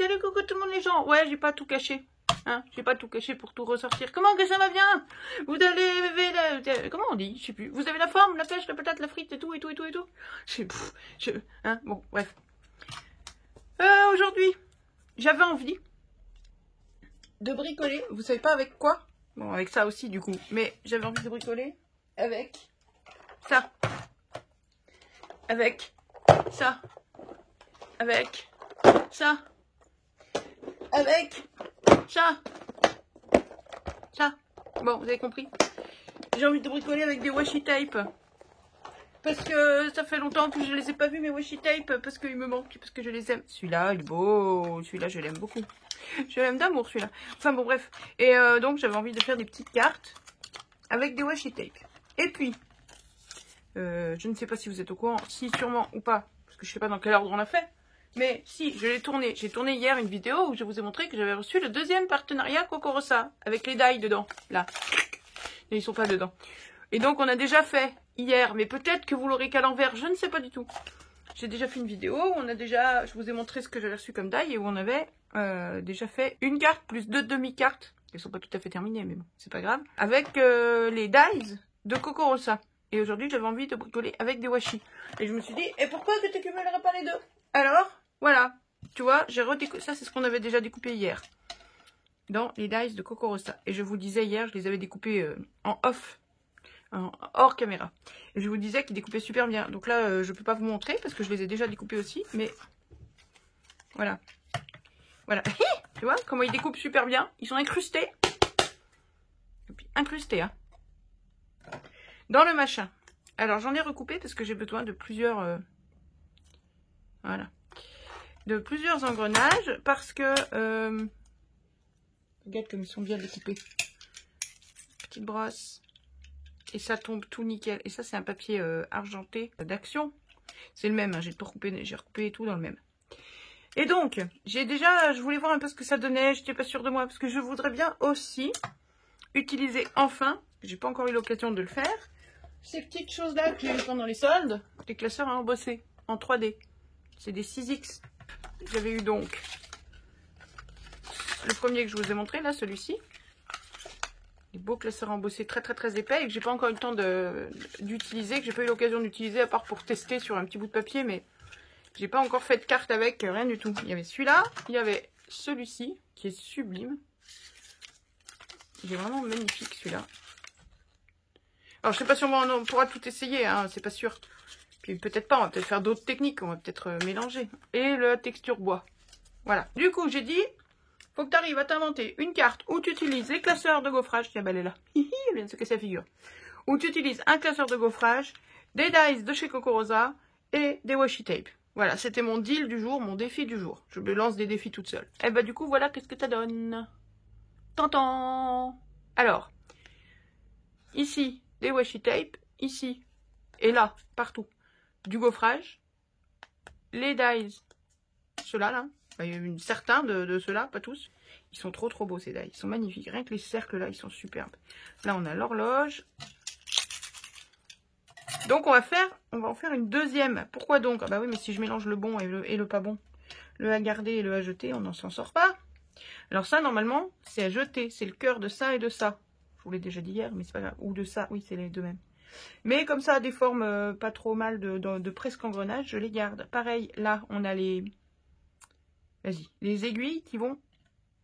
salut, coucou tout le monde les gens. Ouais, j'ai pas tout caché. Hein, j'ai pas tout caché pour tout ressortir. Comment que ça va bien? Vous avez la... Comment on dit? Je sais plus. Vous avez la forme, la pêche, la patate, la frite et tout, et tout, et tout, et tout. Hein, bon, bref. Aujourd'hui, j'avais envie de bricoler. Vous savez pas avec quoi? Bon, avec ça aussi, du coup. Mais j'avais envie de bricoler avec ça. Avec ça. Avec ça. Avec ça. Ça. Bon, vous avez compris. J'ai envie de bricoler avec des washi tape. Parce que ça fait longtemps que je les ai pas vus, mes washi tape. Parce qu'ils me manquent, parce que je les aime. Celui-là, il est beau. Celui-là, je l'aime beaucoup. Je l'aime d'amour, celui-là. Enfin, bon, bref. Et donc, j'avais envie de faire des petites cartes avec des washi tape. Et puis, je ne sais pas si vous êtes au courant, si sûrement ou pas, parce que je sais pas dans quel ordre on l'a fait. Mais si, je l'ai tourné. J'ai tourné hier une vidéo où je vous ai montré que j'avais reçu le deuxième partenariat Cocorosa. Avec les die dedans. Là. Et ils sont pas dedans. Et donc on a déjà fait hier. Mais peut-être que vous l'aurez qu'à l'envers. Je ne sais pas du tout. J'ai déjà fait une vidéo où on a déjà... Je vous ai montré ce que j'avais reçu comme die. Et où on avait déjà fait une carte plus deux demi-cartes. Elles sont pas tout à fait terminées. Mais bon, c'est pas grave. Avec les dies de Cocorosa. Et aujourd'hui j'avais envie de bricoler avec des washi. Et je me suis dit, et pourquoi que tu cumulerais pas les deux? Alors, voilà, tu vois, j'ai redécoupé, ça c'est ce qu'on avait déjà découpé hier, dans les dies de Cocorosa. Et je vous disais hier, je les avais découpés en off, hors caméra. Et je vous disais qu'ils découpaient super bien. Donc là, je peux pas vous montrer parce que je les ai déjà découpés aussi, mais voilà. Voilà, tu vois, comment ils découpent super bien. Ils sont incrustés. Et puis, incrustés, hein. Dans le machin. Alors, j'en ai recoupé parce que j'ai besoin de plusieurs... voilà. De plusieurs engrenages parce que... regarde comme ils sont bien découpés. Petite brosse. Et ça tombe tout nickel. Et ça, c'est un papier argenté d'Action. C'est le même, hein, j'ai tout recoupé, j'ai recoupé tout dans le même. Et donc, j'ai déjà... Je voulais voir un peu ce que ça donnait. J'étais pas sûre de moi parce que je voudrais bien aussi utiliser enfin, j'ai pas encore eu l'occasion de le faire, ces petites choses-là que j'ai eu pendant les soldes, des classeurs à embosser en 3D. C'est des 6X. J'avais eu donc le premier que je vous ai montré, là, celui-ci. Des beaux classeurs embossés très très très épais et que j'ai pas encore eu le temps d'utiliser, que j'ai pas eu l'occasion d'utiliser à part pour tester sur un petit bout de papier, mais j'ai pas encore fait de carte avec, rien du tout. Il y avait celui-là, il y avait celui-ci qui est sublime. Il est vraiment magnifique celui-là. Alors je sais pas sûrement on pourra tout essayer, hein, c'est pas sûr. Puis peut-être pas, on va peut-être faire d'autres techniques, on va peut-être mélanger. Et la texture bois. Voilà. Du coup, j'ai dit, faut que tu arrives à t'inventer une carte où tu utilises les classeurs de gaufrage. Tiens, bah elle est là. Elle vient de se casser la figure. Où tu utilises un classeur de gaufrage, des dies de chez Cocorosa et des washi tape. Voilà, c'était mon deal du jour, mon défi du jour. Je me lance des défis toute seule. Et bah du coup, voilà, qu'est-ce que ça donne. Tantan. Alors, ici, des washi tape. Ici, et là, partout. Du gaufrage, les dies, ceux-là, là, il y a une certaine de ceux-là, pas tous, ils sont trop trop beaux ces dies, ils sont magnifiques, rien que les cercles là, ils sont superbes. Là on a l'horloge, donc on va en faire une deuxième. Pourquoi donc? Ah bah oui, mais si je mélange le bon et le pas bon, le à garder et le à jeter, on n'en s'en sort pas. Alors ça, normalement, c'est à jeter, c'est le cœur de ça et de ça. Je vous l'ai déjà dit hier, mais c'est pas grave, ou de ça, oui, c'est les deux mêmes. Mais comme ça a des formes pas trop mal de presque engrenage, je les garde. Pareil, là, on a les... Vas-y, les aiguilles qui vont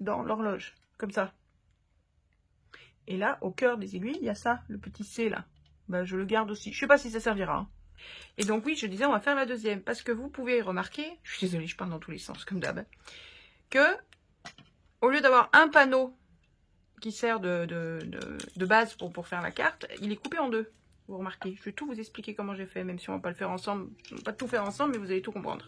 dans l'horloge, comme ça. Et là, au cœur des aiguilles, il y a ça, le petit C là. Ben, je le garde aussi. Je sais pas si ça servira. Hein. Et donc oui, je disais, on va faire la deuxième. Parce que vous pouvez remarquer, je suis désolée, je parle dans tous les sens, comme d'hab, que au lieu d'avoir un panneau qui sert de base pour faire la carte, il est coupé en deux. Vous remarquez, je vais tout vous expliquer comment j'ai fait, même si on va pas le faire ensemble, on va pas tout faire ensemble, mais vous allez tout comprendre.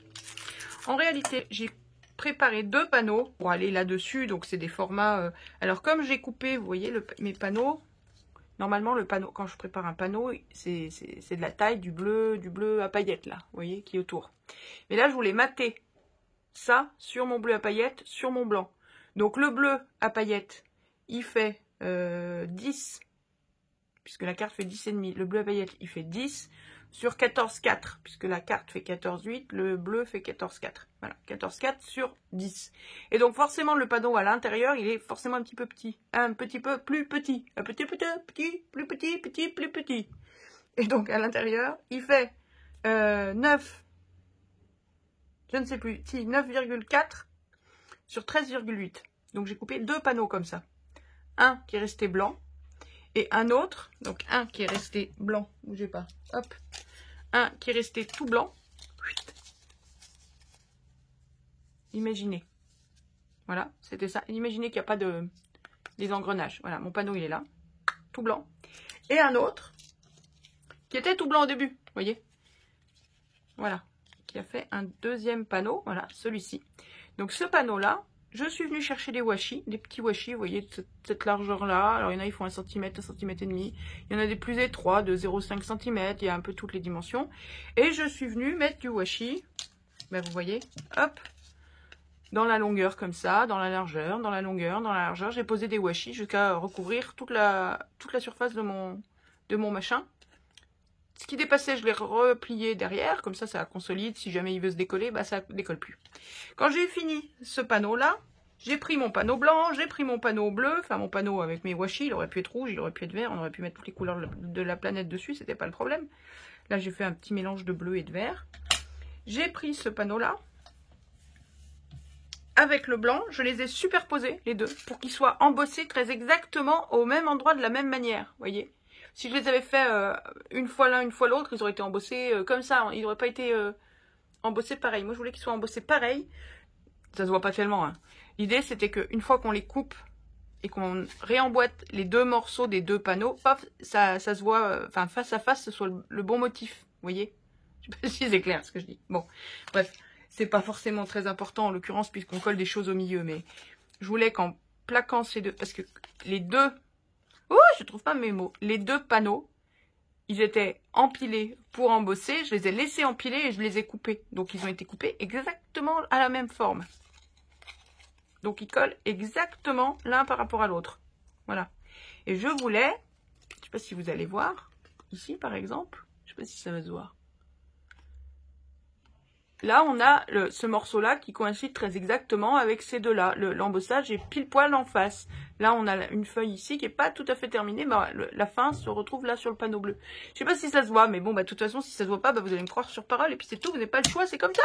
En réalité, j'ai préparé deux panneaux pour aller là-dessus, donc c'est des formats... alors comme j'ai coupé, vous voyez, mes panneaux, normalement le panneau, quand je prépare un panneau, c'est de la taille du bleu à paillettes, là, vous voyez, qui est autour. Mais là, je voulais mater ça sur mon bleu à paillettes, sur mon blanc. Donc le bleu à paillettes, il fait 10... puisque la carte fait 10,5. Le bleu à paillettes, il fait 10. sur 14,4, puisque la carte fait 14,8, le bleu fait 14,4. Voilà, 14,4 sur 10. Et donc forcément, le panneau à l'intérieur, il est forcément un petit peu petit. Un petit peu plus petit. Un petit, plus petit. Et donc à l'intérieur, il fait 9, je ne sais plus, si 9,4 sur 13,8. Donc j'ai coupé 2 panneaux comme ça. Un qui est resté blanc et un autre, donc un qui est resté blanc, bougez pas, hop, un qui est resté tout blanc. Imaginez. Voilà, c'était ça. Imaginez qu'il n'y a pas des engrenages. Voilà, mon panneau il est là, tout blanc. Et un autre qui était tout blanc au début, vous voyez. Voilà, qui a fait un deuxième panneau, voilà, celui-ci. Donc ce panneau-là, je suis venue chercher des washi, des petits washi, vous voyez, de cette largeur-là. Alors il y en a, ils font 1 cm, 1 cm et demi. Il y en a des plus étroits, de 0,5 cm, il y a un peu toutes les dimensions. Et je suis venue mettre du washi, ben, vous voyez, hop, dans la longueur comme ça, dans la largeur, dans la longueur, dans la largeur. J'ai posé des washi jusqu'à recouvrir toute la surface de mon machin. Ce qui dépassait, je l'ai replié derrière, comme ça, ça consolide. Si jamais il veut se décoller, bah ça ne décolle plus. Quand j'ai fini ce panneau-là, j'ai pris mon panneau blanc, j'ai pris mon panneau bleu, enfin mon panneau avec mes washi, il aurait pu être rouge, il aurait pu être vert, on aurait pu mettre toutes les couleurs de la planète dessus, c'était pas le problème. Là, j'ai fait un petit mélange de bleu et de vert. J'ai pris ce panneau-là, avec le blanc, je les ai superposés, les deux, pour qu'ils soient embossés très exactement au même endroit, de la même manière, vous voyez. Si je les avais fait une fois l'un, une fois l'autre, ils auraient été embossés comme ça. Ils n'auraient pas été embossés pareil. Moi, je voulais qu'ils soient embossés pareil. Ça se voit pas tellement. Hein. L'idée, c'était qu'une fois qu'on les coupe et qu'on réemboîte les deux morceaux des deux panneaux, paf, ça se voit, enfin face à face, ce soit le bon motif. Vous voyez? Je sais pas si c'est clair ce que je dis. Bon, bref, c'est pas forcément très important en l'occurrence puisqu'on colle des choses au milieu. Mais je voulais qu'en plaquant ces deux, parce que les deux... Oh, je trouve pas mes mots. Les deux panneaux, ils étaient empilés pour embosser. Je les ai laissés empiler et je les ai coupés. Donc, ils ont été coupés exactement à la même forme. Donc, ils collent exactement l'un par rapport à l'autre. Voilà. Et je voulais, je sais pas si vous allez voir, ici par exemple, je sais pas si ça va se voir. Là, on a ce morceau-là qui coïncide très exactement avec ces deux-là. L'embossage est pile poil en face. Là, on a une feuille ici qui n'est pas tout à fait terminée. Bah, la fin se retrouve là sur le panneau bleu. Je sais pas si ça se voit, mais bon, bah, de toute façon, si ça se voit pas, bah, vous allez me croire sur parole. Et puis c'est tout, vous n'avez pas le choix, c'est comme ça.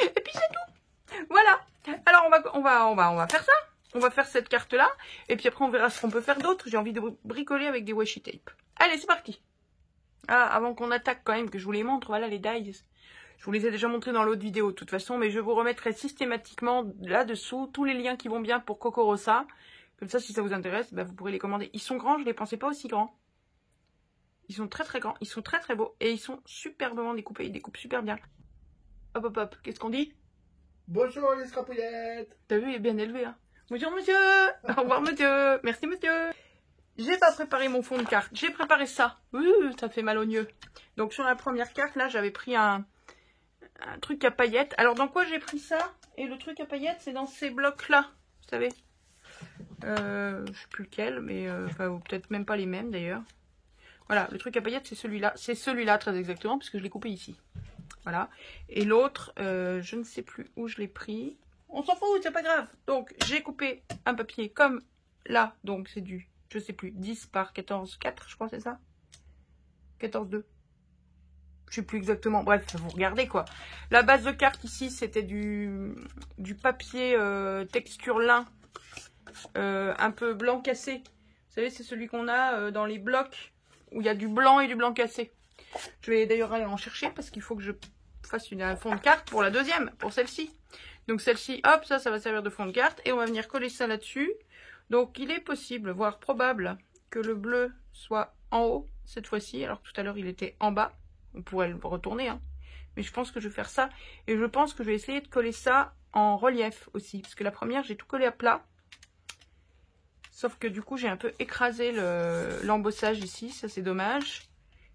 Et puis c'est tout. Voilà. Alors, on va faire ça. On va faire cette carte-là. Et puis après, on verra ce qu'on peut faire d'autre. J'ai envie de bricoler avec des washi tape. Allez, c'est parti. Ah, avant qu'on attaque quand même, que je vous les montre, voilà les dies. Je vous les ai déjà montrés dans l'autre vidéo de toute façon, mais je vous remettrai systématiquement là-dessous tous les liens qui vont bien pour Coco Rosa. Comme ça, si ça vous intéresse, bah, vous pourrez les commander. Ils sont grands, je ne les pensais pas aussi grands. Ils sont très très grands, ils sont très très beaux et ils sont superbement découpés, ils découpent super bien. Hop hop hop, qu'est-ce qu'on dit? Bonjour les scrapouillettes. T'as vu, il est bien élevé. Hein. Bonjour monsieur. Au revoir monsieur. Merci monsieur. J'ai pas préparé mon fond de carte, j'ai préparé ça. Ça fait mal aux yeux. Donc sur la première carte, là, j'avais pris un truc à paillettes. Alors dans quoi j'ai pris ça? Et le truc à paillettes, c'est dans ces blocs là, vous savez. Je sais plus lequel, mais enfin, ou peut-être même pas les mêmes d'ailleurs. Voilà, le truc à paillettes, c'est celui-là. C'est celui-là très exactement, puisque je l'ai coupé ici. Voilà. Et l'autre, je ne sais plus où je l'ai pris. On s'en fout, c'est pas grave. Donc j'ai coupé un papier comme là. Donc c'est du, je sais plus, 10 par 14,4, je crois, c'est ça? 14,2. Je sais plus exactement, bref, vous regardez quoi. La base de carte ici, c'était du papier texture lin, un peu blanc cassé. Vous savez, c'est celui qu'on a dans les blocs où il y a du blanc et du blanc cassé. Je vais d'ailleurs aller en chercher parce qu'il faut que je fasse un fond de carte pour la deuxième, pour celle-ci. Donc celle-ci, hop, ça va servir de fond de carte et on va venir coller ça là-dessus. Donc il est possible, voire probable, que le bleu soit en haut cette fois-ci, alors que tout à l'heure il était en bas. On pourrait le retourner, hein. Mais je pense que je vais faire ça. Et je pense que je vais essayer de coller ça en relief aussi. Parce que la première, j'ai tout collé à plat. Sauf que du coup, j'ai un peu écrasé l'embossage ici. Ça, c'est dommage.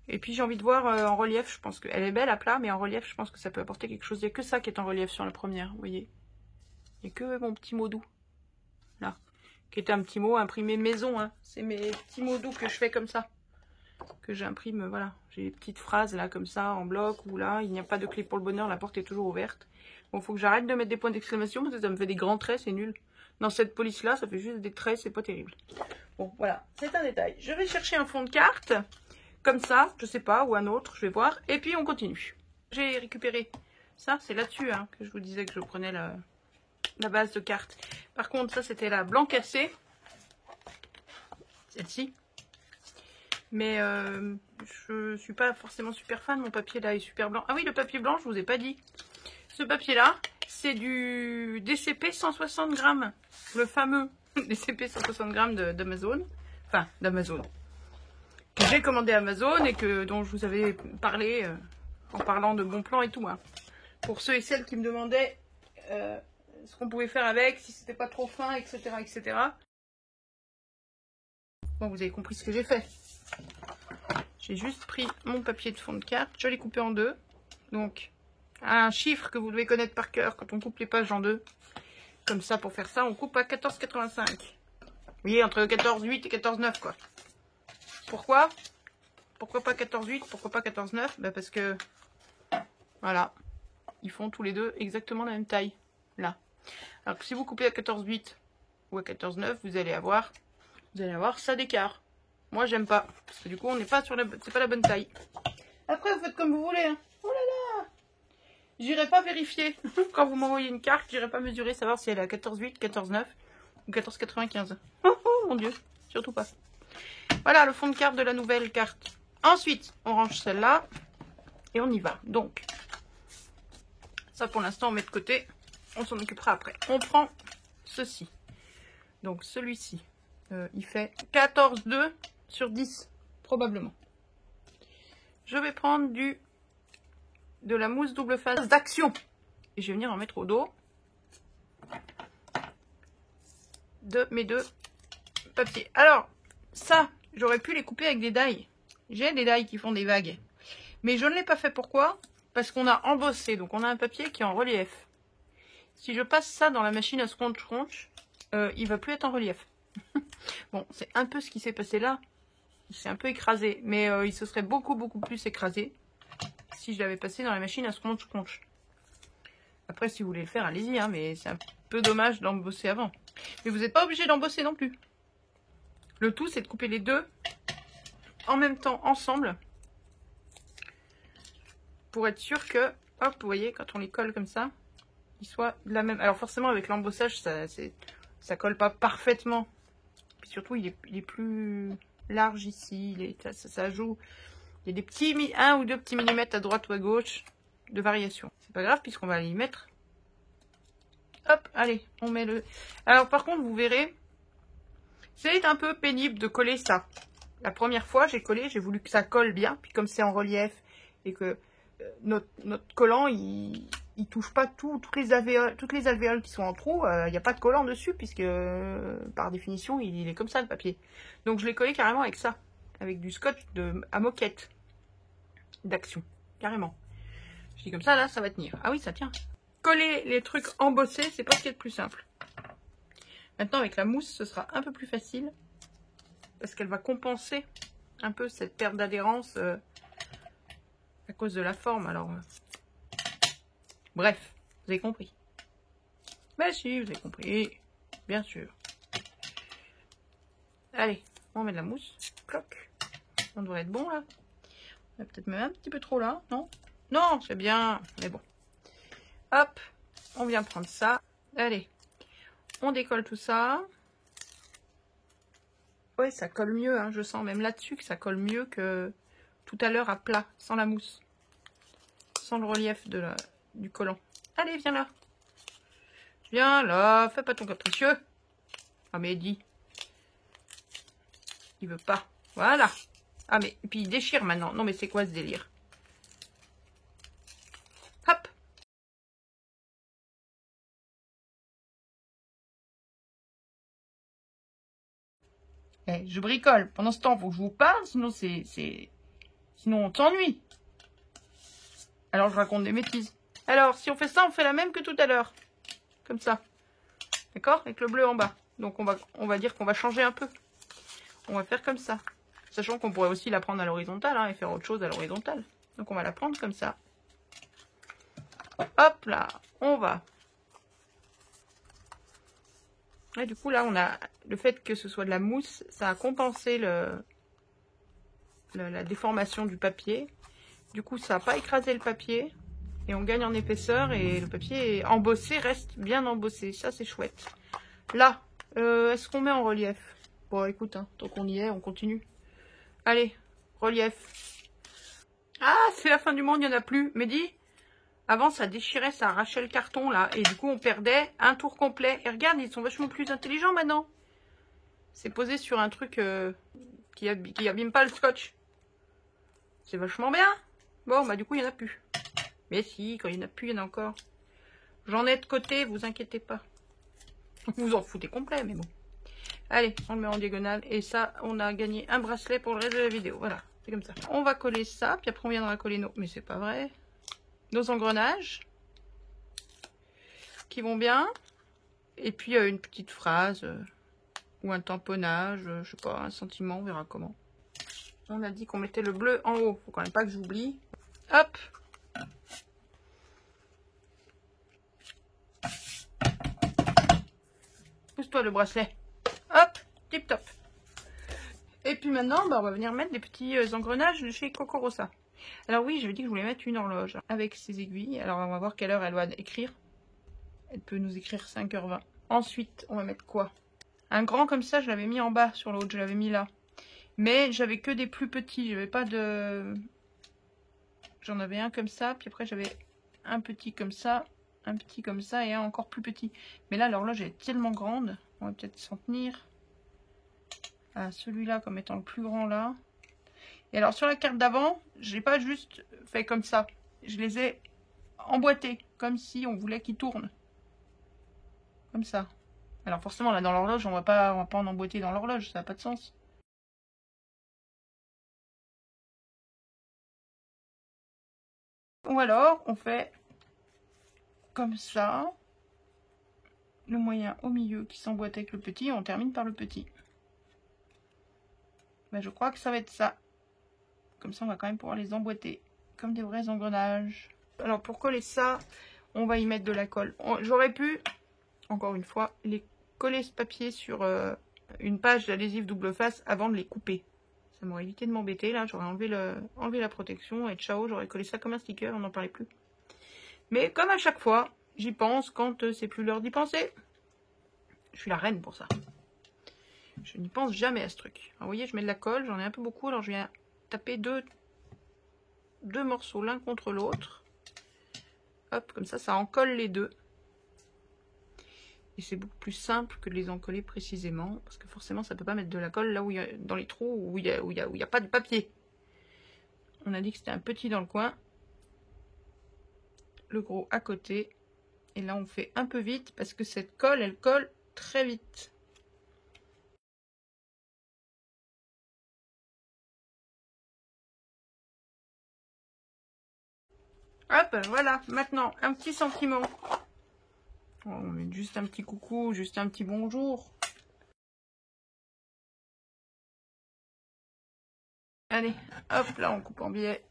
Et puis, j'ai envie de voir en relief. Je pense qu'elle est belle à plat, mais en relief, je pense que ça peut apporter quelque chose. Il n'y a que ça qui est en relief sur la première, vous voyez. Il n'y a que mon petit mot doux. Là. Qui est un petit mot imprimé maison, hein. C'est mes petits mots doux que je fais comme ça. Que j'imprime, voilà. J'ai des petites phrases là comme ça en bloc ou là, il n'y a pas de clé pour le bonheur, la porte est toujours ouverte. Bon, faut que j'arrête de mettre des points d'exclamation parce que ça me fait des grands traits, c'est nul. Dans cette police là, ça fait juste des traits, c'est pas terrible. Bon, voilà, c'est un détail. Je vais chercher un fond de carte, comme ça, je sais pas, ou un autre, je vais voir. Et puis on continue. J'ai récupéré ça, c'est là-dessus hein, que je vous disais que je prenais la base de carte. Par contre, ça c'était la blanc cassé. Celle-ci. Mais je suis pas forcément super fan, mon papier là est super blanc. Ah oui, le papier blanc, je vous ai pas dit. Ce papier là, c'est du DCP 160 grammes. Le fameux DCP 160 grammes d'Amazon. Enfin, d'Amazon. Que j'ai commandé à Amazon et dont je vous avais parlé en parlant de bons plans et tout. Hein. Pour ceux et celles qui me demandaient ce qu'on pouvait faire avec, si c'était pas trop fin, etc., etc. Bon, vous avez compris ce que j'ai fait. J'ai juste pris mon papier de fond de carte, je l'ai coupé en deux. Donc, un chiffre que vous devez connaître par cœur quand on coupe les pages en deux. Comme ça, pour faire ça, on coupe à 14,85. Vous voyez, entre 14,8 et 14,9 quoi. Pourquoi? Pourquoi pas 14,8? Pourquoi pas 14,9? Ben parce que, voilà, ils font tous les deux exactement la même taille. Là. Alors que si vous coupez à 14,8 ou à 14,9, vous allez avoir ça d'écart. Moi, j'aime pas. Parce que du coup, on n'est pas sur la... C'est pas la bonne taille. Après, vous faites comme vous voulez. Hein. Oh là là! J'irai pas vérifier. Quand vous m'envoyez une carte, j'irai pas mesurer, savoir si elle est à 14,8, 14,9 ou 14,95. Oh, oh mon Dieu. Surtout pas. Voilà le fond de carte de la nouvelle carte. Ensuite, on range celle-là. Et on y va. Donc, ça pour l'instant, on met de côté. On s'en occupera après. On prend ceci. Donc, celui-ci. Il fait 14,2 sur 10, probablement. Je vais prendre de la mousse double face d'Action. Et je vais venir en mettre au dos de mes deux papiers. Alors, ça, j'aurais pu les couper avec des die. J'ai des die qui font des vagues. Mais je ne l'ai pas fait. Pourquoi? Parce qu'on a embossé. Donc, on a un papier qui est en relief. Si je passe ça dans la machine à scrunch, il va plus être en relief. Bon, c'est un peu ce qui s'est passé là. Il s'est un peu écrasé. Mais il se serait beaucoup plus écrasé si je l'avais passé dans la machine à scrunch. Après, si vous voulez le faire, allez-y. Hein, mais c'est un peu dommage d'embosser avant. Mais vous n'êtes pas obligé d'embosser non plus. Le tout, c'est de couper les deux en même temps, ensemble. Pour être sûr que, hop, vous voyez, quand on les colle comme ça, ils soient de la même. Alors forcément, avec l'embossage, ça colle pas parfaitement. Puis surtout, il est plus large ici. Ça joue. Il y a des petits 1 ou 2 petits millimètres à droite ou à gauche de variation. C'est pas grave puisqu'on va y mettre. Hop, allez, on met le... Alors par contre, vous verrez, c'est un peu pénible de coller ça. La première fois, j'ai collé, j'ai voulu que ça colle bien. Puis comme c'est en relief et que notre collant, il touche pas toutes les alvéoles qui sont en trou. Il n'y a pas de collant dessus puisque par définition, il est comme ça le papier. Donc je l'ai collé carrément avec ça. Avec du scotch à moquette d'Action. Carrément. Je dis comme ça, là, ça va tenir. Ah oui, ça tient. Coller les trucs embossés, c'est pas ce qui est le plus simple. Maintenant, avec la mousse, ce sera un peu plus facile. Parce qu'elle va compenser un peu cette perte d'adhérence à cause de la forme. Alors, bref, vous avez compris. Ben si, vous avez compris. Bien sûr. Allez, on met de la mousse. Cloc. On devrait être bon, là. On a peut-être même un petit peu trop, là. Non? Non, c'est bien. Mais bon. Hop. On vient prendre ça. Allez. On décolle tout ça. Oui, ça colle mieux. Hein. Je sens même là-dessus que ça colle mieux que tout à l'heure à plat, sans la mousse. Sans le relief du collant. Allez, viens là. Viens là. Fais pas ton capricieux. Ah, mais dis. Il veut pas. Voilà. Ah, mais puis il déchire maintenant. Non, mais c'est quoi ce délire? Hop. Eh, je bricole. Pendant ce temps, faut que je vous parle. Sinon, sinon, on s'ennuie. Alors, je raconte des bêtises. Alors, si on fait ça, on fait la même que tout à l'heure. Comme ça. D'accord? Avec le bleu en bas. Donc, on va dire qu'on va changer un peu. On va faire comme ça. Sachant qu'on pourrait aussi la prendre à l'horizontale hein, et faire autre chose à l'horizontale. Donc on va la prendre comme ça. Hop là, on va. Et du coup là on a le fait que ce soit de la mousse, ça a compensé la déformation du papier. Du coup ça n'a pas écrasé le papier. Et on gagne en épaisseur et le papier embossé reste bien embossé. Ça c'est chouette. Là, est-ce qu'on met en relief? Bon écoute, hein, tant qu'on y est, on continue. Allez, relief. Ah, c'est la fin du monde, il n'y en a plus. Mehdi, avant ça déchirait, ça arrachait le carton là. Et du coup on perdait un tour complet. Et regarde, ils sont vachement plus intelligents maintenant. C'est posé sur un truc qui abîme pas le scotch. C'est vachement bien. Bon, bah du coup il n'y en a plus. Mais si, quand il n'y en a plus, il y en a encore. J'en ai de côté, vous inquiétez pas. Vous en foutez complet, mais bon. Allez, on le met en diagonale. Et ça, on a gagné un bracelet pour le reste de la vidéo. Voilà, c'est comme ça. On va coller ça, puis après on viendra coller nos... Mais c'est pas vrai. Nos engrenages. Qui vont bien. Et puis une petite phrase. Ou un tamponnage. Je sais pas, un sentiment, on verra comment. On a dit qu'on mettait le bleu en haut. Faut quand même pas que j'oublie. Hop! Pousse-toi le bracelet. Hop, tip top. Et puis maintenant, bah, on va venir mettre des petits engrenages de chez Coco Rosa. Alors oui, je dit que je voulais mettre une horloge avec ses aiguilles. Alors on va voir quelle heure elle va écrire. Elle peut nous écrire 5h20. Ensuite, on va mettre quoi? Un grand comme ça, je l'avais mis en bas sur l'autre, je l'avais mis là. Mais j'avais que des plus petits, j'avais pas de... J'en avais un comme ça, puis après j'avais un petit comme ça. Un petit comme ça et un encore plus petit. Mais là, l'horloge est tellement grande. On va peut-être s'en tenir à celui-là comme étant le plus grand là. Et alors, sur la carte d'avant, je l'ai pas juste fait comme ça. Je les ai emboîtés. Comme si on voulait qu'ils tournent. Comme ça. Alors forcément, là, dans l'horloge, on va pas en emboîter dans l'horloge. Ça n'a pas de sens. Ou alors, on fait... comme ça, le moyen au milieu qui s'emboîte avec le petit, et on termine par le petit. Ben, je crois que ça va être ça. Comme ça, on va quand même pouvoir les emboîter comme des vrais engrenages. Alors, pour coller ça, on va y mettre de la colle. J'aurais pu, encore une fois, les coller ce papier sur une page d'adhésif double face avant de les couper. Ça m'aurait évité de m'embêter. Là, j'aurais enlevé la protection et ciao, j'aurais collé ça comme un sticker, on n'en parlait plus. Mais comme à chaque fois, j'y pense quand c'est plus l'heure d'y penser. Je suis la reine pour ça. Je n'y pense jamais à ce truc. Alors, vous voyez, je mets de la colle, j'en ai un peu beaucoup. Alors, je viens taper deux morceaux l'un contre l'autre. Hop, comme ça, ça en colle les deux. Et c'est beaucoup plus simple que de les encoller précisément. Parce que forcément, ça ne peut pas mettre de la colle là où il y a, dans les trous où il n'y a pas de papier. On a dit que c'était un petit dans le coin. Le gros à côté. Et là, on fait un peu vite parce que cette colle, elle colle très vite. Hop, voilà. Maintenant, un petit sentiment. On met juste un petit coucou, juste un petit bonjour. Allez, hop, là, on coupe en biais.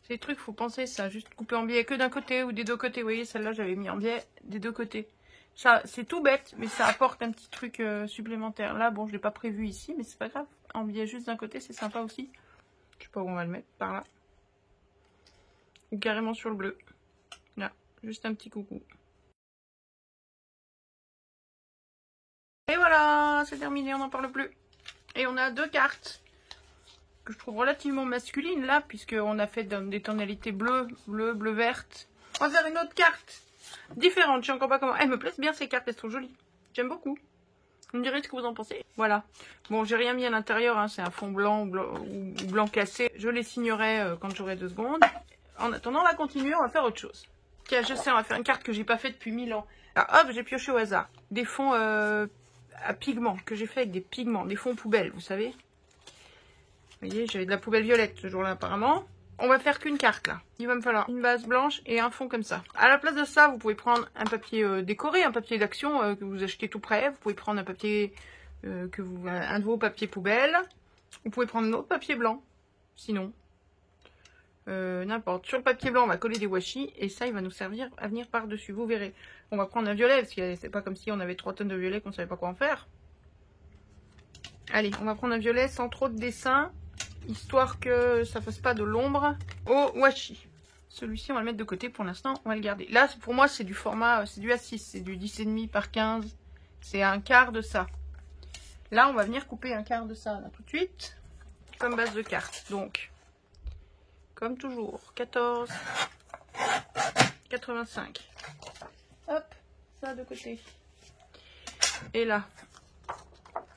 Ces trucs, faut penser ça, juste couper en biais que d'un côté ou des deux côtés. Vous voyez, celle-là, j'avais mis en biais des deux côtés. Ça, c'est tout bête, mais ça apporte un petit truc supplémentaire. Là, bon, je l'ai pas prévu ici, mais c'est pas grave. En biais juste d'un côté, c'est sympa aussi. Je sais pas où on va le mettre, par là. Ou carrément sur le bleu. Là, juste un petit coucou. Et voilà, c'est terminé, on n'en parle plus. Et on a deux cartes que je trouve relativement masculines là, puisqu'on a fait des tonalités bleu, verte. On va faire une autre carte différente, je sais encore pas comment. Elles me plaisent bien ces cartes, elles sont jolies. J'aime beaucoup. Vous me direz ce que vous en pensez. Voilà. Bon, j'ai rien mis à l'intérieur, hein, c'est un fond blanc ou blanc cassé. Je les signerai quand j'aurai 2 secondes. En attendant, on va continuer, on va faire autre chose. Tiens, je sais, on va faire une carte que j'ai pas faite depuis 1000 ans. Alors hop, j'ai pioché au hasard. Des fonds à pigments, que j'ai fait avec des pigments, des fonds poubelles, vous savez. Vous voyez, j'avais de la poubelle violette ce jour-là apparemment. On va faire qu'une carte là. Il va me falloir une base blanche et un fond comme ça. À la place de ça, vous pouvez prendre un papier décoré, un papier d'action que vous achetez tout prêt. Vous pouvez prendre un papier, un de vos papiers poubelles. Vous pouvez prendre un autre papier blanc, sinon. N'importe. Sur le papier blanc, on va coller des washi et ça, il va nous servir à venir par-dessus. Vous verrez. On va prendre un violet parce que c'est pas comme si on avait 3 tonnes de violet qu'on savait pas quoi en faire. Allez, on va prendre un violet sans trop de dessin, histoire que ça fasse pas de l'ombre au washi. Celui-ci, on va le mettre de côté pour l'instant, on va le garder. Là, pour moi, c'est du format, c'est du A6, c'est du 10,5 par 15. C'est un quart de ça. Là, on va venir couper un quart de ça, là, tout de suite, comme base de carte. Donc, comme toujours, 14, 85. Hop, ça de côté. Et là,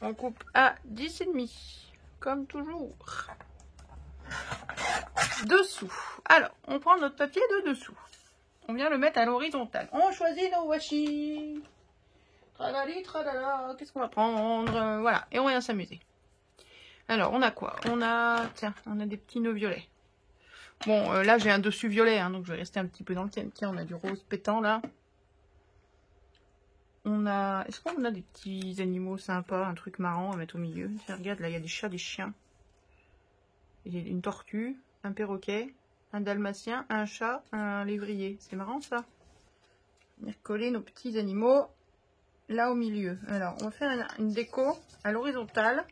on coupe à 10,5, comme toujours. Dessous. Alors, on prend notre papier de dessous. On vient le mettre à l'horizontale. On choisit nos washi. Tralali, tralala. Qu'est-ce qu'on va prendre? Voilà, et on vient s'amuser. Alors, on a quoi? On a, tiens, on a des petits nœuds violets. Bon, là, j'ai un dessus violet, hein, donc je vais rester un petit peu dans le thème. Tiens, on a du rose pétant, là. On a... Est-ce qu'on a des petits animaux sympas, un truc marrant à mettre au milieu? Tiens, regarde, là, il y a des chats, des chiens. Il y a une tortue, un perroquet, un dalmatien, un chat, un lévrier. C'est marrant, ça. On va coller nos petits animaux là au milieu. Alors, on va faire une déco à l'horizontale,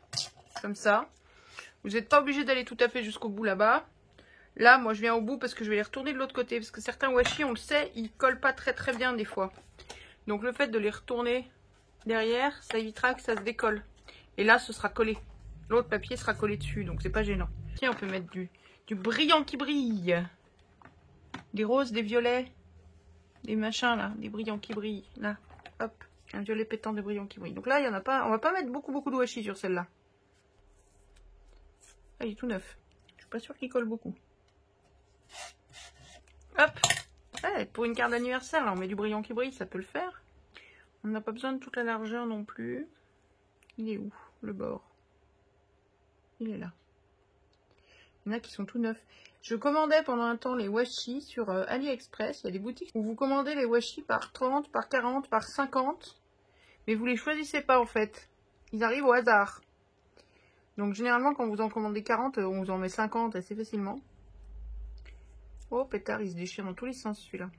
comme ça. Vous n'êtes pas obligé d'aller tout à fait jusqu'au bout là-bas. Là, moi, je viens au bout parce que je vais les retourner de l'autre côté. Parce que certains washi, on le sait, ils collent pas très très bien des fois. Donc, le fait de les retourner derrière, ça évitera que ça se décolle. Et là, ce sera collé. L'autre papier sera collé dessus, donc c'est pas gênant. Tiens, on peut mettre du brillant qui brille. Des roses, des violets, des machins là, des brillants qui brillent. Là, hop, un violet pétant de brillants qui brille. Donc là, il y en a pas. On va pas mettre beaucoup de washi sur celle-là. Ah, il est tout neuf. Je suis pas sûre qu'il colle beaucoup. Hop. Ouais, pour une carte d'anniversaire, là, on met du brillant qui brille, ça peut le faire. On n'a pas besoin de toute la largeur non plus. Il est où, le bord? Il est là. Il y en a qui sont tout neufs. Je commandais pendant un temps les washi sur AliExpress. Il y a des boutiques où vous commandez les washi par 30, par 40, par 50. Mais vous les choisissez pas en fait. Ils arrivent au hasard. Donc généralement quand vous en commandez 40, on vous en met 50 assez facilement. Oh pétard, il se déchire dans tous les sens celui-là.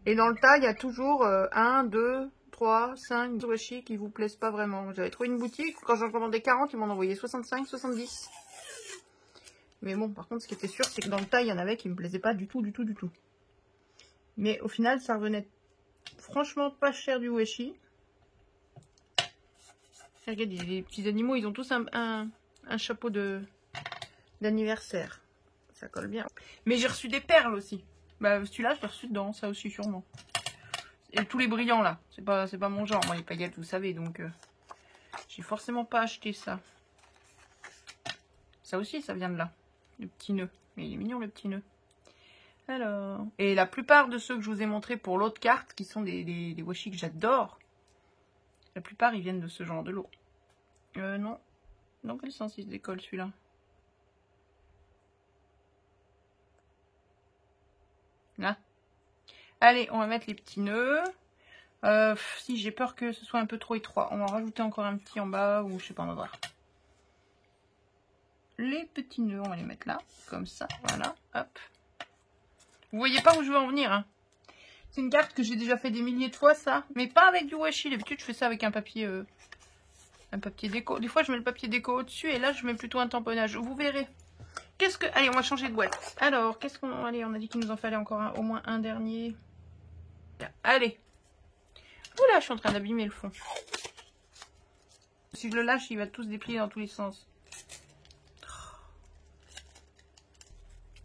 Et dans le tas, il y a toujours 1, 2, 3, 5 washi qui vous plaisent pas vraiment. J'avais trouvé une boutique, quand j'en commandais 40, ils m'en envoyaient 65, 70. Mais bon, par contre, ce qui était sûr, c'est que dans le tas, il y en avait qui me plaisaient pas du tout. Mais au final, ça revenait franchement pas cher du washi. Regardez, les petits animaux, ils ont tous un chapeau d'anniversaire. Ça colle bien. Mais j'ai reçu des perles aussi. Bah, celui-là, je l'ai reçu dedans, ça aussi, sûrement. Et tous les brillants, là. C'est pas mon genre, moi, les paillettes, vous savez, donc... j'ai forcément pas acheté ça. Ça aussi, ça vient de là. Le petit nœud. Mais il est mignon, le petit nœud. Alors... Et la plupart de ceux que je vous ai montrés pour l'autre carte, qui sont des washi que j'adore, la plupart, ils viennent de ce genre de lot. Non. Dans quel sens il se décolle, celui-là? Là. Allez, on va mettre les petits nœuds. Si, j'ai peur que ce soit un peu trop étroit. On va en rajouter encore un petit en bas, ou je sais pas, on va voir. Les petits nœuds, on va les mettre là, comme ça, voilà, hop. Vous voyez pas où je veux en venir, hein. C'est une carte que j'ai déjà fait des milliers de fois, ça, mais pas avec du washi. D'habitude, je fais ça avec un papier déco. Des fois, je mets le papier déco au-dessus, et là, je mets plutôt un tamponnage. Vous verrez. Qu'est-ce que... Allez, on va changer de boîte. Alors, qu'est-ce qu'on... Allez, on a dit qu'il nous en fallait encore au moins un dernier. Allez. Oula, je suis en train d'abîmer le fond. Si je le lâche, il va tout se déplier dans tous les sens.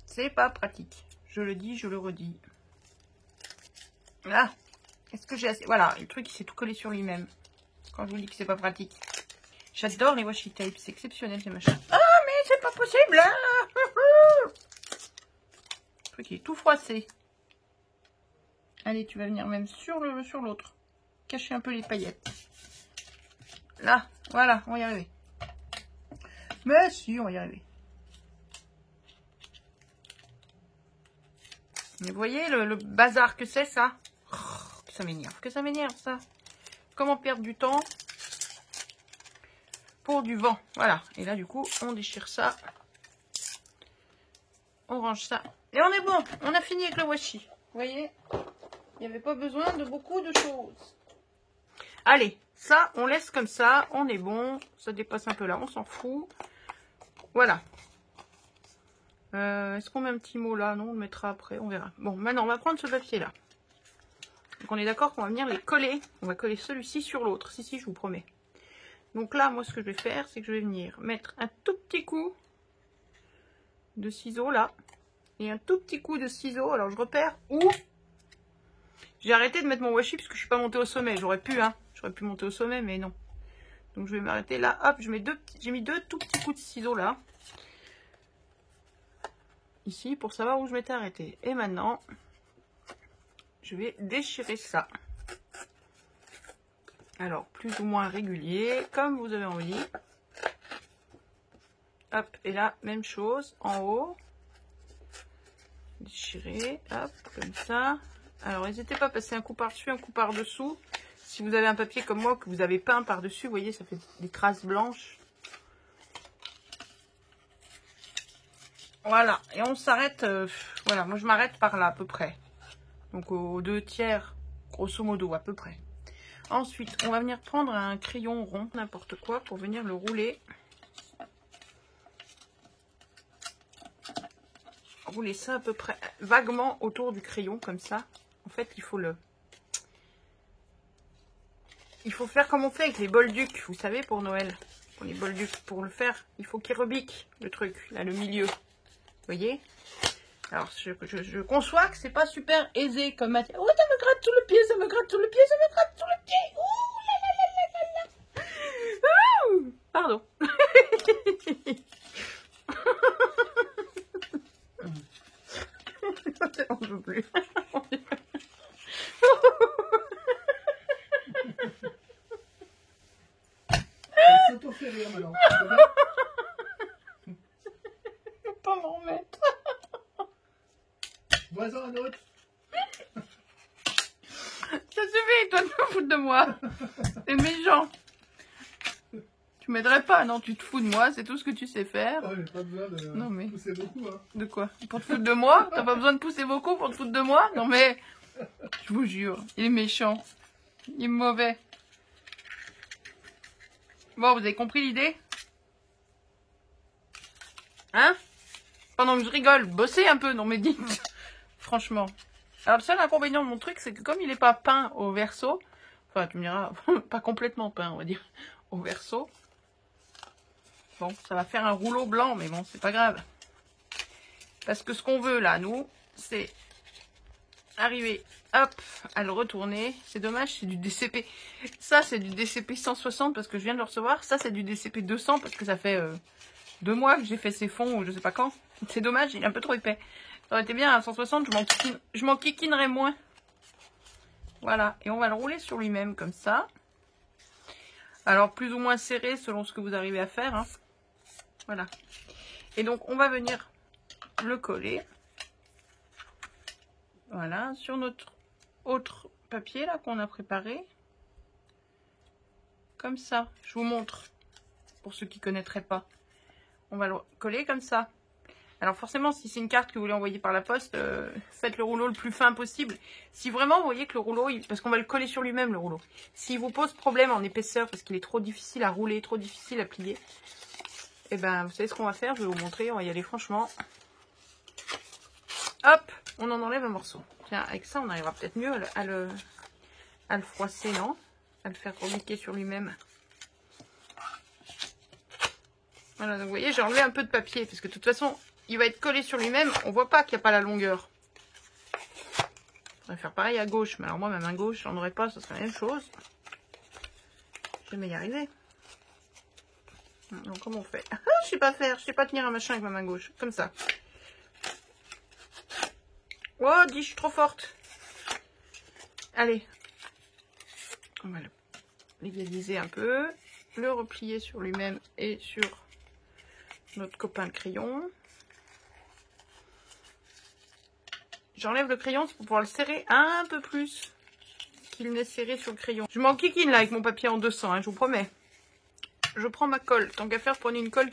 C'est pas pratique. Je le dis, je le redis. Là. Est-ce que j'ai assez... Voilà, le truc, il s'est tout collé sur lui-même. Quand je vous dis que c'est pas pratique. J'adore les washi tape. C'est exceptionnel, ces machins. Ah, mais c'est pas possible, là. Le truc, il est tout froissé. Allez, tu vas venir même sur l'autre. Cacher un peu les paillettes. Là, voilà, on va y arriver. Mais si, on va y arriver. Mais vous voyez le bazar que c'est, ça? Oh, que ça m'énerve, ça. Comment perdre du temps? pour du vent. Voilà. Et là, du coup, on déchire ça. On range ça. Et on est bon. On a fini avec le washi. Vous voyez? Il n'y avait pas besoin de beaucoup de choses. Allez, ça, on laisse comme ça. On est bon. Ça dépasse un peu là. On s'en fout. Voilà. Est-ce qu'on met un petit mot là? Non, on le mettra après. On verra. Bon, maintenant, on va prendre ce papier-là. Donc, on est d'accord qu'on va venir les coller. On va coller celui-ci sur l'autre. Si, je vous promets. Donc là, moi, ce que je vais faire, c'est que je vais venir mettre un tout petit coup de ciseaux là. Et un tout petit coup de ciseaux. Alors, je repère où. J'ai arrêté de mettre mon washi parce que je suis pas montée au sommet. J'aurais pu, hein. J'aurais pu monter au sommet, mais non. Donc, je vais m'arrêter là. Hop, j'ai mis deux tout petits coups de ciseaux là. Ici, pour savoir où je m'étais arrêtée. Et maintenant, je vais déchirer ça. Alors, plus ou moins régulier, comme vous avez envie. Hop, et là, même chose, en haut. Déchirer, hop, comme ça. Alors, n'hésitez pas à passer un coup par-dessus, un coup par-dessous. Si vous avez un papier comme moi, que vous avez peint par-dessus, vous voyez, ça fait des traces blanches. Voilà, et on s'arrête, voilà, moi je m'arrête par là à peu près. Donc aux 2/3, grosso modo, à peu près. Ensuite, on va venir prendre un crayon rond, n'importe quoi, pour venir le rouler. Rouler ça à peu près, vaguement autour du crayon, comme ça. En fait, il faut faire comme on fait avec les bolducs, vous savez, pour Noël. Pour les bolducs, pour le faire, il faut qu'il rebique le truc, là, le milieu. Vous voyez? Alors, je conçois que c'est pas super aisé comme matière. Oh, ça me gratte tout le pied, ça me gratte tout le pied, ça me gratte tout le pied. Ouh, pardon. On ne peut plus. Ça t'en fait rire maintenant. Je vais pas m'en remettre. Voisin un autre. Ça suffit, toi, de te foutre de moi. C'est méchant. Tu m'aiderais pas, non, tu te fous de moi, c'est tout ce que tu sais faire. Oh, j'ai pas besoin de Non, mais... pousser beaucoup. Hein. De quoi? Pour te foutre de moi? T'as pas besoin de pousser beaucoup pour te foutre de moi? Non mais, je vous jure, il est méchant. Il est mauvais. Bon, vous avez compris l'idée? Hein? Pendant que je rigole, bossez un peu, non mais dites. Franchement. Alors le seul inconvénient de mon truc, c'est que comme il n'est pas peint au verso, enfin tu me diras, pas complètement peint on va dire, au verso. Bon, ça va faire un rouleau blanc, mais bon, c'est pas grave. Parce que ce qu'on veut là, nous, c'est arriver, hop, à le retourner. C'est dommage, c'est du DCP. Ça, c'est du DCP 160 parce que je viens de le recevoir. Ça, c'est du DCP 200 parce que ça fait 2 mois que j'ai fait ces fonds ou je sais pas quand. C'est dommage, il est un peu trop épais. Ça aurait été bien à 160, je m'en kikinerais moins. Voilà, et on va le rouler sur lui-même comme ça. Alors, plus ou moins serré selon ce que vous arrivez à faire. Hein. Voilà. Et donc, on va venir le coller. Voilà, sur notre autre papier là qu'on a préparé. Comme ça, je vous montre. Pour ceux qui ne connaîtraient pas. On va le coller comme ça. Alors forcément, si c'est une carte que vous voulez envoyer par la poste, faites le rouleau le plus fin possible. Si vraiment vous voyez que le rouleau, parce qu'on va le coller sur lui-même le rouleau. S'il vous pose problème en épaisseur, parce qu'il est trop difficile à rouler, trop difficile à plier, et ben vous savez ce qu'on va faire, je vais vous montrer, on va y aller franchement. Hop, on en enlève un morceau. Tiens, avec ça, on arrivera peut-être mieux à le froisser, non? À le faire rebiquer sur lui-même. Voilà, donc vous voyez, j'ai enlevé un peu de papier, parce que de toute façon, il va être collé sur lui-même, on voit pas qu'il n'y a pas la longueur. On va faire pareil à gauche, mais alors moi, ma main gauche, j'en aurais pas, ce serait la même chose. Je vais y arriver. Donc, comment on fait? Ah, je sais pas faire, je sais pas tenir un machin avec ma main gauche, comme ça. Oh, dis, je suis trop forte. Allez. On va l'égaliser un peu, le replier sur lui-même et sur notre copain le crayon. J'enlève le crayon pour pouvoir le serrer un peu plus qu'il n'est serré sur le crayon. Je m'en kikine là avec mon papier en 200, hein, je vous promets. je prends ma colle. Tant qu'à faire, prenez une colle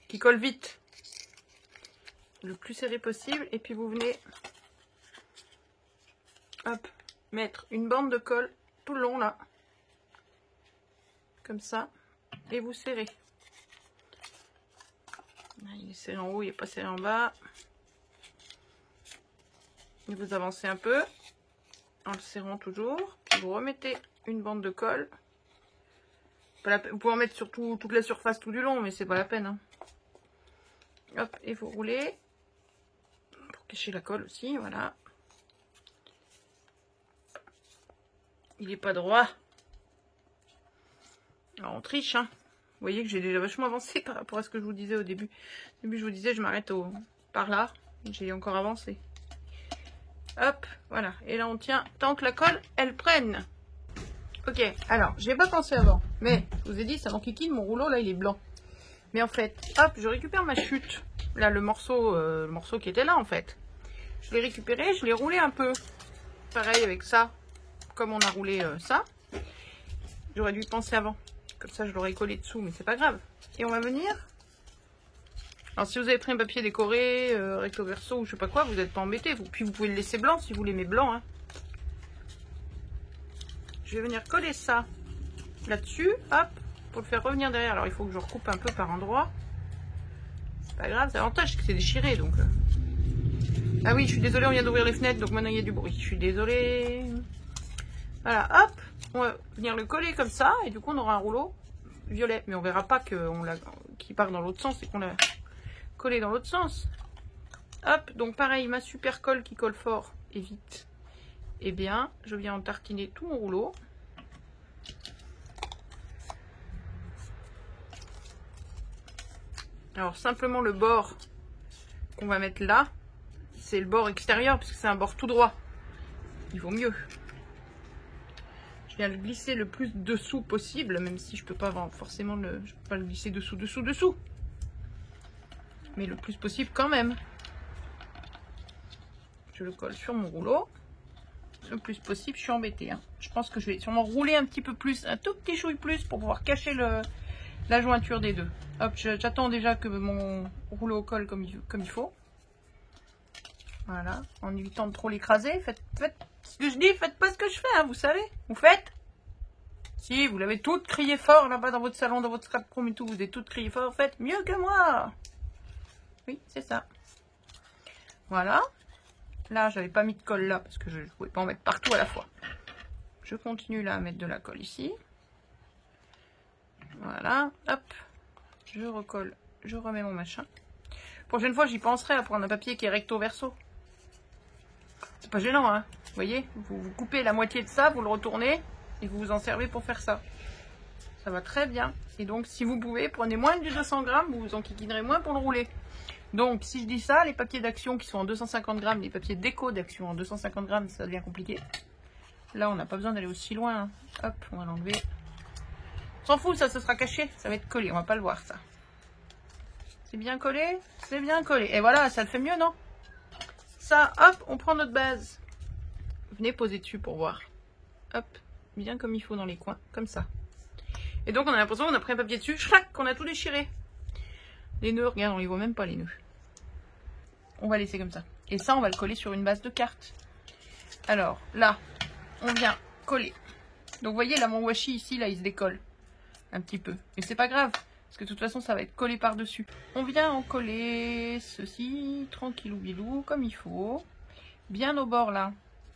qui colle vite. Le plus serré possible. Et puis vous venez, hop, mettre une bande de colle tout le long là. Comme ça. Et vous serrez. Il est serré en haut, il n'est pas serré en bas. Et vous avancez un peu. En le serrant toujours. Vous remettez une bande de colle. Vous pouvez en mettre sur toute la surface tout du long, mais c'est pas la peine. Hein. Hop, et vous roulez. Pour cacher la colle aussi, voilà. Il n'est pas droit. Alors on triche, hein. Vous voyez que j'ai déjà vachement avancé par rapport à ce que je vous disais au début. Au début, je vous disais, je m'arrête par là. J'ai encore avancé. Hop, voilà. Et là, on tient tant que la colle, elle prenne. Ok, alors, j'ai pas pensé avant. Mais, je vous ai dit, ça m'enquiquine, mon rouleau, là, il est blanc. Mais en fait, hop, je récupère ma chute. Là, le morceau qui était là, en fait. Je l'ai récupéré, je l'ai roulé un peu. Pareil avec ça, comme on a roulé ça. J'aurais dû y penser avant. Comme ça, je l'aurais collé dessous, mais c'est pas grave. Et on va venir. Alors, si vous avez pris un papier décoré, recto verso ou je sais pas quoi, vous n'êtes pas embêté. Puis vous pouvez le laisser blanc si vous l'aimez blanc. Hein. Je vais venir coller ça là-dessus, hop, pour le faire revenir derrière. Alors, il faut que je recoupe un peu par endroit. C'est pas grave, l'avantage, c'est que c'est déchiré, donc. Ah oui, je suis désolée, on vient d'ouvrir les fenêtres, donc maintenant il y a du bruit. Je suis désolée. Voilà, hop, on va venir le coller comme ça, et du coup, on aura un rouleau violet. Mais on verra pas qu'il part dans l'autre sens et qu'on l'a collé dans l'autre sens. Hop, donc pareil, ma super colle qui colle fort et vite. Eh bien, je viens en tartiner tout mon rouleau. Alors, simplement le bord qu'on va mettre là, c'est le bord extérieur, puisque c'est un bord tout droit. Il vaut mieux. Je viens le glisser le plus dessous possible, même si je peux pas forcément je peux pas le glisser dessous. Mais le plus possible quand même. Je le colle sur mon rouleau. Le plus possible, je suis embêtée. Hein. Je pense que je vais sûrement rouler un petit peu plus, un tout petit chouille plus, pour pouvoir cacher la jointure des deux. Hop, j'attends déjà que mon rouleau colle comme il faut. Voilà, en évitant de trop l'écraser. Faites ce que je dis, faites pas ce que je fais, hein, vous savez. Vous faites. Si, vous l'avez toutes crié fort là-bas dans votre salon, dans votre scrap room et tout, vous avez toutes crié fort, faites mieux que moi. Oui, c'est ça. Voilà. Là, j'avais pas mis de colle là, parce que je ne pouvais pas en mettre partout à la fois. Je continue là à mettre de la colle ici. Voilà, hop. Je recolle, je remets mon machin. Prochaine fois, j'y penserai à prendre un papier qui est recto verso. C'est pas gênant, hein. Vous voyez, vous coupez la moitié de ça, vous le retournez et vous vous en servez pour faire ça. Ça va très bien. Et donc, si vous pouvez, prenez moins de 200 grammes, vous vous enquiquinerez moins pour le rouler. Donc, si je dis ça, les papiers d'action qui sont en 250 grammes, les papiers déco d'action en 250 grammes, ça devient compliqué. Là, on n'a pas besoin d'aller aussi loin. Hein. Hop, on va l'enlever. On s'en fout, ça sera caché. Ça va être collé, on va pas le voir, ça. C'est bien collé? C'est bien collé. Et voilà, ça le fait mieux, non? Ça, hop, on prend notre base. Venez poser dessus pour voir. Hop, bien comme il faut dans les coins, comme ça. Et donc, on a l'impression qu'on a pris un papier dessus, chlac, qu'on a tout déchiré. Les nœuds, regarde, on les voit même pas, les nœuds. On va laisser comme ça. Et ça, on va le coller sur une base de cartes. Alors, là, on vient coller. Donc, vous voyez, là, mon washi, ici, là, il se décolle. Un petit peu. Mais c'est pas grave. Parce que de toute façon, ça va être collé par-dessus. On vient en coller ceci, tranquillou bilou, comme il faut. Bien au bord, là.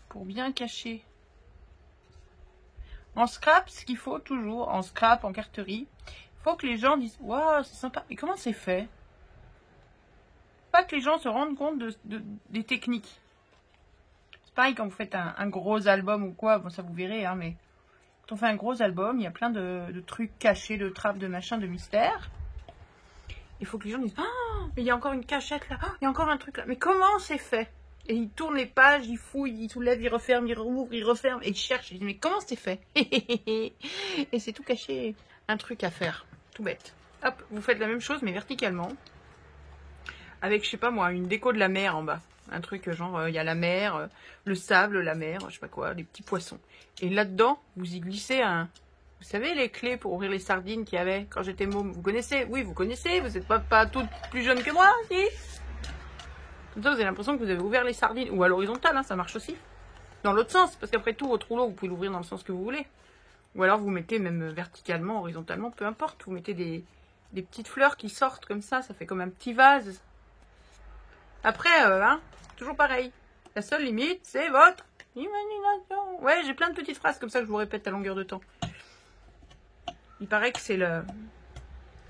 Pour bien cacher. En scrap, ce qu'il faut toujours, en scrap, en carterie, il faut que les gens disent « Waouh, c'est sympa. Mais comment c'est fait ?» Pas que les gens se rendent compte des techniques. C'est pareil quand vous faites un gros album ou quoi. Bon, ça vous verrez, hein, mais quand on fait un gros album, il y a plein de trucs cachés, de trappes, de machins, de mystères. Il faut que les gens disent « Ah, mais il y a encore une cachette là. Ah, il y a encore un truc là. Mais comment c'est fait ?» Et ils tournent les pages, ils fouillent, ils soulèvent, ils referment, ils rouvrent, ils referment, et ils cherchent. Ils disent, mais comment c'est fait? Et c'est tout caché. Un truc à faire, tout bête. Hop, vous faites la même chose, mais verticalement. Avec, je sais pas moi, une déco de la mer en bas. Un truc genre, il y a la mer, le sable, la mer, je sais pas quoi, les petits poissons. Et là-dedans, vous y glissez un Vous savez, les clés pour ouvrir les sardines qu'il y avait quand j'étais môme, vous connaissez? Oui, vous connaissez, vous n'êtes pas toutes plus jeunes que moi, si? Comme ça, vous avez l'impression que vous avez ouvert les sardines. Ou à l'horizontale, hein, ça marche aussi. Dans l'autre sens, parce qu'après tout, votre rouleau, vous pouvez l'ouvrir dans le sens que vous voulez. Ou alors, vous mettez même verticalement, horizontalement, peu importe. Vous mettez des petites fleurs qui sortent comme ça fait comme un petit vase. Après, hein, toujours pareil. La seule limite, c'est votre imagination. Ouais, j'ai plein de petites phrases comme ça que je vous répète à longueur de temps. Il paraît que c'est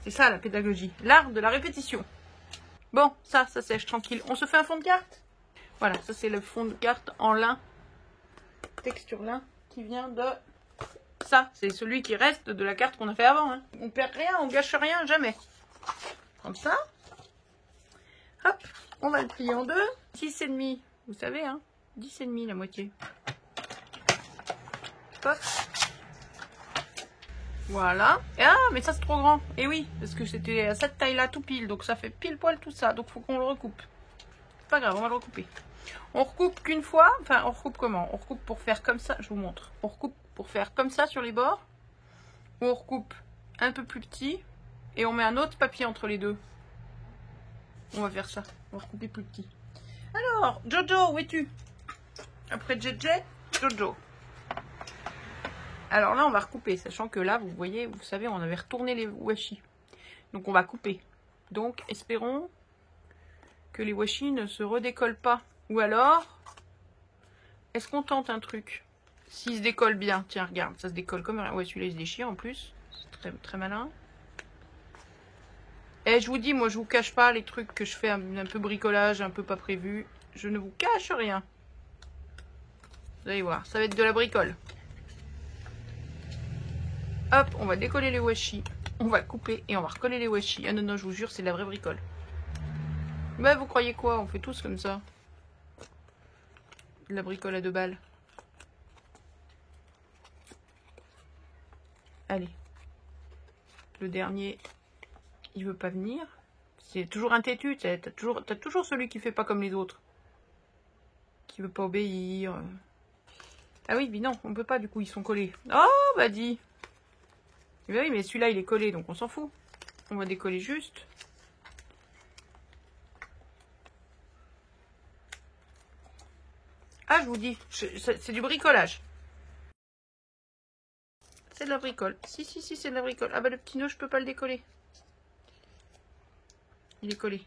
ça la pédagogie, l'art de la répétition. Bon, ça sèche tranquille. On se fait un fond de carte? Voilà, ça c'est le fond de carte en lin, texture lin, qui vient de ça. C'est celui qui reste de la carte qu'on a fait avant. Hein. On perd rien, on gâche rien, jamais. Comme ça. Hop, on va le plier en deux. 6,5, vous savez, hein, 10,5 la moitié. Hop. Voilà. Ah, mais ça c'est trop grand. Et oui, parce que c'était à cette taille-là tout pile. Donc ça fait pile poil tout ça. Donc faut qu'on le recoupe. C'est pas grave, on va le recouper. On recoupe qu'une fois. Enfin, on recoupe comment? On recoupe pour faire comme ça. Je vous montre. On recoupe pour faire comme ça sur les bords. Ou on recoupe un peu plus petit. Et on met un autre papier entre les deux. On va faire ça. On va recouper plus petit. Alors, Jojo, où es-tu? Après JJ, Jojo. Alors là, on va recouper, sachant que là, vous voyez, vous savez, on avait retourné les washi. Donc, on va couper. Donc, espérons que les washi ne se redécollent pas. Ou alors, est-ce qu'on tente un truc? S'il se décolle bien, tiens, regarde, ça se décolle comme un... Ouais, celui-là, il se déchire en plus. C'est très, très malin. Et je vous dis, moi, je vous cache pas les trucs que je fais un peu bricolage, un peu pas prévu. Je ne vous cache rien. Vous allez voir, ça va être de la bricole. Hop, on va décoller les washi. On va couper et on va recoller les washi. Ah non, non, je vous jure, c'est de la vraie bricole. Mais vous croyez quoi? On fait tous comme ça. De la bricole à 2 balles. Allez. Le dernier, il veut pas venir. C'est toujours un têtu. T'as toujours celui qui fait pas comme les autres. Qui veut pas obéir. Ah oui, mais non, on peut pas, du coup, ils sont collés. Oh, bah dis. Mais oui, mais celui-là, il est collé, donc on s'en fout. On va décoller juste. Ah, je vous dis, c'est du bricolage. C'est de la bricole. Si, c'est de la bricole. Ah bah le petit nœud, je peux pas le décoller. Il est collé.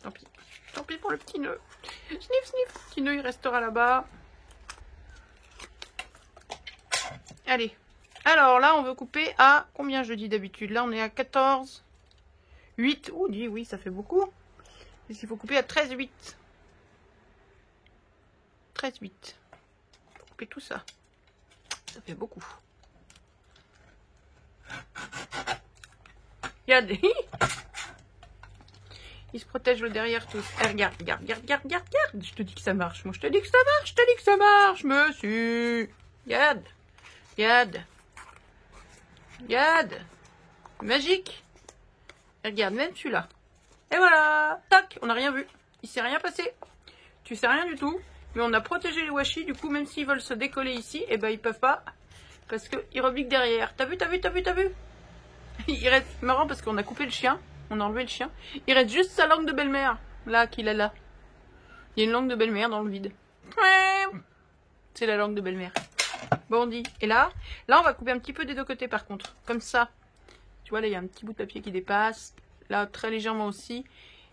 Tant pis. Tant pis pour le petit nœud. Sniff, sniff. Le petit nœud, il restera là-bas. Allez. Alors là, on veut couper à combien je dis d'habitude? Là, on est à 14. 8. Oh, oui, ça fait beaucoup. Il faut couper à 13,8. 13,8. Faut couper tout ça. Ça fait beaucoup. Regarde. Il se protège le derrière tous. Eh, regarde. Je te dis que ça marche. Moi, je te dis que ça marche. Monsieur. Regarde. Magique. Et regarde, même celui-là. Et voilà. Tac, on n'a rien vu. Il s'est rien passé. Tu sais rien du tout. Mais on a protégé les washi. Du coup, même s'ils veulent se décoller ici, eh ben, ils peuvent pas. Parce qu'ils rebiquent derrière. T'as vu? Il reste marrant parce qu'on a coupé le chien. On a enlevé le chien. Il reste juste sa langue de belle-mère. Là, qu'il a là. Il y a une langue de belle-mère dans le vide. C'est la langue de belle-mère. Bon, on dit. Et là, on va couper un petit peu des deux côtés par contre. Comme ça. Tu vois, là, il y a un petit bout de papier qui dépasse. Là, très légèrement aussi.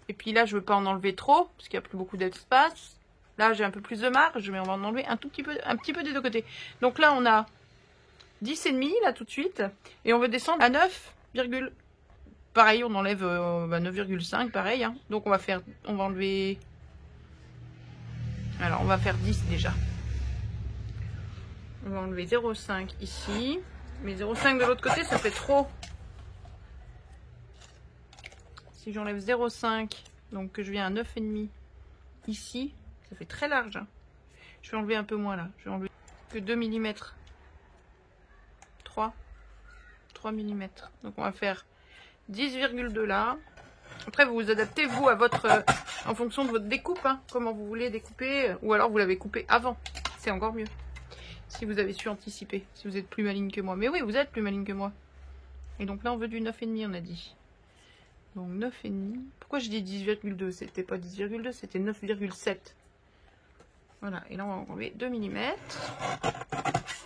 Et puis là, je veux pas en enlever trop. Parce qu'il n'y a plus beaucoup d'espace. Là, j'ai un peu plus de marge. Mais on va en enlever un petit peu des deux côtés. Donc là, on a 10,5 là tout de suite. Et on veut descendre à 9, pareil, on enlève 9,5 pareil. Hein. Donc on va enlever. Alors on va faire 10 déjà. On va enlever 0,5 ici. Mais 0,5 de l'autre côté, ça fait trop. Si j'enlève 0,5, donc que je viens à 9,5 ici, ça fait très large. Hein. Je vais enlever un peu moins là. Je vais enlever que 2 mm. 3 mm. Donc on va faire 10,2 là. Après vous vous adaptez vous à votre en fonction de votre découpe, hein, comment vous voulez découper, ou alors vous l'avez coupé avant, c'est encore mieux. Si vous avez su anticiper, si vous êtes plus maligne que moi. Mais oui, vous êtes plus maligne que moi. Et donc là, on veut du 9,5, on a dit. Donc 9,5. Pourquoi je dis 10,2? C'était pas 10,2, c'était 9,7. Voilà, et là, on va enlever 2 mm.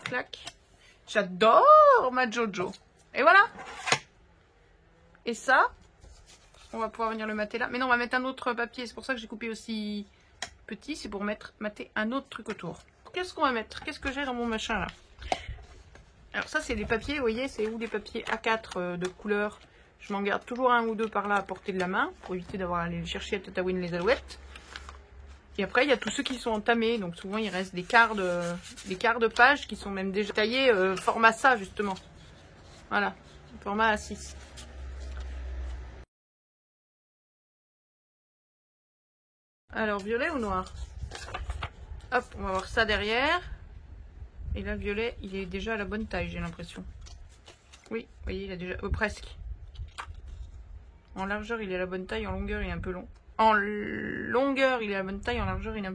Clac. J'adore ma Jojo. Et voilà. Et ça, on va pouvoir venir le mater là. Mais non, on va mettre un autre papier. C'est pour ça que j'ai coupé aussi petit. C'est pour mater un autre truc autour. Qu'est-ce qu'on va mettre? Qu'est-ce que j'ai dans mon machin là? Alors ça, c'est des papiers, vous voyez, c'est où des papiers A4 de couleur. Je m'en garde toujours un ou deux par là à portée de la main pour éviter d'avoir à aller chercher à Tatooine les alouettes. Et après, il y a tous ceux qui sont entamés. Donc souvent, il reste des quarts de page qui sont même déjà taillés format ça, justement. Voilà, format A6. Alors, violet ou noir? Hop, on va voir ça derrière. Et là, le violet, il est déjà à la bonne taille, j'ai l'impression. Oui, vous voyez, il a déjà... presque. En largeur, il est à la bonne taille. En longueur, il est un peu long. En longueur, il est à la bonne taille. En largeur, il est un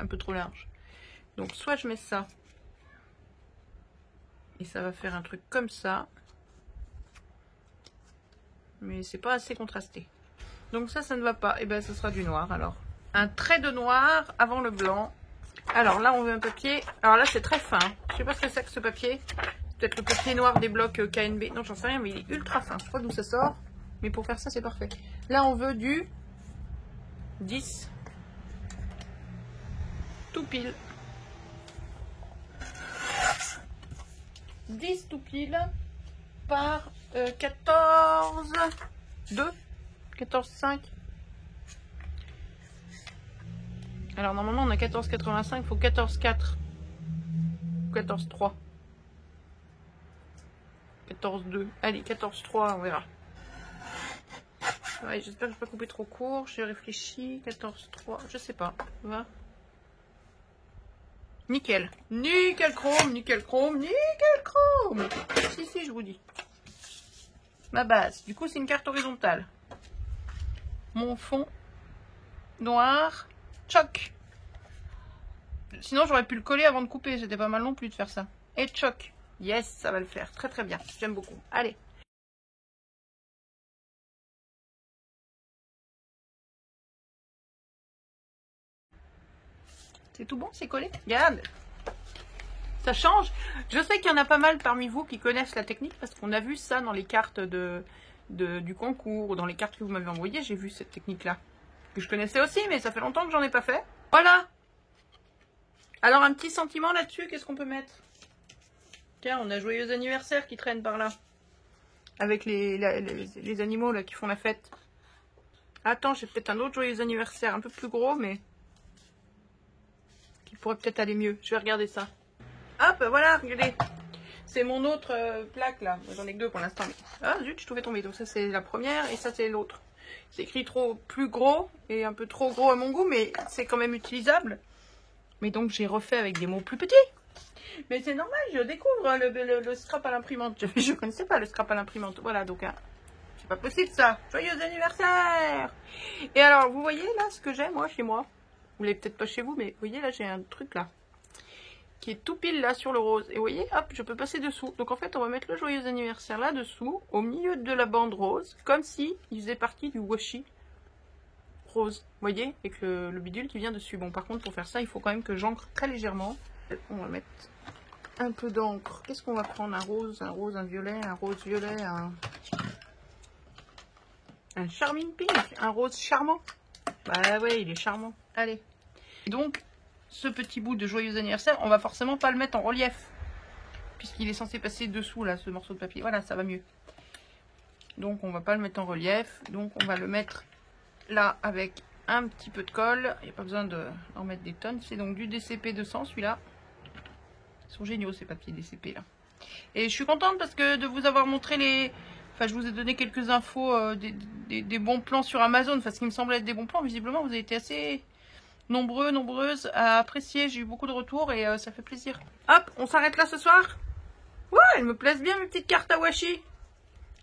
peu trop large. Donc, soit je mets ça. Et ça va faire un truc comme ça. Mais c'est pas assez contrasté. Donc ça ne va pas. Et ben, ce sera du noir, alors. Un trait de noir avant le blanc. Alors là, on veut un papier. Alors là, c'est très fin. Je sais pas ce que c'est que ce papier. Peut-être le papier noir des blocs KNB. Non, j'en sais rien, mais il est ultra fin. Je sais pas d'où ça sort. Mais pour faire ça, c'est parfait. Là, on veut du 10 tout pile. 10 tout pile par 14 2 14 5. Alors normalement on a 14,85, il faut 14,4 14,3 14,2. Allez, 14,3, on verra. Ouais, j'espère que je ne vais pas couper trop court. J'ai réfléchi. 14,3, je sais pas. Va. Nickel. Nickel chrome, nickel chrome, nickel chrome. Si, je vous dis. Ma base. Du coup, c'est une carte horizontale. Mon fond noir. Choc. Sinon, j'aurais pu le coller avant de couper. C'était pas mal non plus de faire ça. Et choc. Yes, ça va le faire. Très très bien. J'aime beaucoup. Allez. C'est tout bon, c'est collé. Regarde. Ça change. Je sais qu'il y en a pas mal parmi vous qui connaissent la technique parce qu'on a vu ça dans les cartes du concours ou dans les cartes que vous m'avez envoyées. J'ai vu cette technique-là. Que je connaissais aussi, mais ça fait longtemps que j'en ai pas fait. Voilà. Alors, un petit sentiment là-dessus, qu'est-ce qu'on peut mettre? Tiens, on a joyeux anniversaire qui traîne par là. Avec les animaux là qui font la fête. Attends, j'ai peut-être un autre joyeux anniversaire, un peu plus gros, mais qui pourrait peut-être aller mieux. Je vais regarder ça. Hop, voilà, regardez. C'est mon autre plaque là. J'en ai que deux pour l'instant. Mais... ah zut, je trouvais tomber. Donc ça c'est la première et ça c'est l'autre. C'est écrit plus gros et un peu trop gros à mon goût, mais c'est quand même utilisable. Mais donc j'ai refait avec des mots plus petits. Mais c'est normal, je découvre le scrap à l'imprimante. Je ne connaissais pas le scrap à l'imprimante. Voilà, donc hein, c'est pas possible ça. Joyeux anniversaire! Et alors, vous voyez là ce que j'ai moi chez moi? Vous l'avez peut-être pas chez vous, mais vous voyez là j'ai un truc là. Qui est tout pile là sur le rose. Et vous voyez, hop, je peux passer dessous. Donc en fait, on va mettre le joyeux anniversaire là dessous, au milieu de la bande rose, comme si il faisait partie du washi rose. Vous voyez, avec le bidule qui vient dessus. Bon, par contre, pour faire ça, il faut quand même que j'encre très légèrement. On va mettre un peu d'encre. Qu'est-ce qu'on va prendre? Un rose, un violet, un rose violet, un charming pink, un rose charmant. Bah ouais, il est charmant. Allez. Donc, ce petit bout de joyeux anniversaire, on va forcément pas le mettre en relief. Puisqu'il est censé passer dessous, là, ce morceau de papier. Voilà, ça va mieux. Donc, on va pas le mettre en relief. Donc, on va le mettre là avec un petit peu de colle. Il n'y a pas besoin d'en mettre des tonnes. C'est donc du DCP 200, celui-là. Ils sont géniaux, ces papiers DCP, là. Et je suis contente parce que de vous avoir montré les... Enfin, je vous ai donné quelques infos, des bons plans sur Amazon. Enfin, ce qui me semble être des bons plans. Visiblement, vous avez été assez... nombreuses à apprécier. J'ai eu beaucoup de retours et ça fait plaisir. Hop, on s'arrête là ce soir. Ouais, elles me plaisent bien mes petites cartes à washi.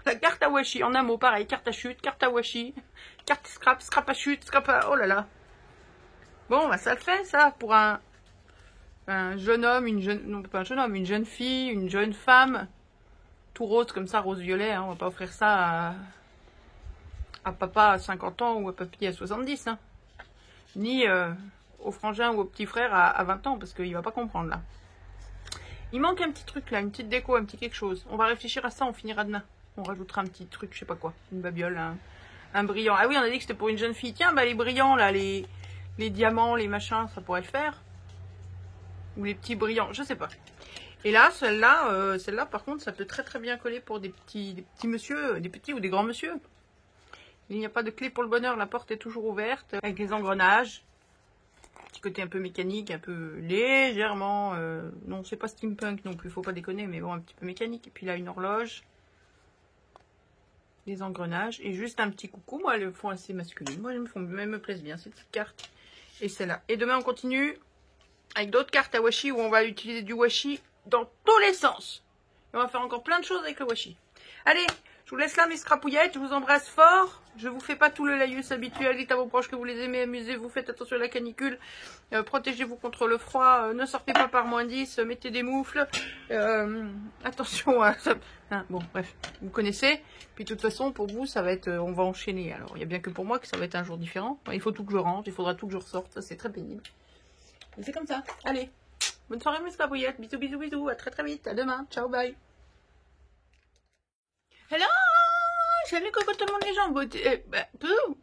La carte à washi, en un mot, pareil. Carte à chute, carte à washi, carte scrap, scrap à chute, scrap à... oh là là. Bon, bah ça le fait ça pour un un jeune homme, non pas un jeune homme, une jeune fille, une jeune femme, tout rose comme ça, rose-violet, hein, on va pas offrir ça à papa à 50 ans ou à papy à 70, hein. Ni au frangin ou au petit frère à 20 ans, parce qu'il va pas comprendre là. Il manque un petit truc là, une petite déco, un petit quelque chose. On va réfléchir à ça, on finira demain. On rajoutera un petit truc, je sais pas quoi, une babiole, un brillant. Ah oui, on a dit que c'était pour une jeune fille. Tiens, bah les brillants là, les diamants, les machins, ça pourrait le faire. Ou les petits brillants, je sais pas. Et là, celle-là, par contre, ça peut très très bien coller pour des petits monsieur, des petits ou des grands monsieur. Il n'y a pas de clé pour le bonheur, la porte est toujours ouverte, avec les engrenages. Petit côté un peu mécanique, un peu légèrement... non, c'est pas steampunk non plus, faut pas déconner, mais bon, un petit peu mécanique. Et puis là, une horloge. Des engrenages. Et juste un petit coucou. Moi, elles font assez masculines. Moi, elles me plaisent bien, ces petites cartes. Et celle-là. Et demain, on continue avec d'autres cartes à washi où on va utiliser du washi dans tous les sens. Et on va faire encore plein de choses avec le washi. Allez, je vous laisse là mes scrapouillettes, je vous embrasse fort. Je vous fais pas tout le laïus habituel, dites à vos proches que vous les aimez, amusez-vous, faites attention à la canicule, protégez-vous contre le froid, ne sortez pas par -10, mettez des moufles, attention à ça. Hein, bon, bref, vous connaissez. Puis de toute façon, pour vous, ça va être, on va enchaîner. Alors, il n'y a bien que pour moi que ça va être un jour différent. Enfin, il faut tout que je range, il faudra tout que je ressorte, ça c'est très pénible. Et c'est comme ça. Allez, bonne soirée mes scrapouillettes, bisous, bisous, bisous, à très très vite, à demain, ciao, bye. Hello, salut coucou tout le monde les gens.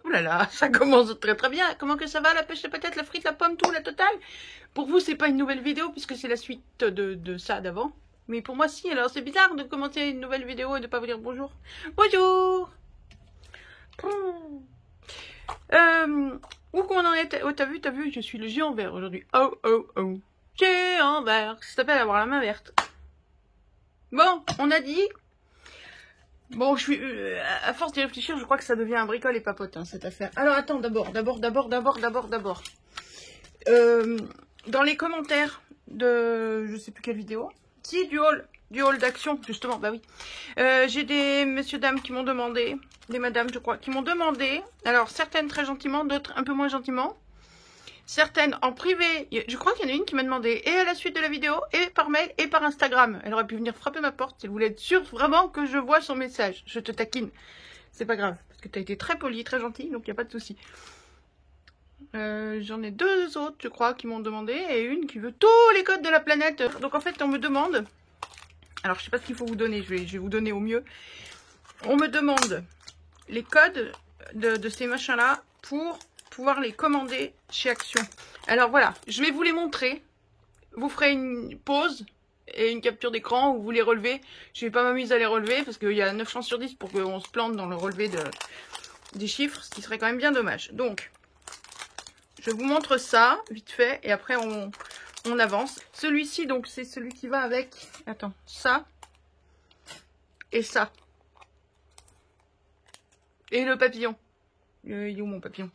Ouh là là, ça commence très très bien. Comment que ça va, la pêche, la patate, la frite, la pomme, tout, la totale? Pour vous, c'est pas une nouvelle vidéo puisque c'est la suite de ça d'avant. Mais pour moi, si. Alors c'est bizarre de commencer une nouvelle vidéo et de pas vous dire bonjour. Bonjour. Où qu'on en est? Oh, t'as vu, je suis le géant vert aujourd'hui. Oh, oh, oh. Géant vert. Ça s'appelle avoir la main verte. Bon, on a dit... Bon, je suis à force d'y réfléchir, je crois que ça devient un bricole et papote, hein, cette affaire. Alors, attends, d'abord. Dans les commentaires de, je sais plus quelle vidéo, si, du hall d'action, justement, bah oui. J'ai des messieurs, dames qui m'ont demandé, des madames, je crois, qui m'ont demandé, alors, certaines très gentiment, d'autres un peu moins gentiment. Certaines en privé, je crois qu'il y en a une qui m'a demandé et à la suite de la vidéo, et par mail, et par Instagram. Elle aurait pu venir frapper ma porte si elle voulait être sûre vraiment que je vois son message. Je te taquine. C'est pas grave, parce que tu as été très poli, très gentil, donc il n'y a pas de souci. J'en ai deux autres, je crois, qui m'ont demandé, et une qui veut tous les codes de la planète. Donc en fait, on me demande, alors je sais pas ce qu'il faut vous donner, je vais vous donner au mieux. On me demande les codes de ces machins-là pour... pouvoir les commander chez Action. Alors voilà, je vais vous les montrer. Vous ferez une pause et une capture d'écran où vous les relevez. Je vais pas m'amuser à les relever parce qu'il y a 9 chances sur 10 pour qu'on se plante dans le relevé des chiffres, ce qui serait quand même bien dommage. Donc, je vous montre ça vite fait et après on avance. Celui-ci, donc c'est celui qui va avec, attends, ça et ça. Et le papillon. Il est où mon papillon?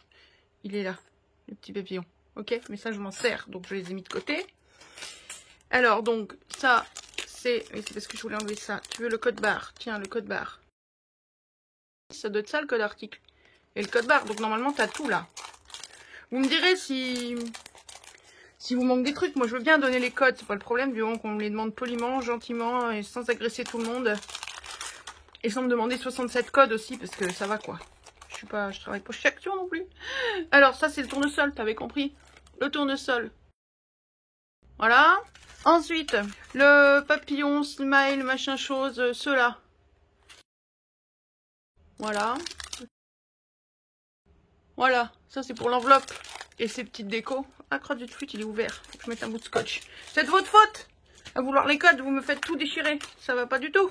Il est là, le petit papillon. Ok, mais ça je m'en sers, donc je les ai mis de côté. Alors donc ça c'est... Oui, c'est parce que je voulais enlever ça. Tu veux le code barre? Tiens, le code barre. Ça doit être ça le code article. Et le code barre, donc normalement tu as tout là. Vous me direz si vous manque des trucs. Moi je veux bien donner les codes, c'est pas le problème, du moment qu'on me les demande poliment, gentiment et sans agresser tout le monde. Et sans me demander 67 codes aussi, parce que ça va quoi. Je travaille pas chez Action non plus. Alors ça c'est le tournesol, t'avais compris? Le tournesol. Voilà. Ensuite, le papillon, smile, machin chose, ceux-là. Voilà. Voilà, ça c'est pour l'enveloppe. Et ces petites décos. Ah, crotte de flûte, il est ouvert. Faut que je mette un bout de scotch. C'est de votre faute. À vouloir les codes, vous me faites tout déchirer. Ça va pas du tout.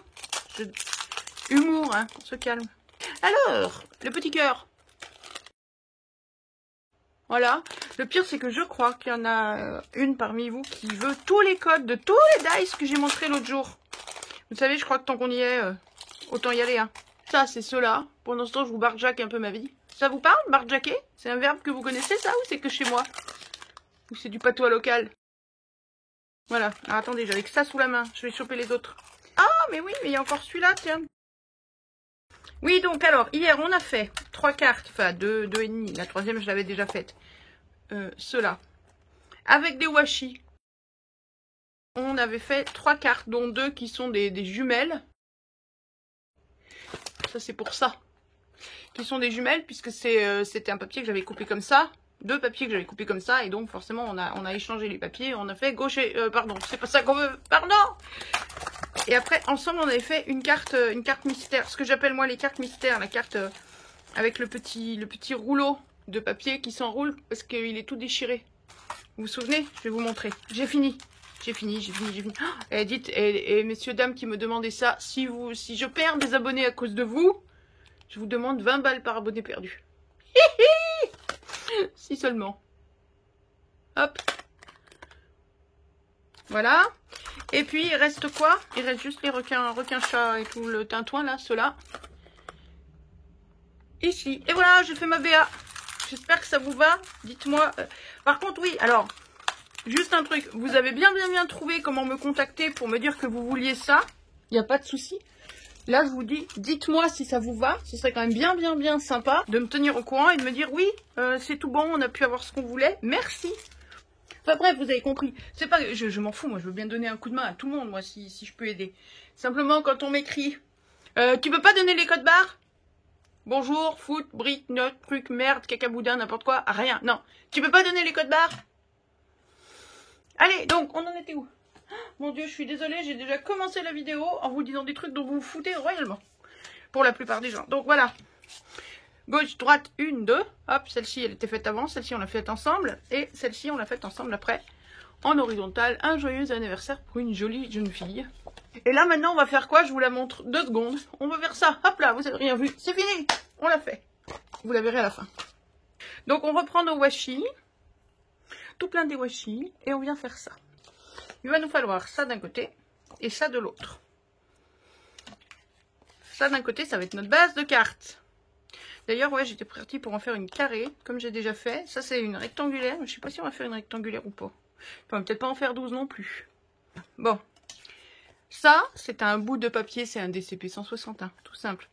Humour, hein, on se calme. Alors, le petit cœur. Voilà. Le pire, c'est que je crois qu'il y en a une parmi vous qui veut tous les codes de tous les dice que j'ai montré l'autre jour. Vous savez, je crois que tant qu'on y est, autant y aller. Hein. Ça, c'est ceux-là. Pendant ce temps, je vous barjack un peu ma vie. Ça vous parle, barjacker? C'est un verbe que vous connaissez, ça, ou c'est que chez moi? Ou c'est du patois local? Voilà. Alors, attendez, j'avais que ça sous la main. Je vais choper les autres. Ah, mais oui, mais il y a encore celui-là, tiens. Oui, donc alors, hier, on a fait 3 cartes, enfin 2 et demi. La troisième, je l'avais déjà faite. Ceux-là. Avec des washi. On avait fait 3 cartes, dont 2 qui sont des jumelles. Ça, c'est pour ça. Qui sont des jumelles, puisque c'était un papier que j'avais coupé comme ça. 2 papiers que j'avais coupés comme ça. Et donc, forcément, on a échangé les papiers. On a fait gauche et... pardon, c'est pas ça qu'on veut. Pardon. Et après, ensemble, on avait fait une carte mystère. Ce que j'appelle, moi, les cartes mystères. La carte avec le petit rouleau de papier qui s'enroule parce qu'il est tout déchiré. Vous vous souvenez? Je vais vous montrer. J'ai fini. J'ai fini. Oh, et dites, et messieurs, dames qui me demandaient ça, si je perds des abonnés à cause de vous, je vous demande 20 balles par abonné perdu. Si seulement. Hop. Voilà. Et puis, il reste quoi? Il reste juste les requins-chats et tout le tintouin, là, ceux-là. Ici. Et voilà, j'ai fait ma BA. J'espère que ça vous va. Dites-moi. Par contre, oui, alors, juste un truc. Vous avez bien trouvé comment me contacter pour me dire que vous vouliez ça. Il n'y a pas de souci. Là, je vous dis, dites-moi si ça vous va. Ce serait quand même bien sympa de me tenir au courant et de me dire, oui, c'est tout bon, on a pu avoir ce qu'on voulait. Merci. Enfin bref, vous avez compris. C'est pas, je m'en fous, moi, je veux bien donner un coup de main à tout le monde, moi, si je peux aider. Simplement, quand on m'écrit, tu peux pas donner les codes barres? Bonjour, foot, brique, note, truc, merde, cacaboudin, n'importe quoi, rien. Non. Tu peux pas donner les codes barres? Allez, donc, on en était où? Mon Dieu, je suis désolée, j'ai déjà commencé la vidéo en vous disant des trucs dont vous vous foutez royalement. Pour la plupart des gens. Donc, voilà. Gauche, droite, 1, 2. Hop, celle-ci, elle était faite avant. Celle-ci, on l'a faite ensemble. Et celle-ci, on l'a faite ensemble après. En horizontal, un joyeux anniversaire pour une jolie jeune fille. Et là, maintenant, on va faire quoi? Je vous la montre 2 secondes. On va faire ça. Hop là, vous avez rien vu. C'est fini. On l'a fait. Vous la verrez à la fin. Donc, on reprend nos washi. Tout plein des washi. Et on vient faire ça. Il va nous falloir ça d'un côté et ça de l'autre. Ça d'un côté, ça va être notre base de cartes. D'ailleurs, ouais, j'étais partie pour en faire une carrée, comme j'ai déjà fait. Ça, c'est une rectangulaire. Je ne sais pas si on va faire une rectangulaire ou pas. Enfin, peut-être pas en faire 12 non plus. Bon. Ça, c'est un bout de papier, c'est un DCP 161, tout simple.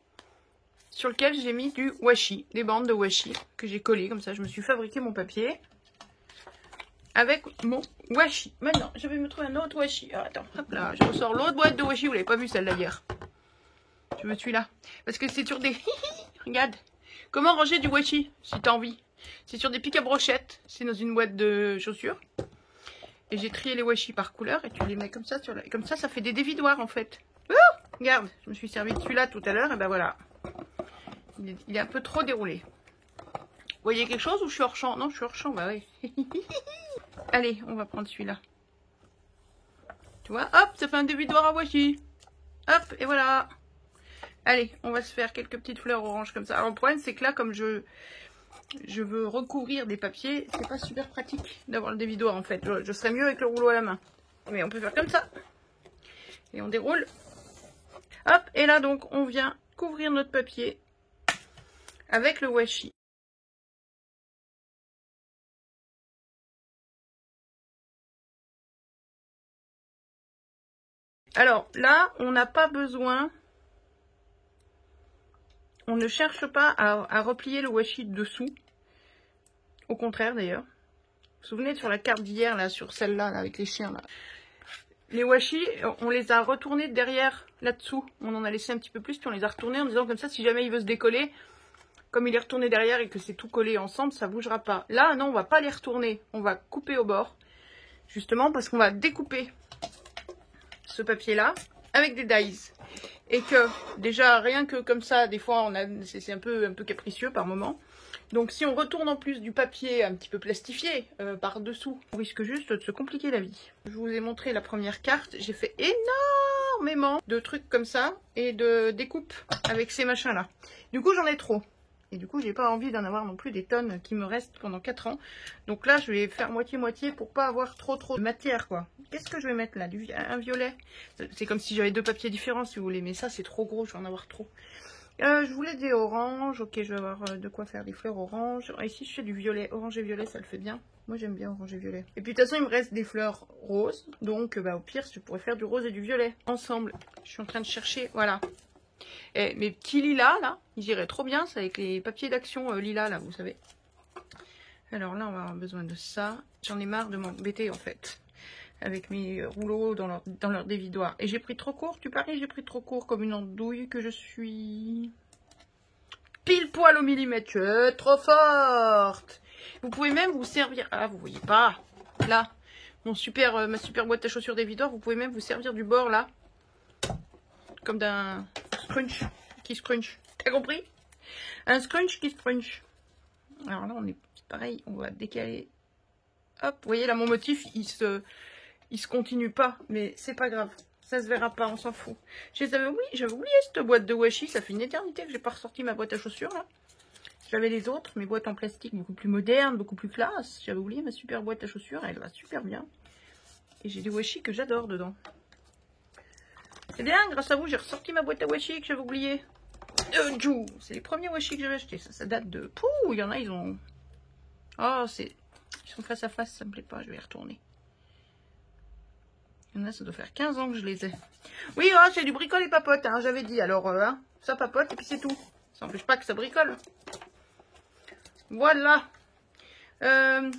Sur lequel j'ai mis du washi, des bandes de washi que j'ai collées. Comme ça, je me suis fabriqué mon papier avec mon washi. Maintenant, je vais me trouver un autre washi. Alors, attends, hop là, je ressors l'autre boîte de washi. Vous l'avez pas vu celle-là hier. Je me suis là. Parce que c'est sur des... Regarde. Comment ranger du washi, si t'as envie. C'est sur des pics à brochettes. C'est dans une boîte de chaussures. Et j'ai trié les washi par couleur. Et tu les mets comme ça. Comme ça, ça fait des dévidoirs, en fait. Oh, regarde, je me suis servi de celui-là tout à l'heure. Et ben voilà. Il est un peu trop déroulé. Vous voyez quelque chose ou je suis hors champ? Non, je suis hors champ, bah oui. Allez, on va prendre celui-là. Tu vois, hop, ça fait un dévidoir à washi. Hop, et voilà. Allez, on va se faire quelques petites fleurs oranges comme ça. Alors le problème, c'est que là, comme je veux recouvrir des papiers, c'est pas super pratique d'avoir le dévidoir en fait. Je serais mieux avec le rouleau à la main. Mais on peut faire comme ça. Et on déroule. Hop, et là donc, on vient couvrir notre papier avec le washi. Alors là, on n'a pas besoin, on ne cherche pas à replier le washi dessous. Au contraire d'ailleurs. Vous vous souvenez sur la carte d'hier, là, sur celle-là, avec les chiens, là. Les washi, on les a retournés derrière, là-dessous. On en a laissé un petit peu plus, puis on les a retournés en disant comme ça, si jamais il veut se décoller, comme il est retourné derrière et que c'est tout collé ensemble, ça bougera pas. Là, non, on va pas les retourner. On va couper au bord. Justement, parce qu'on va découper ce papier-là avec des dies. Et que, déjà, rien que comme ça, des fois, c'est un peu capricieux par moment. Donc, si on retourne en plus du papier un petit peu plastifié par-dessous, on risque juste de se compliquer la vie. Je vous ai montré la première carte. J'ai fait énormément de trucs comme ça et de découpes avec ces machins-là. Du coup, j'en ai trop. Et du coup, j'ai pas envie d'en avoir non plus des tonnes qui me restent pendant 4 ans. Donc là, je vais faire moitié-moitié pour pas avoir trop de matière, quoi. Qu'est-ce que je vais mettre là? Un violet. C'est comme si j'avais 2 papiers différents, si vous voulez. Mais ça, c'est trop gros, je vais en avoir trop. Je voulais des oranges. Ok, je vais avoir de quoi faire des fleurs oranges. Ici, je fais du violet. Orange et violet, ça le fait bien. Moi, j'aime bien orange et violet. Et puis, de toute façon, il me reste des fleurs roses. Donc, au pire, je pourrais faire du rose et du violet ensemble. Je suis en train de chercher, voilà. Et mes petits lilas, là, ils iraient trop bien. C'est avec les papiers d'action lilas, là, vous savez. Alors là, on va avoir besoin de ça. J'en ai marre de m'embêter, en fait. avec mes rouleaux dans leur dévidoir. Et j'ai pris trop court, tu paries, j'ai pris trop court comme une andouille que je suis. Pile poil au millimètre, je suis trop forte. Vous pouvez même vous servir, ah vous voyez pas, là, ma super boîte à chaussures dévidoir, vous pouvez même vous servir du bord là, comme d'un scrunch qui scrunch. T'as compris? Un scrunch qui scrunch. Alors là on est pareil, on va décaler. Hop, vous voyez là mon motif il se continue pas, mais c'est pas grave, ça se verra pas, on s'en fout. J'avais oublié cette boîte de washi, ça fait une éternité que j'ai pas ressorti ma boîte à chaussures là. J'avais les autres, mes boîtes en plastique beaucoup plus modernes, beaucoup plus classe. J'avais oublié ma super boîte à chaussures, elle va super bien. Et j'ai des washi que j'adore dedans. C'est bien, grâce à vous, j'ai ressorti ma boîte à washi que j'avais oublié. C'est les premiers washi que j'avais achetés. Ça date de... Pouh, il y en a, ils ont... Oh, ils sont face à face, ça me plaît pas, je vais y retourner. Il y en a, ça doit faire 15 ans que je les ai. Oui, oh, c'est du bricole et papote, hein, j'avais dit. Alors, hein, ça papote et puis c'est tout. Ça n'empêche pas que ça bricole. Voilà. On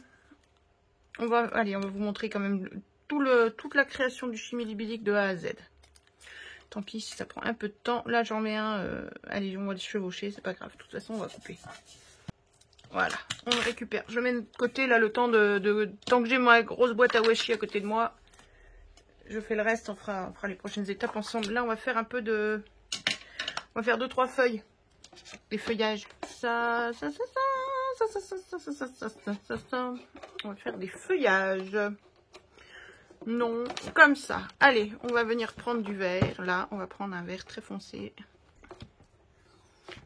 va vous montrer quand même toute la création du chimilibilique de A à Z. Tant pis si ça prend un peu de temps. Là, j'en mets un. Allez, on va le chevaucher, c'est pas grave. De toute façon, on va couper. Voilà, on le récupère. Je le mets de côté, là, le temps tant que j'ai ma grosse boîte à washi à côté de moi. Je fais le reste, on fera les prochaines étapes ensemble. Là, on va faire un peu de... On va faire 2-3 feuilles. Des feuillages. Ça. On va faire des feuillages. Non, comme ça. Allez, on va venir prendre du vert. Là, on va prendre un vert très foncé.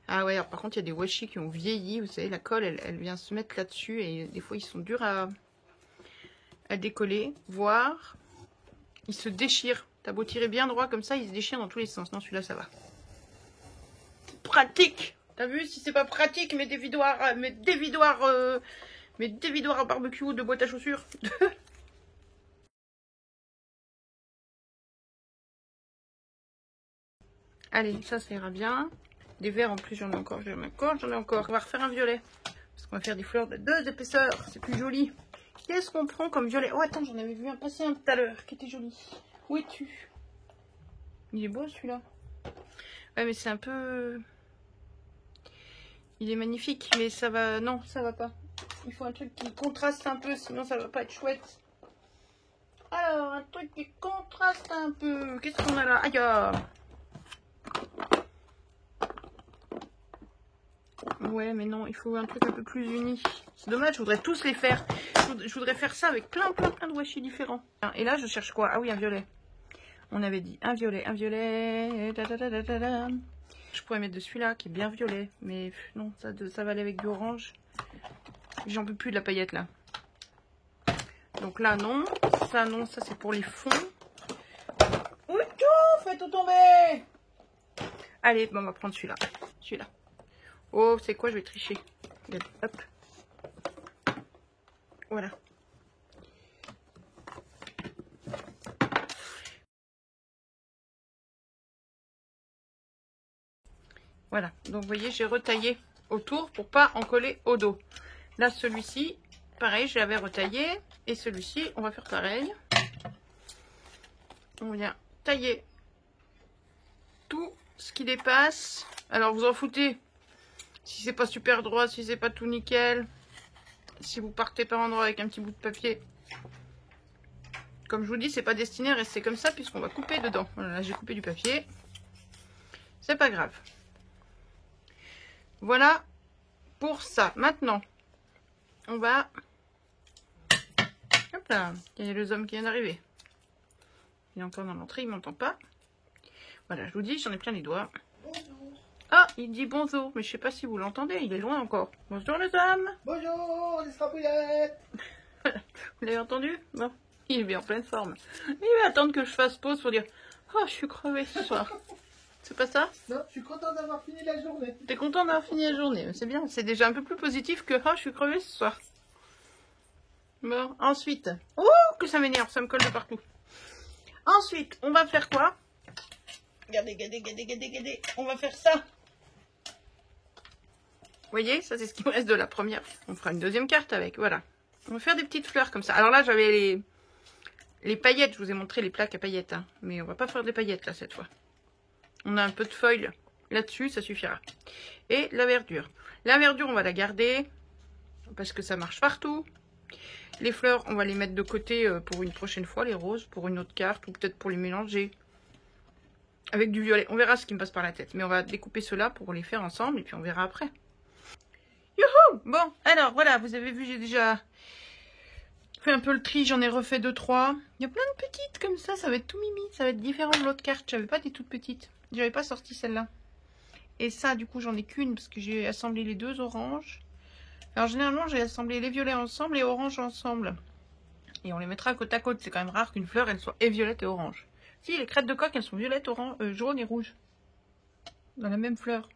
Ah ouais, alors par contre, il y a des washi qui ont vieilli. Vous savez, la colle, elle vient se mettre là-dessus. Et des fois, ils sont durs à décoller. Voire, ils se déchirent. T'as beau tirer bien droit comme ça, ils se déchirent dans tous les sens. Non, celui-là, ça va. Pratique. T'as vu, si c'est pas pratique, mes dévidoirs à barbecue de boîte à chaussures. Allez, ça ira bien. Des verts en plus, j'en ai encore. On va refaire un violet. Parce qu'on va faire des fleurs de 2 épaisseurs. C'est plus joli. Qu'est-ce qu'on prend comme violet? Oh, attends, j'en avais vu un passer un tout à l'heure qui était joli. Où es-tu? Il est beau celui-là. Ouais, mais c'est un peu... Il est magnifique, mais ça va... Non, ça va pas. Il faut un truc qui contraste un peu, sinon ça va pas être chouette. Alors, un truc qui contraste un peu. Qu'est-ce qu'on a là? Aïe! Ouais, mais non, il faut un truc un peu plus uni. C'est dommage, je voudrais tous les faire. Je voudrais faire ça avec plein de washi différents. Et là, je cherche quoi? Ah oui, un violet. On avait dit un violet. Je pourrais mettre de celui-là qui est bien violet. Mais non, ça va aller avec du orange. J'en peux plus de la paillette là. Donc là, non. Ça, non, ça c'est pour les fonds. Oui, tout, fais tout tomber. Allez, bon, on va prendre celui-là. Celui-là. Oh, c'est quoi? Je vais tricher. Hop. Voilà. Voilà. Donc, vous voyez, j'ai retaillé autour pour pas en coller au dos. Là, celui-ci, pareil, je l'avais retaillé. Et celui-ci, on va faire pareil. On vient tailler tout ce qui dépasse. Alors, vous en foutez. Si c'est pas super droit, si c'est pas tout nickel. Si vous partez par endroit avec un petit bout de papier. Comme je vous dis, c'est pas destiné à rester comme ça puisqu'on va couper dedans. Voilà, là j'ai coupé du papier. C'est pas grave. Voilà pour ça. Maintenant, on va... Hop là, il y a le homme qui vient d'arriver. Il est encore dans l'entrée, il m'entend pas. Voilà, je vous dis, j'en ai plein les doigts. Bonjour. Ah, il dit bonjour, mais je sais pas si vous l'entendez, il est loin encore. Bonjour les hommes. Bonjour, les scrapouillettes. Vous l'avez entendu? Bon, il est bien en pleine forme. Il va attendre que je fasse pause pour dire « Oh, je suis crevée ce soir. » C'est pas ça? Non, je suis content d'avoir fini la journée. T'es content d'avoir fini la journée? C'est bien, c'est déjà un peu plus positif que « Oh, je suis crevée ce soir. » Bon, ensuite... Oh, que ça m'énerve, ça me colle de partout. Ensuite, on va faire quoi? Regardez. On va faire ça. Vous voyez, ça c'est ce qui me reste de la première. On fera une deuxième carte avec, voilà. On va faire des petites fleurs comme ça. Alors là, j'avais Les paillettes, je vous ai montré les plaques à paillettes, hein, mais on va pas faire des paillettes là cette fois. On a un peu de feuilles là-dessus, ça suffira. Et la verdure. La verdure, on va la garder parce que ça marche partout. Les fleurs, on va les mettre de côté pour une prochaine fois, les roses, pour une autre carte ou peut-être pour les mélanger avec du violet. On verra ce qui me passe par la tête. Mais on va découper cela pour les faire ensemble et puis on verra après. Youhou! Bon, alors voilà, vous avez vu, j'ai déjà fait un peu le tri. J'en ai refait 2-3. Il y a plein de petites comme ça va être tout mimi. Ça va être différent de l'autre carte. J'avais pas des toutes petites. J'avais pas sorti celle-là. Et ça, du coup, j'en ai qu'une parce que j'ai assemblé les deux oranges. Alors, généralement, j'ai assemblé les violets ensemble et oranges ensemble. Et on les mettra côte à côte. C'est quand même rare qu'une fleur, elle soit et violette et orange. Si, les crêtes de coq, elles sont violettes, orange, jaune et rouge. Dans la même fleur.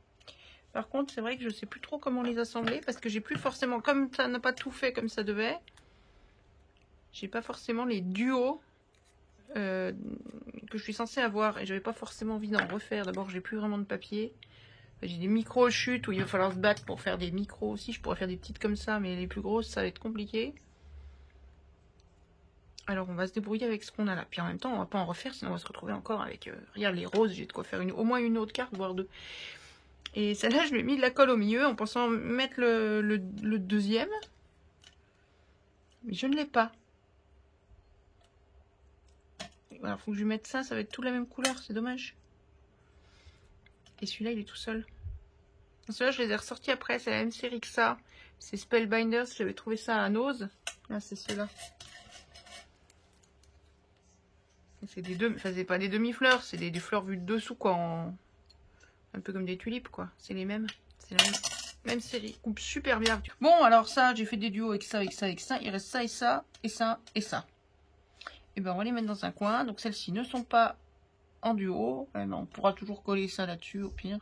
Par contre, c'est vrai que je sais plus trop comment les assembler. Parce que j'ai plus forcément, comme ça n'a pas tout fait comme ça devait. J'ai pas forcément les duos que je suis censée avoir. Et j'avais pas forcément envie d'en refaire. D'abord, j'ai plus vraiment de papier. J'ai des micro-chutes où il va falloir se battre pour faire des micros aussi. Je pourrais faire des petites comme ça, mais les plus grosses, ça va être compliqué. Alors, on va se débrouiller avec ce qu'on a là. Puis en même temps, on va pas en refaire, sinon on va se retrouver encore avec... regarde, les roses, j'ai de quoi faire au moins une autre carte, voire deux. Et celle-là, je lui ai mis de la colle au milieu en pensant mettre le deuxième. Mais je ne l'ai pas. Alors, il faut que je lui mette ça, ça va être tout la même couleur, c'est dommage. Et celui-là, il est tout seul. Ceux-là, je les ai ressortis après. C'est la même série que ça. C'est Spellbinders. J'avais trouvé ça à Nose. Là, c'est ceux-là. C'est des deux... Enfin, c'est pas des demi-fleurs. C'est des fleurs vues de dessous, quoi. Un peu comme des tulipes, quoi. C'est les mêmes. C'est la même série. Coupe super bien. Bon, alors ça, j'ai fait des duos avec ça, avec ça, avec ça. Il reste ça et ça, et ça, et ça. Et ben, on va les mettre dans un coin. Donc, celles-ci ne sont pas en duo. Ben, on pourra toujours coller ça là-dessus, au pire.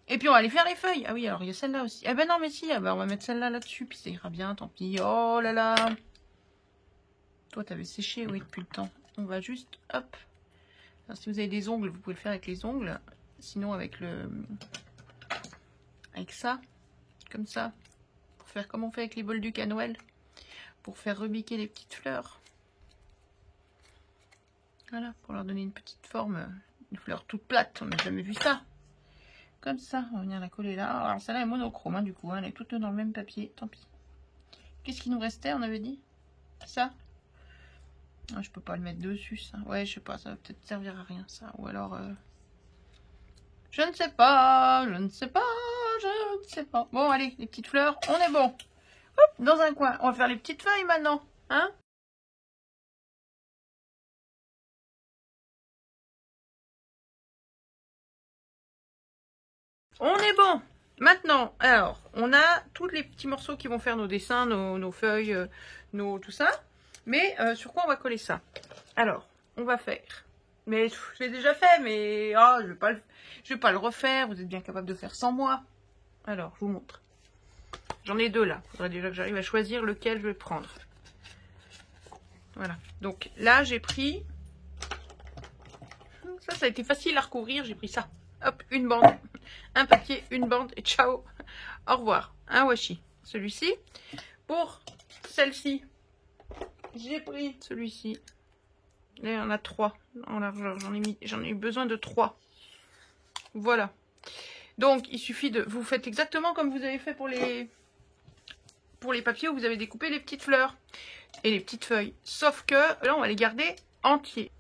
Et puis on va aller faire les feuilles. Ah oui, alors il y a celle-là aussi. Eh ben non, mais si, on va mettre celle-là là-dessus. Puis ça ira bien, tant pis. Oh là là. Toi, t'avais séché, oui, depuis le temps. On va juste, hop. Alors, si vous avez des ongles, vous pouvez le faire avec les ongles. Sinon, avec ça. Comme ça. Pour faire comme on fait avec les bolducs à Noël. Pour faire rebiquer les petites fleurs. Voilà, pour leur donner une petite forme. Une fleur toute plate. On n'a jamais vu ça. Comme ça, on va venir la coller là. Alors celle-là est monochrome, hein, du coup, hein, elle est toute dans le même papier, tant pis. Qu'est-ce qui nous restait, on avait dit? Ça? Ah, je peux pas le mettre dessus, ça. Ouais, je sais pas, ça va peut-être servir à rien, ça. Ou alors... Je ne sais pas, je ne sais pas, je ne sais pas. Bon, allez, les petites fleurs, on est bon. Hop, dans un coin. On va faire les petites feuilles maintenant, hein? On est bon. Maintenant, alors, on a tous les petits morceaux qui vont faire nos dessins, nos feuilles, tout ça. Mais sur quoi on va coller ça? Alors, on va faire... Mais je l'ai déjà fait, mais oh, je vais pas le refaire. Vous êtes bien capable de faire sans moi. Alors, je vous montre. J'en ai deux là. Il faudrait déjà que j'arrive à choisir lequel je vais prendre. Voilà. Donc là, j'ai pris... Ça a été facile à recouvrir. J'ai pris ça. Hop, une bande. Un papier, une bande et ciao. Au revoir. Un washi. Celui-ci. Pour celle-ci, j'ai pris celui-ci. Là, il y en a 3 en largeur. J'en ai eu besoin de 3. Voilà. Donc, il suffit de... Vous faites exactement comme vous avez fait pour les papiers où vous avez découpé les petites fleurs et les petites feuilles. Sauf que là, on va les garder entiers.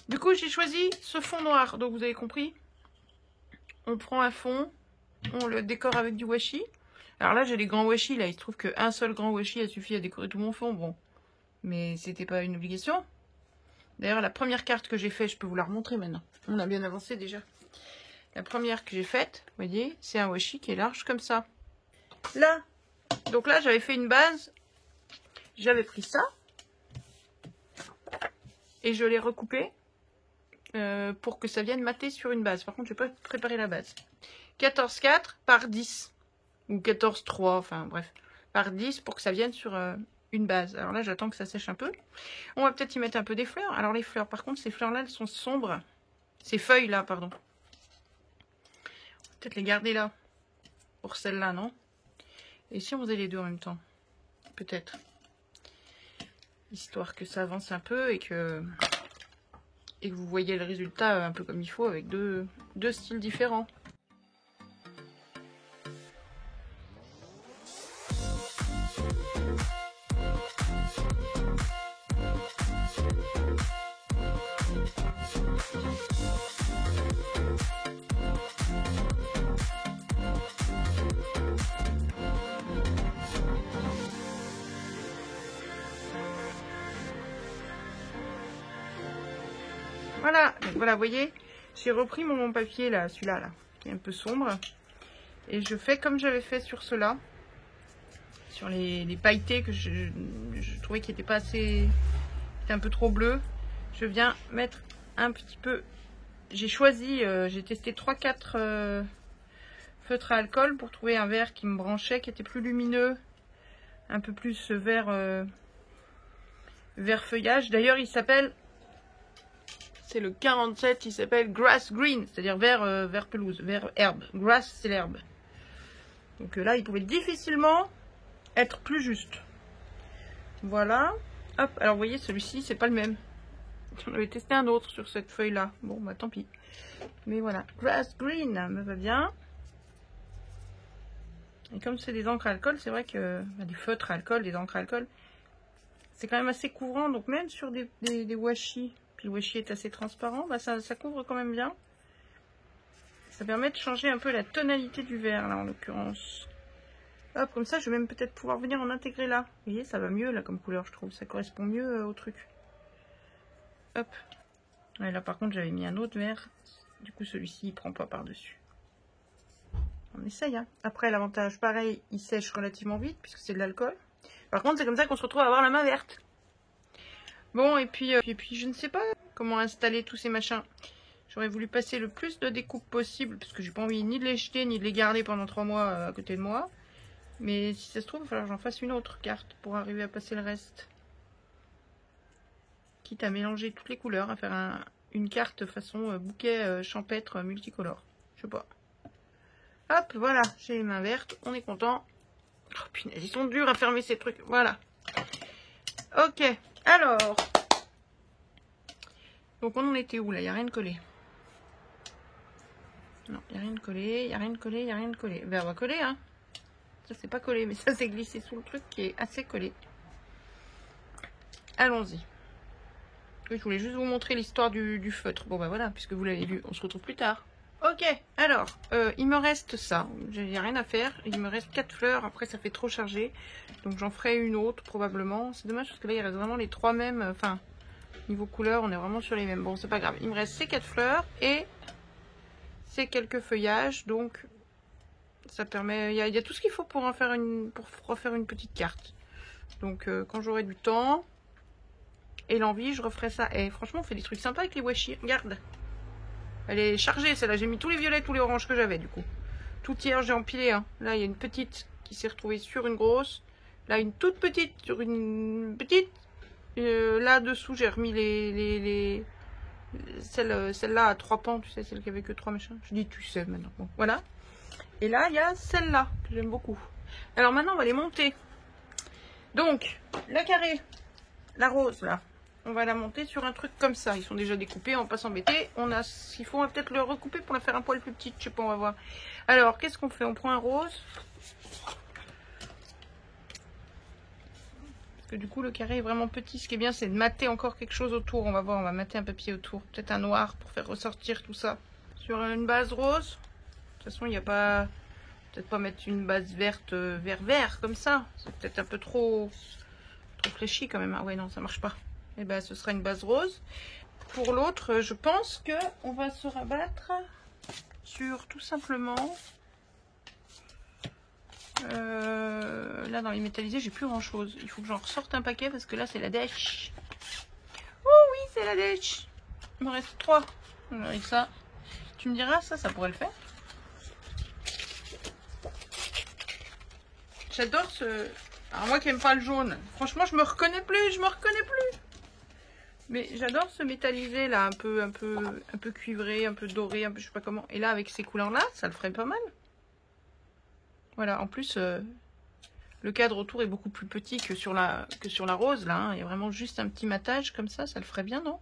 Du coup, j'ai choisi ce fond noir. Donc, vous avez compris. On prend un fond, on le décore avec du washi. Alors là, j'ai les grands washi. Là, il se trouve qu'un seul grand washi a suffi à décorer tout mon fond. Bon, mais c'était pas une obligation. D'ailleurs, la première carte que j'ai faite, je peux vous la remontrer maintenant. On a bien avancé déjà. La première que j'ai faite, vous voyez, c'est un washi qui est large comme ça. Là, donc là, j'avais fait une base. J'avais pris ça. Et je l'ai recoupé. Pour que ça vienne mater sur une base. Par contre, je vais pas préparer la base. 14,4 par 10. Ou 14,3, enfin bref. Par 10 pour que ça vienne sur une base. Alors là, j'attends que ça sèche un peu. On va peut-être y mettre un peu des fleurs. Alors les fleurs, par contre, ces fleurs-là, elles sont sombres. Ces feuilles-là, pardon. On va peut-être les garder là. Pour celle-là, non? Et si on faisait les deux en même temps? Peut-être. histoire que ça avance un peu et que vous voyez le résultat un peu comme il faut avec deux styles différents. Voilà, donc voilà, vous voyez, j'ai repris mon papier là, celui-là, là, qui est un peu sombre. Et je fais comme j'avais fait sur ceux-là. Sur les pailletés que je trouvais qui n'étaient pas assez... C'était un peu trop bleu. Je viens mettre un petit peu... J'ai choisi, j'ai testé 3-4 feutres à alcool pour trouver un vert qui me branchait, qui était plus lumineux. Un peu plus vert, vert feuillage. D'ailleurs, il s'appelle... C'est le 47, il s'appelle Grass Green, c'est-à-dire vert pelouse, vert herbe. Grass, c'est l'herbe. Donc là, il pouvait difficilement être plus juste. Voilà. Hop, alors vous voyez, celui-ci, c'est pas le même. On avait testé un autre sur cette feuille-là. Bon, bah tant pis. Mais voilà, Grass Green me va bien. Et comme c'est des encres à alcool, c'est vrai que bah, des feutres à alcool, des encres à alcool, c'est quand même assez couvrant. Donc même sur des washi, puis le washi est assez transparent, bah ça couvre quand même bien. Ça permet de changer un peu la tonalité du vert, là, en l'occurrence. Hop, comme ça, je vais même peut-être pouvoir venir en intégrer là. Vous voyez, ça va mieux, là, comme couleur, je trouve. Ça correspond mieux au truc. Hop. Et là, par contre, j'avais mis un autre vert. Du coup, celui-ci, il prend pas par-dessus. On essaye, hein. Après, l'avantage, pareil, il sèche relativement vite, puisque c'est de l'alcool. Par contre, c'est comme ça qu'on se retrouve à avoir la main verte. Bon, et puis, je ne sais pas comment installer tous ces machins. J'aurais voulu passer le plus de découpes possible, parce que j'ai pas envie ni de les jeter, ni de les garder pendant 3 mois à côté de moi. Mais si ça se trouve, il va falloir que j'en fasse une autre carte pour arriver à passer le reste. Quitte à mélanger toutes les couleurs, à faire une carte façon bouquet champêtre multicolore. Je sais pas. Hop, voilà, j'ai les mains vertes, on est content. Oh punaise, ils sont durs à fermer ces trucs. Voilà. Ok, alors. Donc on en était où là? Il n'y a rien de collé. Non, il n'y a rien de collé, il n'y a rien de collé, il n'y a rien de collé. Ben on va coller, hein. Ça c'est pas collé, mais ça c'est glissé sous le truc qui est assez collé. Allons-y. Oui, je voulais juste vous montrer l'histoire du feutre. Bon bah voilà, puisque vous l'avez vu, on se retrouve plus tard. Ok, alors, il me reste ça. Il n'y a rien à faire. Il me reste 4 fleurs. Après, ça fait trop chargé. Donc j'en ferai une autre probablement. C'est dommage parce que là, il reste vraiment les 3 mêmes. Enfin, niveau couleur, on est vraiment sur les mêmes. Bon, c'est pas grave. Il me reste ces 4 fleurs et ces quelques feuillages. Donc, ça permet... Il y a tout ce qu'il faut pour refaire une petite carte. Donc, quand j'aurai du temps et l'envie, je referai ça. Et franchement, on fait des trucs sympas avec les washi. Regarde. Elle est chargée, celle-là. J'ai mis tous les violets, tous les oranges que j'avais, du coup. Tout hier, j'ai empilé. Hein. Là, il y a une petite qui s'est retrouvée sur une grosse. Là, une toute petite sur une petite. Là, dessous, j'ai remis celle-là à 3 pans. Tu sais, celle qui avait que 3 machins. Je dis, tu sais, maintenant. Bon, voilà. Et là, il y a celle-là, que j'aime beaucoup. Alors, maintenant, on va les monter. Donc, le carré, la rose, là. On va la monter sur un truc comme ça. Ils sont déjà découpés, on va pas s'embêter. On a ce qu'il faut, on va peut-être le recouper pour la faire un poil plus petite. Je sais pas, on va voir. Alors, qu'est-ce qu'on fait? On prend un rose. Parce que du coup, le carré est vraiment petit. Ce qui est bien, c'est de mater encore quelque chose autour. On va voir, on va mater un papier autour. Peut-être un noir pour faire ressortir tout ça. Sur une base rose. De toute façon, il n'y a pas... Peut-être pas mettre une base verte, vert comme ça. C'est peut-être un peu trop fléchi quand même. Ah ouais, non, ça marche pas. Et ben, ce sera une base rose. Pour l'autre, je pense que on va se rabattre sur tout simplement. Là, dans les métallisés, j'ai plus grand chose. Il faut que j'en ressorte un paquet parce que là, c'est la dèche. Oh oui, c'est la dèche. Il me reste 3. Alors, et ça, tu me diras, ça pourrait le faire. J'adore ce. Alors, moi qui aime pas le jaune, franchement, je me reconnais plus. Mais j'adore ce métallisé là, un peu cuivré, un peu doré, un peu je sais pas comment. Et là avec ces couleurs là, ça le ferait pas mal. Voilà, en plus, Le cadre autour est beaucoup plus petit que sur la rose, là. Hein. Il y a vraiment juste un petit matage comme ça le ferait bien, non?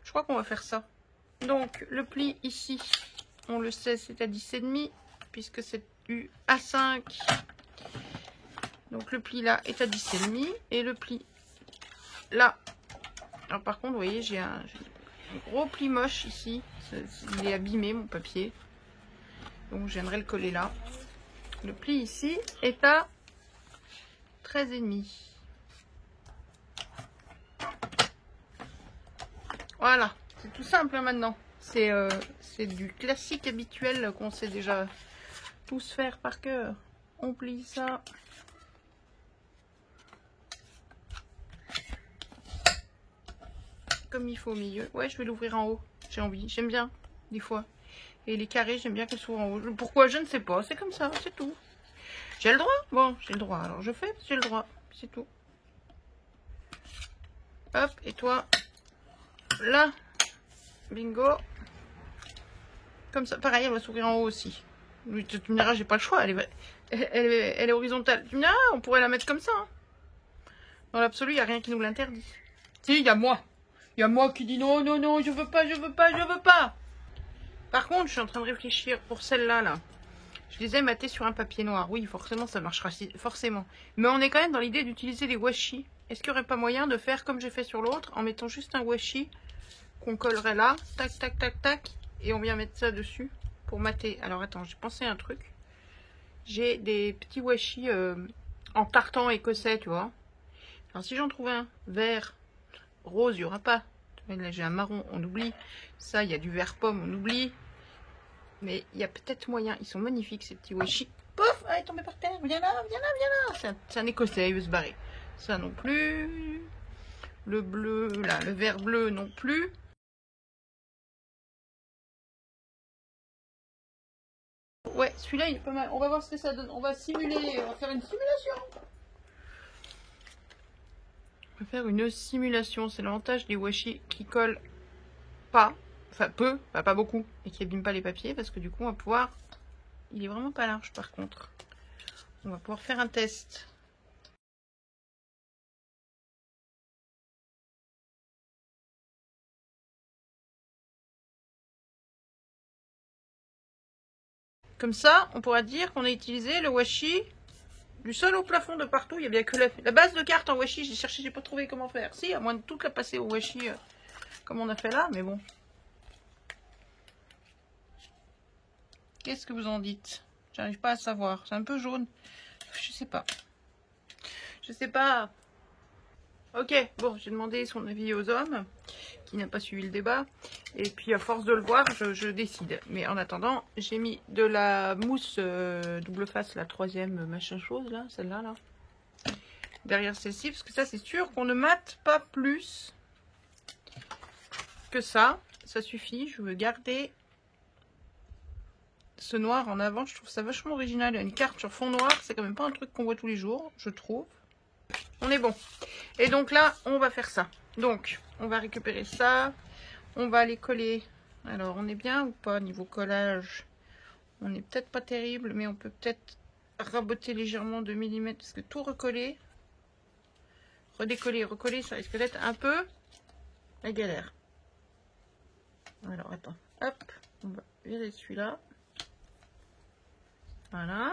Je crois qu'on va faire ça. Donc, le pli ici, on le sait, c'est à 10,5, puisque c'est du A5. Donc, le pli là est à 10,5. Et le pli là... Alors, par contre, vous voyez, j'ai un gros pli moche ici. Il est abîmé, mon papier. Donc, j'aimerais le coller là. Le pli ici est à 13,5. Voilà, c'est tout simple hein, maintenant. C'est du classique habituel qu'on sait déjà tous faire par cœur. On plie ça. Comme il faut au milieu. Ouais, je vais l'ouvrir en haut. J'ai envie. J'aime bien, des fois. Et les carrés, j'aime bien qu'elles soient en haut. Pourquoi, je ne sais pas. C'est comme ça, c'est tout. J'ai le droit. Bon, j'ai le droit. Alors, je fais, j'ai le droit. C'est tout. Hop, et toi, là. Bingo. Comme ça. Pareil, elle va s'ouvrir en haut aussi. Tu me diras, j'ai pas le choix. Elle est horizontale. Tu me diras, on pourrait la mettre comme ça. Hein. Dans l'absolu, il n'y a rien qui nous l'interdit. Si, il y a moi. Il y a moi qui dis non, non, non, je veux pas, je veux pas, je veux pas. Par contre, je suis en train de réfléchir pour celle-là, là. Je les ai matées sur un papier noir. Oui, forcément, ça marchera, forcément. Mais on est quand même dans l'idée d'utiliser les washi. Est-ce qu'il n'y aurait pas moyen de faire comme j'ai fait sur l'autre, en mettant juste un washi qu'on collerait là, tac, tac, tac, tac, et on vient mettre ça dessus pour mater. Alors, attends, j'ai pensé à un truc. J'ai des petits washi en tartan écossais, tu vois. Alors, si j'en trouve un vert, rose, il n'y aura pas. Là, j'ai un marron, on oublie. Ça, il y a du vert pomme, on oublie. Mais il y a peut-être moyen. Ils sont magnifiques, ces petits washi. Pouf, ah, il est tombé par terre. Viens là, viens là, viens là. C'est un écossais, il veut se barrer. Ça non plus. Le bleu, là, le vert bleu non plus. Ouais, celui-là, il est pas mal. On va voir ce que ça donne. On va simuler. On va faire une simulation. On va faire une simulation. C'est l'avantage des washi qui collent pas. Enfin, peu, enfin, pas beaucoup. Et qui abîment pas les papiers. Parce que du coup, on va pouvoir... Il est vraiment pas large, par contre. On va pouvoir faire un test. Comme ça, on pourra dire qu'on a utilisé le washi du sol au plafond de partout. Il n'y a bien que la base de carte en washi. J'ai cherché, j'ai pas trouvé comment faire. Si, à moins de tout la passer au washi comme on a fait là, mais bon. Qu'est-ce que vous en dites? J'arrive pas à savoir. C'est un peu jaune. Je sais pas. Je sais pas. Ok, bon, j'ai demandé son avis aux hommes, qui n'a pas suivi le débat. Et puis, à force de le voir, je décide. Mais en attendant, j'ai mis de la mousse double face, la troisième machin chose, là, celle-là, là. Derrière celle-ci, parce que ça, c'est sûr qu'on ne mate pas plus que ça. Ça suffit. Je veux garder ce noir en avant. Je trouve ça vachement original. Une carte sur fond noir, c'est quand même pas un truc qu'on voit tous les jours, je trouve. On est bon. Et donc là, on va faire ça. Donc, on va récupérer ça. On va aller coller. Alors, on est bien ou pas niveau collage? On n'est peut-être pas terrible, mais on peut peut-être raboter légèrement de millimètres. Parce que tout recoller, redécoller, recoller, ça risque d'être un peu la galère. Alors, attends. Hop, on va virer celui-là. Voilà.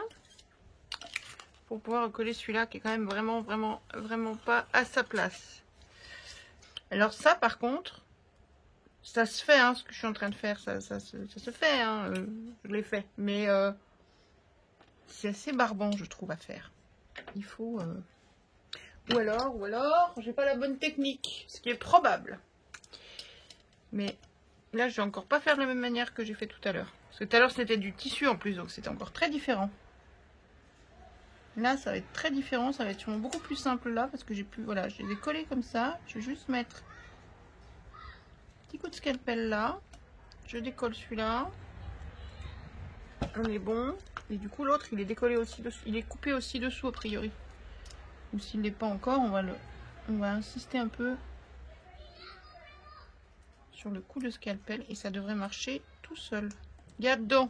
Pour pouvoir recoller celui-là qui est quand même vraiment pas à sa place. Alors ça par contre, ça se fait hein, ce que je suis en train de faire, ça se fait, hein, je l'ai fait. Mais c'est assez barbant je trouve à faire. Il faut... Ou alors, j'ai pas la bonne technique, ce qui est probable. Mais là je vais encore pas faire de la même manière que j'ai fait tout à l'heure. Parce que tout à l'heure c'était du tissu en plus, donc c'était encore très différent. Là, ça va être très différent. Ça va être sûrement beaucoup plus simple là. Parce que j'ai pu... Voilà, je les ai collés comme ça. Je vais juste mettre un petit coup de scalpel là. Je décolle celui-là. On est bon. Et du coup, l'autre, il est décollé aussi dessous. Il est coupé aussi dessous, a priori. Ou s'il n'est pas encore, on va insister un peu sur le coup de scalpel. Et ça devrait marcher tout seul. Regarde donc.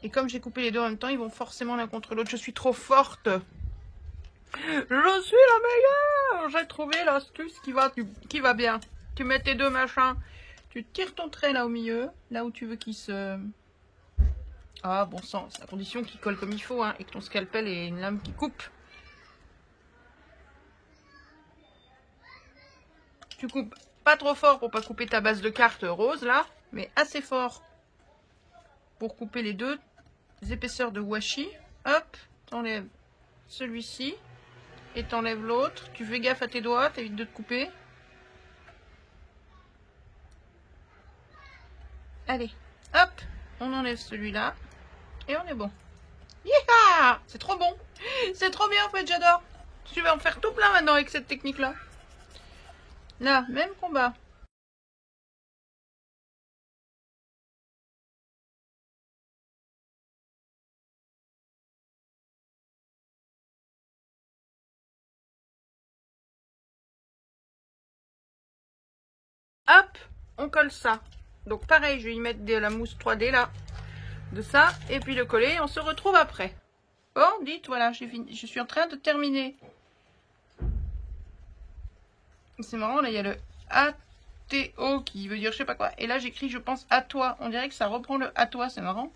Et comme j'ai coupé les deux en même temps, ils vont forcément l'un contre l'autre. Je suis trop forte. Je suis la meilleure. J'ai trouvé l'astuce qui va bien. Tu mets tes deux machins. Tu tires ton trait là au milieu. Là où tu veux qu'il se... Ah, bon sang. C'est à condition qu'il colle comme il faut. Hein, et que ton scalpel ait une lame qui coupe. Tu coupes pas trop fort pour pas couper ta base de carte rose là. Mais assez fort pour couper les deux épaisseurs de washi. Hop, t'enlèves celui-ci et t'enlèves l'autre. Tu fais gaffe à tes doigts, t'évites de te couper. Allez, hop, on enlève celui-là et on est bon. Yeah, c'est trop bon. C'est trop bien en fait, j'adore. Je vais en faire tout plein maintenant avec cette technique-là. Là, même combat. Hop, on colle ça. Donc pareil, je vais y mettre de la mousse 3D là, de ça, et puis le coller. On se retrouve après. Bon, dites, voilà, j'ai fini. Je suis en train de terminer. C'est marrant, là, il y a le ATO qui veut dire je sais pas quoi. Et là, j'écris, je pense, à toi. On dirait que ça reprend le à toi, c'est marrant.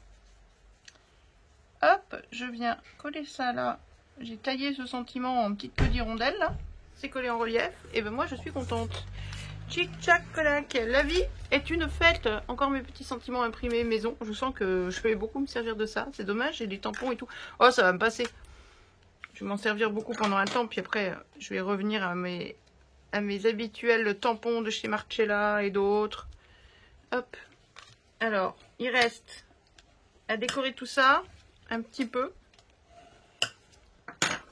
Hop, je viens coller ça là. J'ai taillé ce sentiment en petite queue d'hirondelle là. C'est collé en relief. Et ben moi, je suis contente. Tchic-tchac-clac, la vie est une fête. Encore mes petits sentiments imprimés maison. Je sens que je vais beaucoup me servir de ça. C'est dommage, j'ai des tampons et tout. Oh, ça va me passer. Je vais m'en servir beaucoup pendant un temps. Puis après, je vais revenir à mes habituels tampons de chez Marcella et d'autres. Hop. Alors, il reste à décorer tout ça. Un petit peu.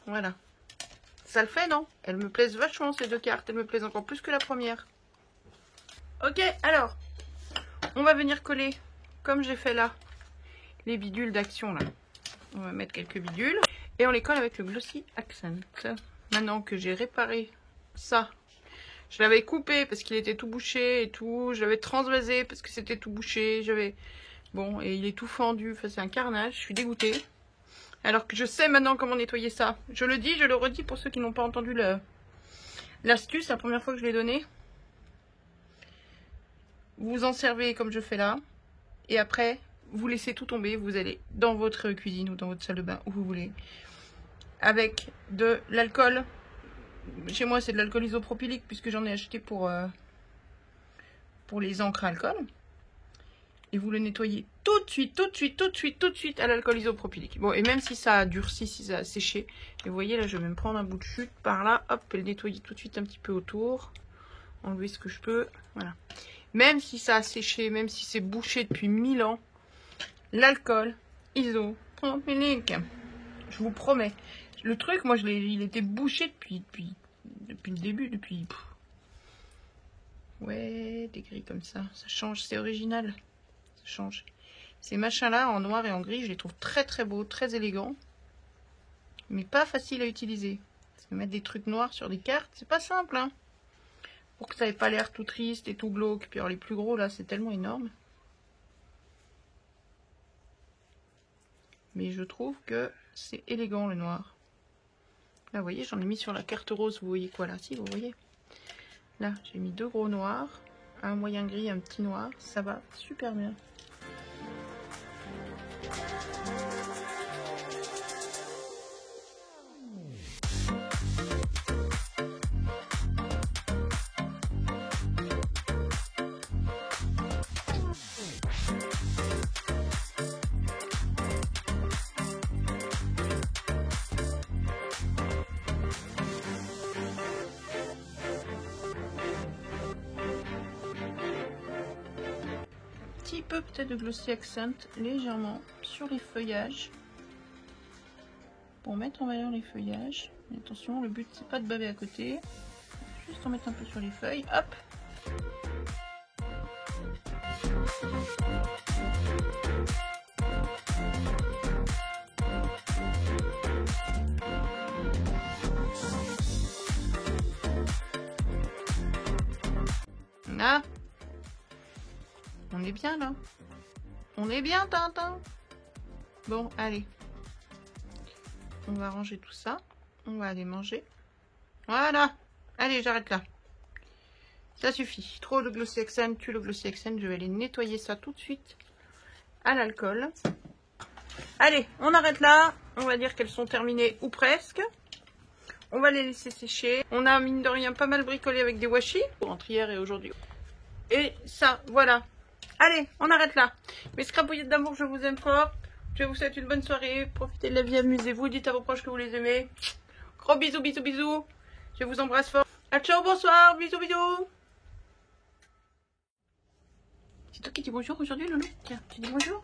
Voilà. Ça le fait, non? Elles me plaisent vachement, ces deux cartes. Elles me plaisent encore plus que la première. Ok, alors, on va venir coller, comme j'ai fait là, les bidules d'action là. On va mettre quelques bidules et on les colle avec le Glossy Accent. Maintenant que j'ai réparé ça, je l'avais coupé parce qu'il était tout bouché et tout. Je l'avais transvasé parce que c'était tout bouché. Bon, et il est tout fendu. Enfin, c'est un carnage. Je suis dégoûtée. Alors que je sais maintenant comment nettoyer ça. Je le dis, je le redis pour ceux qui n'ont pas entendu l'astuce la première fois que je l'ai donnée. Vous vous en servez comme je fais là. Et après, vous laissez tout tomber. Vous allez dans votre cuisine ou dans votre salle de bain, où vous voulez. Avec de l'alcool. Chez moi, c'est de l'alcool isopropylique puisque j'en ai acheté pour les encres à alcool. Et vous le nettoyez tout de suite à l'alcool isopropylique. Bon, et même si ça a durci, si ça a séché. Et vous voyez, là, je vais même prendre un bout de chute par là. Hop, et le nettoyer tout de suite un petit peu autour. Enlever ce que je peux. Voilà. Même si ça a séché, même si c'est bouché depuis 1000 ans, l'alcool isopropylique, je vous promets. Le truc, moi, il était bouché depuis le début, Ouais, des gris comme ça, ça change, c'est original. Ça change. Ces machins-là, en noir et en gris, je les trouve très très beaux, très élégants. Mais pas facile à utiliser. Parce que mettre des trucs noirs sur des cartes, c'est pas simple, hein. Pour que ça n'ait pas l'air tout triste et tout glauque. Puis alors les plus gros là, c'est tellement énorme. Mais je trouve que c'est élégant le noir. Là, vous voyez, j'en ai mis sur la carte rose. Vous voyez quoi là? Si, vous voyez. Là, j'ai mis deux gros noirs. Un moyen gris, un petit noir. Ça va super bien. Petit peu peut-être de Glossy Accent légèrement sur les feuillages pour mettre en valeur les feuillages. Mais attention, le but c'est pas de baver à côté, juste en mettre un peu sur les feuilles. Hop. Là. On est bien là. On est bien, Tintin. Bon, allez. On va ranger tout ça. On va aller manger. Voilà. Allez, j'arrête là. Ça suffit. Trop de Glossy Accent, tue le Glossy Accent. Je vais aller nettoyer ça tout de suite à l'alcool. Allez, on arrête là. On va dire qu'elles sont terminées ou presque. On va les laisser sécher. On a, mine de rien, pas mal bricolé avec des washi. Entre hier et aujourd'hui. Et ça, voilà. Allez, on arrête là. Mes scrapouillettes d'amour, je vous aime fort. Je vous souhaite une bonne soirée. Profitez de la vie, amusez-vous. Dites à vos proches que vous les aimez. Gros bisous, bisous, bisous. Je vous embrasse fort. À ciao, bonsoir. Bisous, bisous. C'est toi qui dis bonjour aujourd'hui, Loulou? Tiens, tu dis bonjour.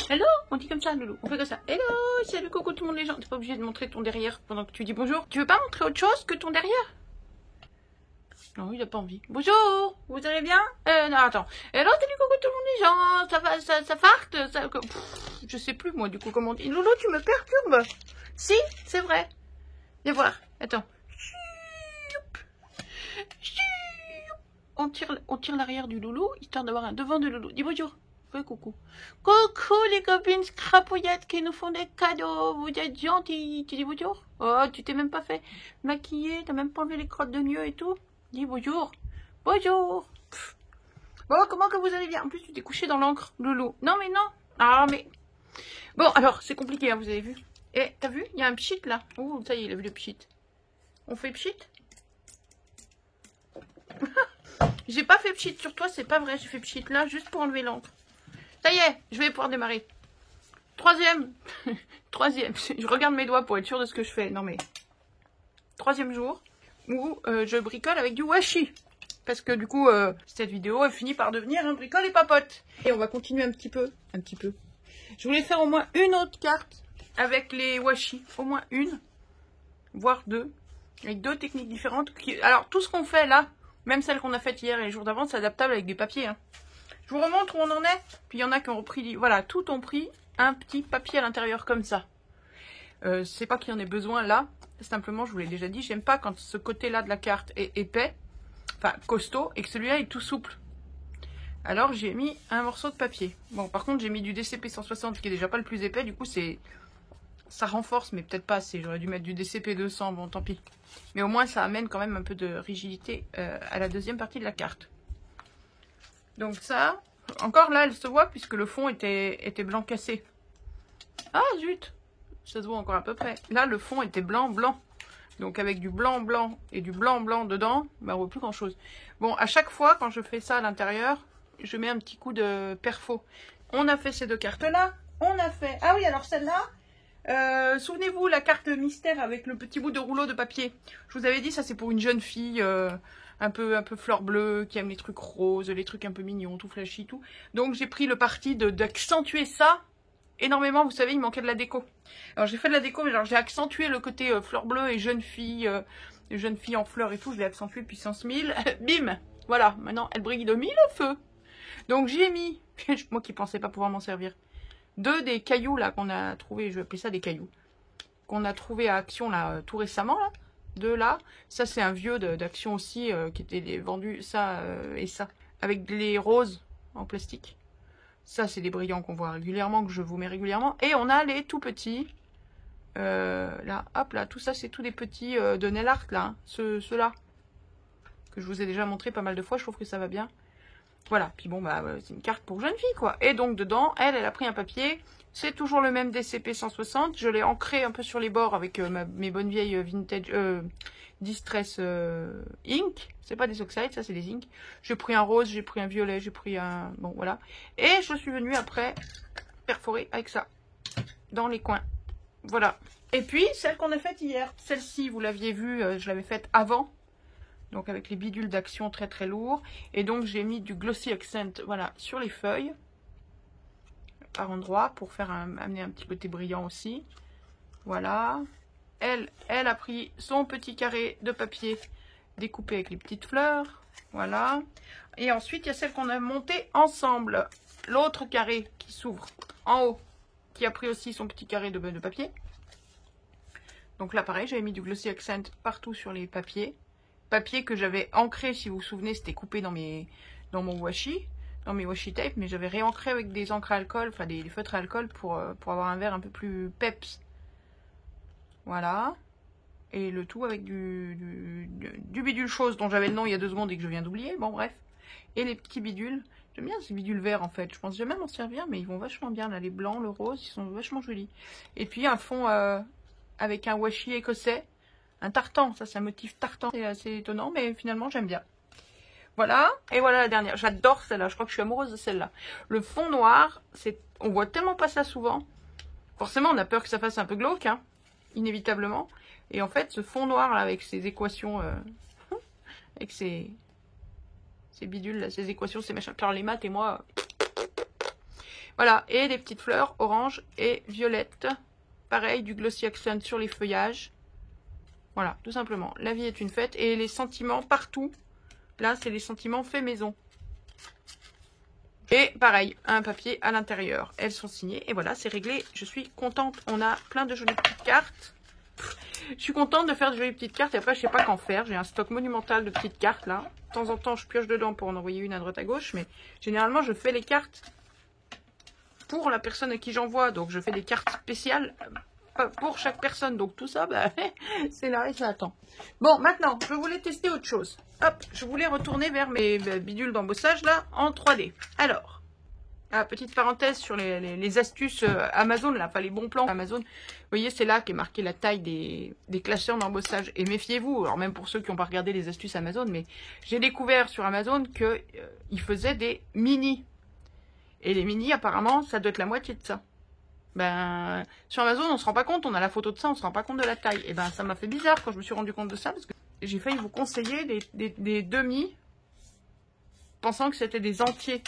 Hello, on dit comme ça, Loulou. On fait comme ça. Hello, salut, coucou tout le monde, les gens. T'es pas obligé de montrer ton derrière pendant que tu dis bonjour. Tu veux pas montrer autre chose que ton derrière? Non, il a pas envie. Bonjour, vous allez bien? Non, attends. Hello, salut, coucou tout le monde, les gens. Ça va, ça farte, ça... Pff, je sais plus, moi, du coup, comment on dit. Loulou, tu me perturbes. Si, c'est vrai. Viens voir. Attends. On tire l'arrière du Loulou, histoire d'avoir un devant de Loulou. Dis bonjour. Fais coucou. Coucou les copines scrapouillettes qui nous font des cadeaux. Vous êtes gentils. Tu dis bonjour? Oh, tu t'es même pas fait maquiller. T'as même pas enlevé les crottes de nœuds et tout. Dis bonjour. Bonjour. Pff. Bon, comment que vous allez bien? En plus, tu t'es couché dans l'encre, Loulou. Non, mais non. Ah, mais... Bon, alors, c'est compliqué, hein, vous avez vu. Et, t'as vu? Il y a un pchit, là. Oh, ça y est, il a vu le pchit. On fait pchit? J'ai pas fait pchit sur toi, c'est pas vrai. J'ai fait pchit là, juste pour enlever l'encre. Ça y est, je vais pouvoir démarrer. Troisième. Troisième. Je regarde mes doigts pour être sûre de ce que je fais. Non, mais... Troisième jour où je bricole avec du washi. Parce que du coup, cette vidéo, elle finit par devenir un bricole et papote. Et on va continuer un petit peu. Un petit peu. Je voulais faire au moins une autre carte avec les washi. Au moins une. Voire deux. Avec deux techniques différentes. Alors, tout ce qu'on fait là, même celle qu'on a faite hier et les jours d'avant, c'est adaptable avec des papiers. Hein. Je vous remontre où on en est. Puis il y en a qui ont repris... Voilà, tout ont pris un petit papier à l'intérieur comme ça. C'est pas qu'il y en ait besoin là. Simplement, je vous l'ai déjà dit, j'aime pas quand ce côté-là de la carte est épais. Enfin, costaud. Et que celui-là est tout souple. Alors, j'ai mis un morceau de papier. Bon, par contre, j'ai mis du DCP 160 qui est déjà pas le plus épais. Du coup, c'est... Ça renforce, mais peut-être pas assez. J'aurais dû mettre du DCP 200. Bon, tant pis. Mais au moins, ça amène quand même un peu de rigidité à la deuxième partie de la carte. Donc ça, encore là, elle se voit puisque le fond était blanc cassé. Ah, zut! Ça se voit encore à peu près. Là, le fond était blanc, blanc. Donc avec du blanc, blanc et du blanc, blanc dedans, bah, on voit plus grand-chose. Bon, à chaque fois, quand je fais ça à l'intérieur, je mets un petit coup de perfo. On a fait ces deux cartes-là. On a fait... Ah oui, alors celle-là... souvenez-vous, la carte mystère avec le petit bout de rouleau de papier. Je vous avais dit, ça c'est pour une jeune fille un peu fleur bleue, qui aime les trucs roses, les trucs un peu mignons, tout flashy, tout. Donc j'ai pris le parti d'accentuer ça énormément. Vous savez, il manquait de la déco. Alors j'ai fait de la déco, mais alors j'ai accentué le côté fleur bleue et jeune fille en fleurs et tout. Je l'ai accentué puissance 1000. Bim! Voilà, maintenant elle brille de 1000 feux. Donc j'ai mis, moi qui pensais pas pouvoir m'en servir, deux des cailloux là qu'on a trouvé, je vais appeler ça des cailloux, qu'on a trouvé à Action là tout récemment là, deux là, ça c'est un vieux d'Action aussi qui était vendu, ça et ça, avec les roses en plastique. Ça c'est des brillants qu'on voit régulièrement, que je vous mets régulièrement, et on a les tout petits, là, hop là, tout ça c'est tous des petits de nail art là, hein, ceux-là, que je vous ai déjà montré pas mal de fois, je trouve que ça va bien. Voilà, puis bon, bah, c'est une carte pour jeune fille, quoi. Et donc, dedans, elle a pris un papier. C'est toujours le même DCP 160. Je l'ai ancré un peu sur les bords avec mes bonnes vieilles vintage Distress Ink. C'est pas des Oxide, ça, c'est des Ink. J'ai pris un rose, j'ai pris un violet, j'ai pris un... Bon, voilà. Et je suis venue après perforer avec ça. Dans les coins. Voilà. Et puis, celle qu'on a faite hier. Celle-ci, vous l'aviez vue, je l'avais faite avant. Donc avec les bidules d'Action très très lourds. Et donc j'ai mis du Glossy Accent, voilà, sur les feuilles. Par endroits, pour faire amener un petit côté brillant aussi. Voilà. Elle a pris son petit carré de papier découpé avec les petites fleurs. Voilà. Et ensuite, il y a celle qu'on a montée ensemble. L'autre carré qui s'ouvre en haut, qui a pris aussi son petit carré de papier. Donc là, pareil, j'avais mis du Glossy Accent partout sur les papiers. Papier que j'avais ancré, si vous vous souvenez, c'était coupé dans mon washi. dans mes washi tape, mais j'avais réancré avec des encres à alcool, enfin des feutres à alcool pour avoir un verre un peu plus peps. Voilà. Et le tout avec du bidule chose dont j'avais le nom il y a 2 secondes et que je viens d'oublier. Bon, bref. Et les petits bidules. J'aime bien ces bidules verts en fait. Je pense jamais m'en servir, mais ils vont vachement bien. Là, les blancs, le rose, ils sont vachement jolis. Et puis un fond avec un washi écossais. Un tartan. Ça, c'est un motif tartan. C'est assez étonnant, mais finalement, j'aime bien. Voilà. Et voilà la dernière. J'adore celle-là. Je crois que je suis amoureuse de celle-là. Le fond noir, on voit tellement pas ça souvent. Forcément, on a peur que ça fasse un peu glauque, hein, inévitablement. Et en fait, ce fond noir là, avec ces équations, avec ces bidules, là, ces équations, ces machins, alors les maths et moi, voilà. Et des petites fleurs orange et violette. Pareil, du glossy accent sur les feuillages. Voilà, tout simplement. La vie est une fête. Et les sentiments partout. Là, c'est les sentiments faits maison. Et pareil, un papier à l'intérieur. Elles sont signées. Et voilà, c'est réglé. Je suis contente. On a plein de jolies petites cartes. Je suis contente de faire de jolies petites cartes. Et après, je sais pas qu'en faire. J'ai un stock monumental de petites cartes là. De temps en temps, je pioche dedans pour en envoyer une à droite à gauche. Mais généralement, je fais les cartes pour la personne à qui j'envoie. Donc, je fais des cartes spéciales pour chaque personne. Donc, tout ça, bah, c'est là et ça attend. Bon, maintenant, je voulais tester autre chose. Hop, je voulais retourner vers mes bidules d'embossage là en 3D. Alors, petite parenthèse sur les astuces Amazon, là, pas les bons plans Amazon. Vous voyez, c'est là qu'est marqué la taille des classeurs d'embossage. Et méfiez-vous, alors même pour ceux qui n'ont pas regardé les astuces Amazon, mais j'ai découvert sur Amazon qu'ils faisaient des mini. Et les mini, apparemment, ça doit être la moitié de ça. Ben, sur Amazon, on se rend pas compte, on a la photo de ça, on se rend pas compte de la taille. Et ben, ça m'a fait bizarre quand je me suis rendu compte de ça, parce que j'ai failli vous conseiller des demi, pensant que c'était des entiers.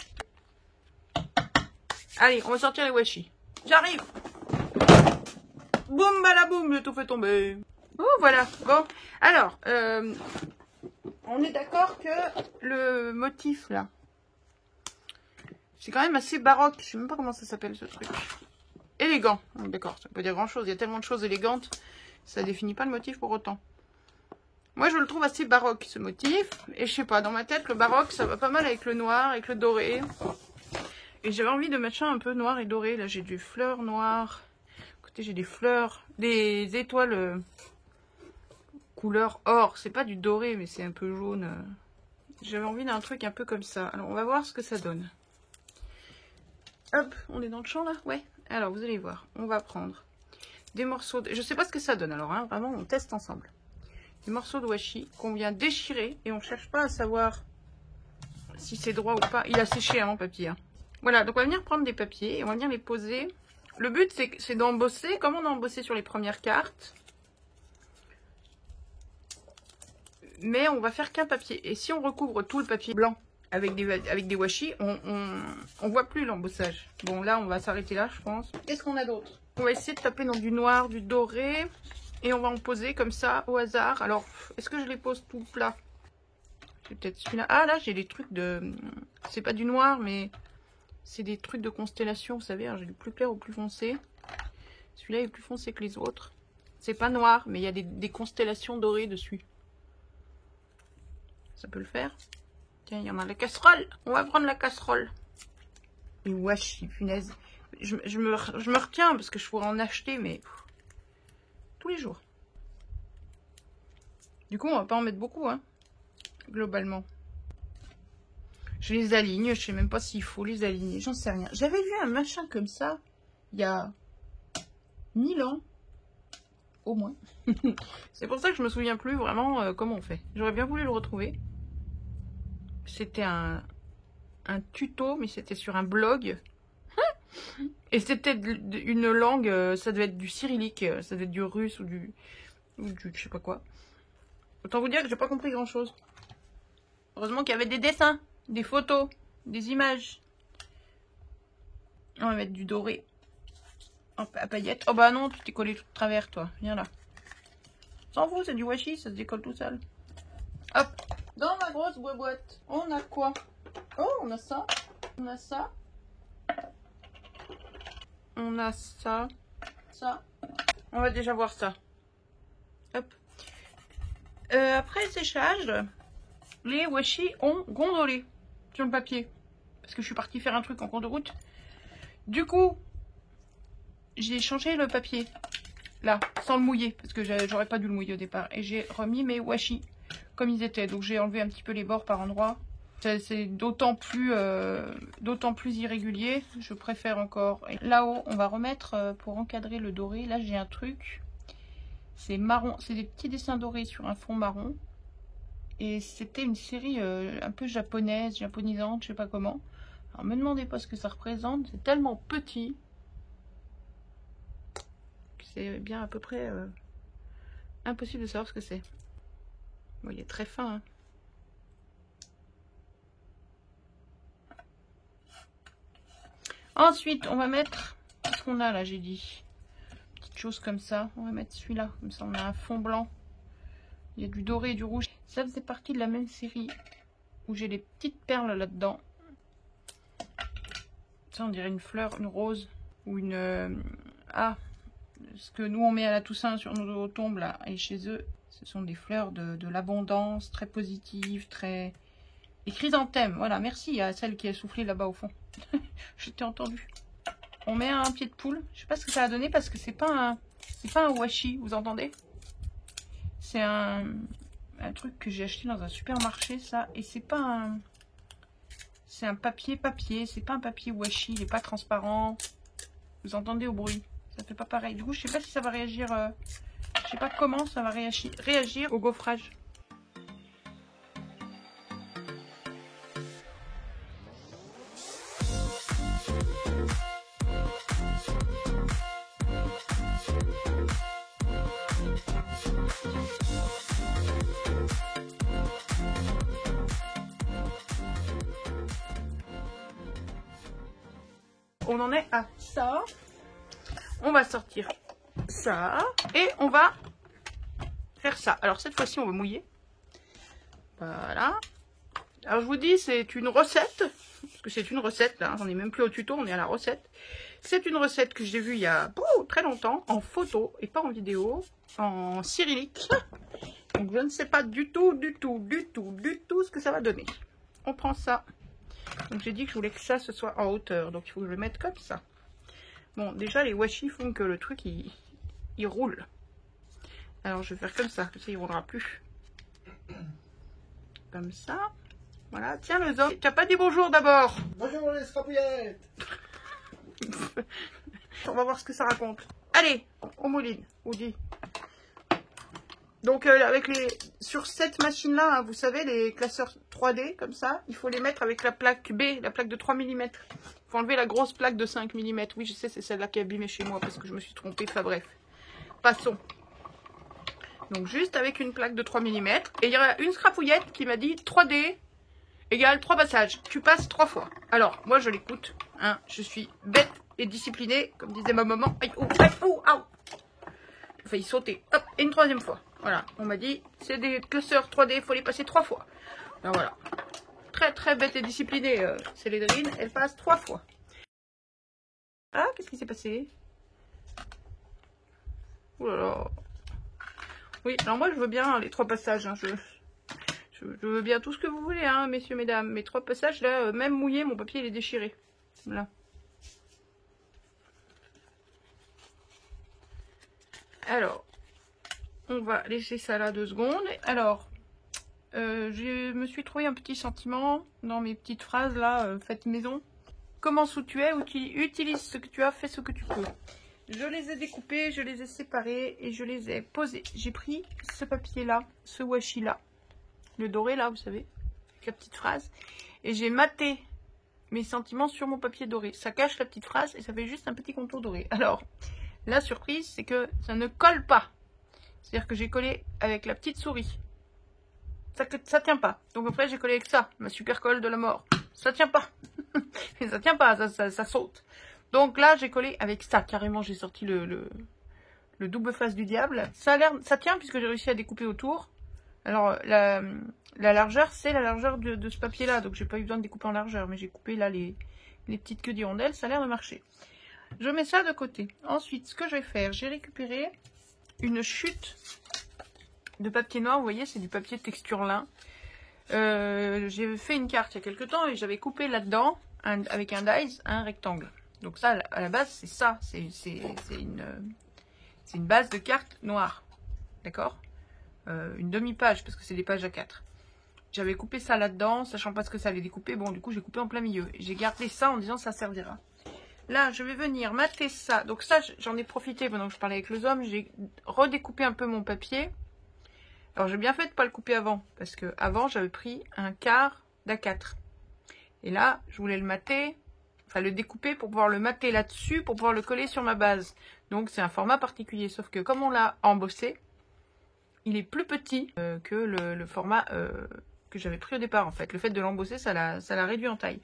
Allez, on va sortir les washi. J'arrive. Boum, balaboum, j'ai tout fait tomber. Oh, voilà. Bon, alors, on est d'accord que le motif, là, c'est quand même assez baroque. Je sais même pas comment ça s'appelle, ce truc. Élégant. D'accord, ça peut dire grand-chose. Il y a tellement de choses élégantes, ça définit pas le motif pour autant. Moi, je le trouve assez baroque, ce motif. Et je sais pas, dans ma tête, le baroque, ça va pas mal avec le noir, avec le doré. Et j'avais envie de machin un peu noir et doré. Là, j'ai du fleur noir. À côté, j'ai des fleurs, des étoiles couleur or. C'est pas du doré, mais c'est un peu jaune. J'avais envie d'un truc un peu comme ça. Alors, on va voir ce que ça donne. Hop, on est dans le champ, là? Ouais. Alors, vous allez voir. On va prendre des morceaux de... Je sais pas ce que ça donne, alors, hein. Vraiment, on teste ensemble. Des morceaux de washi qu'on vient déchirer. Et on cherche pas à savoir si c'est droit ou pas. Il a séché, hein, mon papier, hein. Voilà, donc on va venir prendre des papiers et on va venir les poser. Le but, c'est d'embosser, comme on a embossé sur les premières cartes. Mais on va faire qu'un papier. Et si on recouvre tout le papier blanc avec des washi, on voit plus l'embossage. Bon, là, on va s'arrêter là, je pense. Qu'est-ce qu'on a d'autre? On va essayer de taper dans du noir, du doré. Et on va en poser comme ça, au hasard. Alors, est-ce que je les pose tout plat? C'est peut-être celui-là. Ah, là, j'ai des trucs de... C'est pas du noir, mais... C'est des trucs de constellation, vous savez. J'ai du plus clair au plus foncé. Celui-là est plus foncé que les autres. C'est pas noir, mais il y a des constellations dorées dessus. Ça peut le faire. Tiens, il y en a la casserole. On va prendre la casserole. Et washi, punaise. Je me retiens parce que je pourrais en acheter, mais... tous les jours. Du coup, on va pas en mettre beaucoup, hein. Globalement. Je les aligne, je sais même pas s'il faut les aligner, j'en sais rien. J'avais vu un machin comme ça, il y a 1000 ans, au moins. C'est pour ça que je me souviens plus vraiment comment on fait. J'aurais bien voulu le retrouver. C'était un tuto, mais c'était sur un blog. Et c'était une langue, ça devait être du cyrillique, ça devait être du russe ou du je sais pas quoi. Autant vous dire que j'ai pas compris grand chose. Heureusement qu'il y avait des dessins. Des photos, des images. On va mettre du doré. Hop, à paillettes. Oh bah non, tu t'es collé tout de travers, toi. Viens là. S'en fout, c'est du washi, ça se décolle tout seul. Hop. Dans ma grosse boîte, on a quoi? Oh, on a ça. On a ça. On a ça. Ça. On va déjà voir ça. Hop. Après séchage, les washi ont gondolé sur le papier. parce que je suis partie faire un truc en cours de route. Du coup, j'ai changé le papier, là, sans le mouiller, parce que j'aurais pas dû le mouiller au départ. Et j'ai remis mes washi comme ils étaient. Donc j'ai enlevé un petit peu les bords par endroits. C'est d'autant plus irrégulier. Je préfère encore. Là-haut, on va remettre pour encadrer le doré. Là, j'ai un truc. C'est marron. C'est des petits dessins dorés sur un fond marron. Et c'était une série un peu japonaise, japonisante, je sais pas comment. Alors, me demandez pas ce que ça représente. C'est tellement petit que c'est bien à peu près impossible de savoir ce que c'est. Bon, il est très fin, hein. Ensuite, on va mettre, qu'est-ce qu'on a là, j'ai dit, petite chose comme ça. On va mettre celui-là, comme ça on a un fond blanc. Il y a du doré et du rouge. Ça faisait partie de la même série où j'ai les petites perles là-dedans. Ça, on dirait une fleur, une rose ou une... ce que nous on met à la Toussaint sur nos tombes là, et chez eux, ce sont des fleurs de l'abondance, très positives, très... Les chrysanthèmes, voilà, merci à celle qui a soufflé là-bas au fond. Je t'ai entendu. On met un pied de poule. Je sais pas ce que ça va donner parce que c'est pas un washi, vous entendez? C'est un truc que j'ai acheté dans un supermarché, ça. Et c'est pas un... C'est un papier, c'est pas un papier washi, il est pas transparent. Vous entendez au bruit? Ça fait pas pareil. Du coup, je sais pas si ça va réagir... je sais pas comment ça va réagir au gaufrage. On en est à ça. On va sortir ça. Et on va faire ça. Alors cette fois-ci, on va mouiller. Voilà. Alors je vous dis, c'est une recette. Parce que c'est une recette, là. J'en ai même plus au tuto, on est à la recette. C'est une recette que j'ai vue il y a très longtemps. En photo et pas en vidéo. En cyrillique. Donc je ne sais pas du tout ce que ça va donner. On prend ça. Donc j'ai dit que je voulais que ça ce soit en hauteur. Donc il faut que je le mette comme ça. Bon, déjà les washi font que le truc il roule. Alors je vais faire comme ça il roulera plus. Comme ça. Voilà, tiens le zob. Tu n'as pas dit bonjour d'abord. Bonjour les scrapouillettes. On va voir ce que ça raconte. Allez, on mouline. On dit. Donc avec sur cette machine là, hein, vous savez, les classeurs 3D comme ça, il faut les mettre avec la plaque B, la plaque de 3 mm. Il faut enlever la grosse plaque de 5 mm. Oui, je sais, c'est celle-là qui est abîmée chez moi parce que je me suis trompée. Enfin bref, passons. Donc juste avec une plaque de 3 mm. Et il y a une scrapouillette qui m'a dit 3D égale 3 passages. Tu passes 3 fois. Alors moi je l'écoute. Hein, je suis bête et disciplinée, comme disait ma maman. Aïe, oh, aïe, oh, aïe. J'ai failli sauter. Hop, et une troisième fois. Voilà, on m'a dit, c'est des classeurs 3D, il faut les passer 3 fois. Alors voilà, très bête et disciplinée, Célédrine, elle passe 3 fois. Ah, qu'est-ce qui s'est passé? Oh là là. Oui, alors moi je veux bien les 3 passages, hein. Je veux bien tout ce que vous voulez, hein, messieurs, mesdames. Mais 3 passages, là, même mouillé, mon papier il est déchiré. Voilà. Alors... On va laisser ça là 2 secondes. Alors, je me suis trouvé un petit sentiment dans mes petites phrases là, faites maison. Commence où tu es, utilise ce que tu as, fais ce que tu peux. Je les ai découpés, je les ai séparés et je les ai posés. J'ai pris ce papier là, ce washi là, le doré là, vous savez, avec la petite phrase. Et j'ai maté mes sentiments sur mon papier doré. Ça cache la petite phrase et ça fait juste un petit contour doré. Alors, la surprise, c'est que ça ne colle pas. C'est-à-dire que j'ai collé avec la petite souris. Ça tient pas. Donc après j'ai collé avec ça, ma super colle de la mort. Ça tient pas. Ça tient pas, ça saute. Donc là j'ai collé avec ça. Carrément j'ai sorti le double face du diable. Ça tient puisque j'ai réussi à découper autour. Alors la largeur, c'est la largeur de ce papier là. Donc j'ai pas eu besoin de découper en largeur. Mais j'ai coupé là les petites queues d'hirondelles. Ça a l'air de marcher. Je mets ça de côté. Ensuite ce que je vais faire, j'ai récupéré une chute de papier noir, vous voyez, c'est du papier texture lin. J'ai fait une carte il y a quelques temps et j'avais coupé là-dedans avec un dies un rectangle. Donc ça, à la base, c'est ça. C'est une base de carte noire. D'accord, une demi-page, parce que c'est des pages à 4. J'avais coupé ça là-dedans, sachant pas ce que ça allait découper. Bon, du coup, j'ai coupé en plein milieu. J'ai gardé ça en disant ça servira. Là, je vais venir mater ça. Donc ça, j'en ai profité pendant que je parlais avec le homme. J'ai redécoupé un peu mon papier. Alors, j'ai bien fait de ne pas le couper avant. Parce que avant, j'avais pris un quart d'A4. Et là, je voulais le mater. Enfin, le découper pour pouvoir le mater là-dessus. Pour pouvoir le coller sur ma base. Donc, c'est un format particulier. Sauf que comme on l'a embossé, il est plus petit que le format que j'avais pris au départ. En fait, le fait de l'embosser, ça l'a réduit en taille.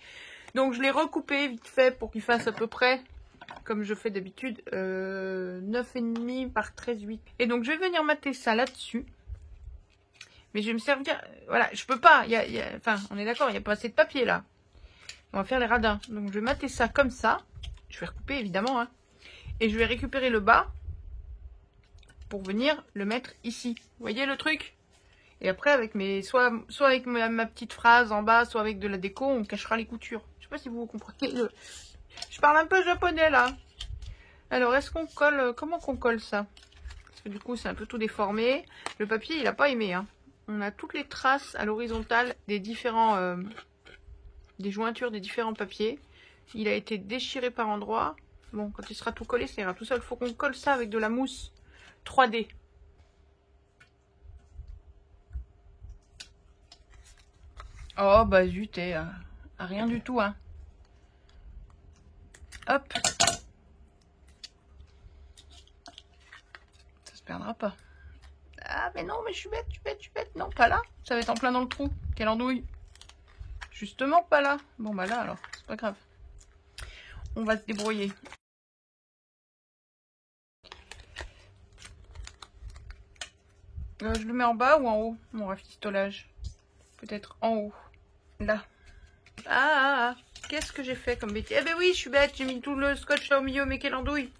Donc, je l'ai recoupé vite fait pour qu'il fasse à peu près, comme je fais d'habitude, 9,5 par 13,8. Et donc, je vais venir mater ça là-dessus. Mais je vais me servir... Voilà, je peux pas. Enfin, on est d'accord, il n'y a pas assez de papier, là. On va faire les radins. Donc, je vais mater ça comme ça. Je vais recouper, évidemment. Hein. Et je vais récupérer le bas pour venir le mettre ici. Vous voyez le truc? Et après, avec soit avec ma petite phrase en bas, soit avec de la déco, on cachera les coutures. Je sais pas si vous comprenez. Je parle un peu japonais là. Alors, est-ce qu'on colle... Comment qu'on colle ça? Parce que du coup, c'est un peu tout déformé. Le papier, il n'a pas aimé. Hein. On a toutes les traces à l'horizontale des différents... des jointures des différents papiers. Il a été déchiré par endroits. Bon, quand il sera tout collé, ça ira tout seul. Il faut qu'on colle ça avec de la mousse 3D. Oh, bah zut, rien du tout, hein. Hop. Ça se perdra pas. Ah, mais non, mais je suis bête. Non, pas là. Ça va être en plein dans le trou. Quelle andouille. Justement, pas là. Bon, bah là, alors, c'est pas grave. On va se débrouiller. Je le mets en bas ou en haut, mon rafistolage? Peut-être en haut. Là. Ah, qu'est-ce que j'ai fait comme bêtise? Eh ben oui, je suis bête, j'ai mis tout le scotch là au milieu, mais quelle andouille.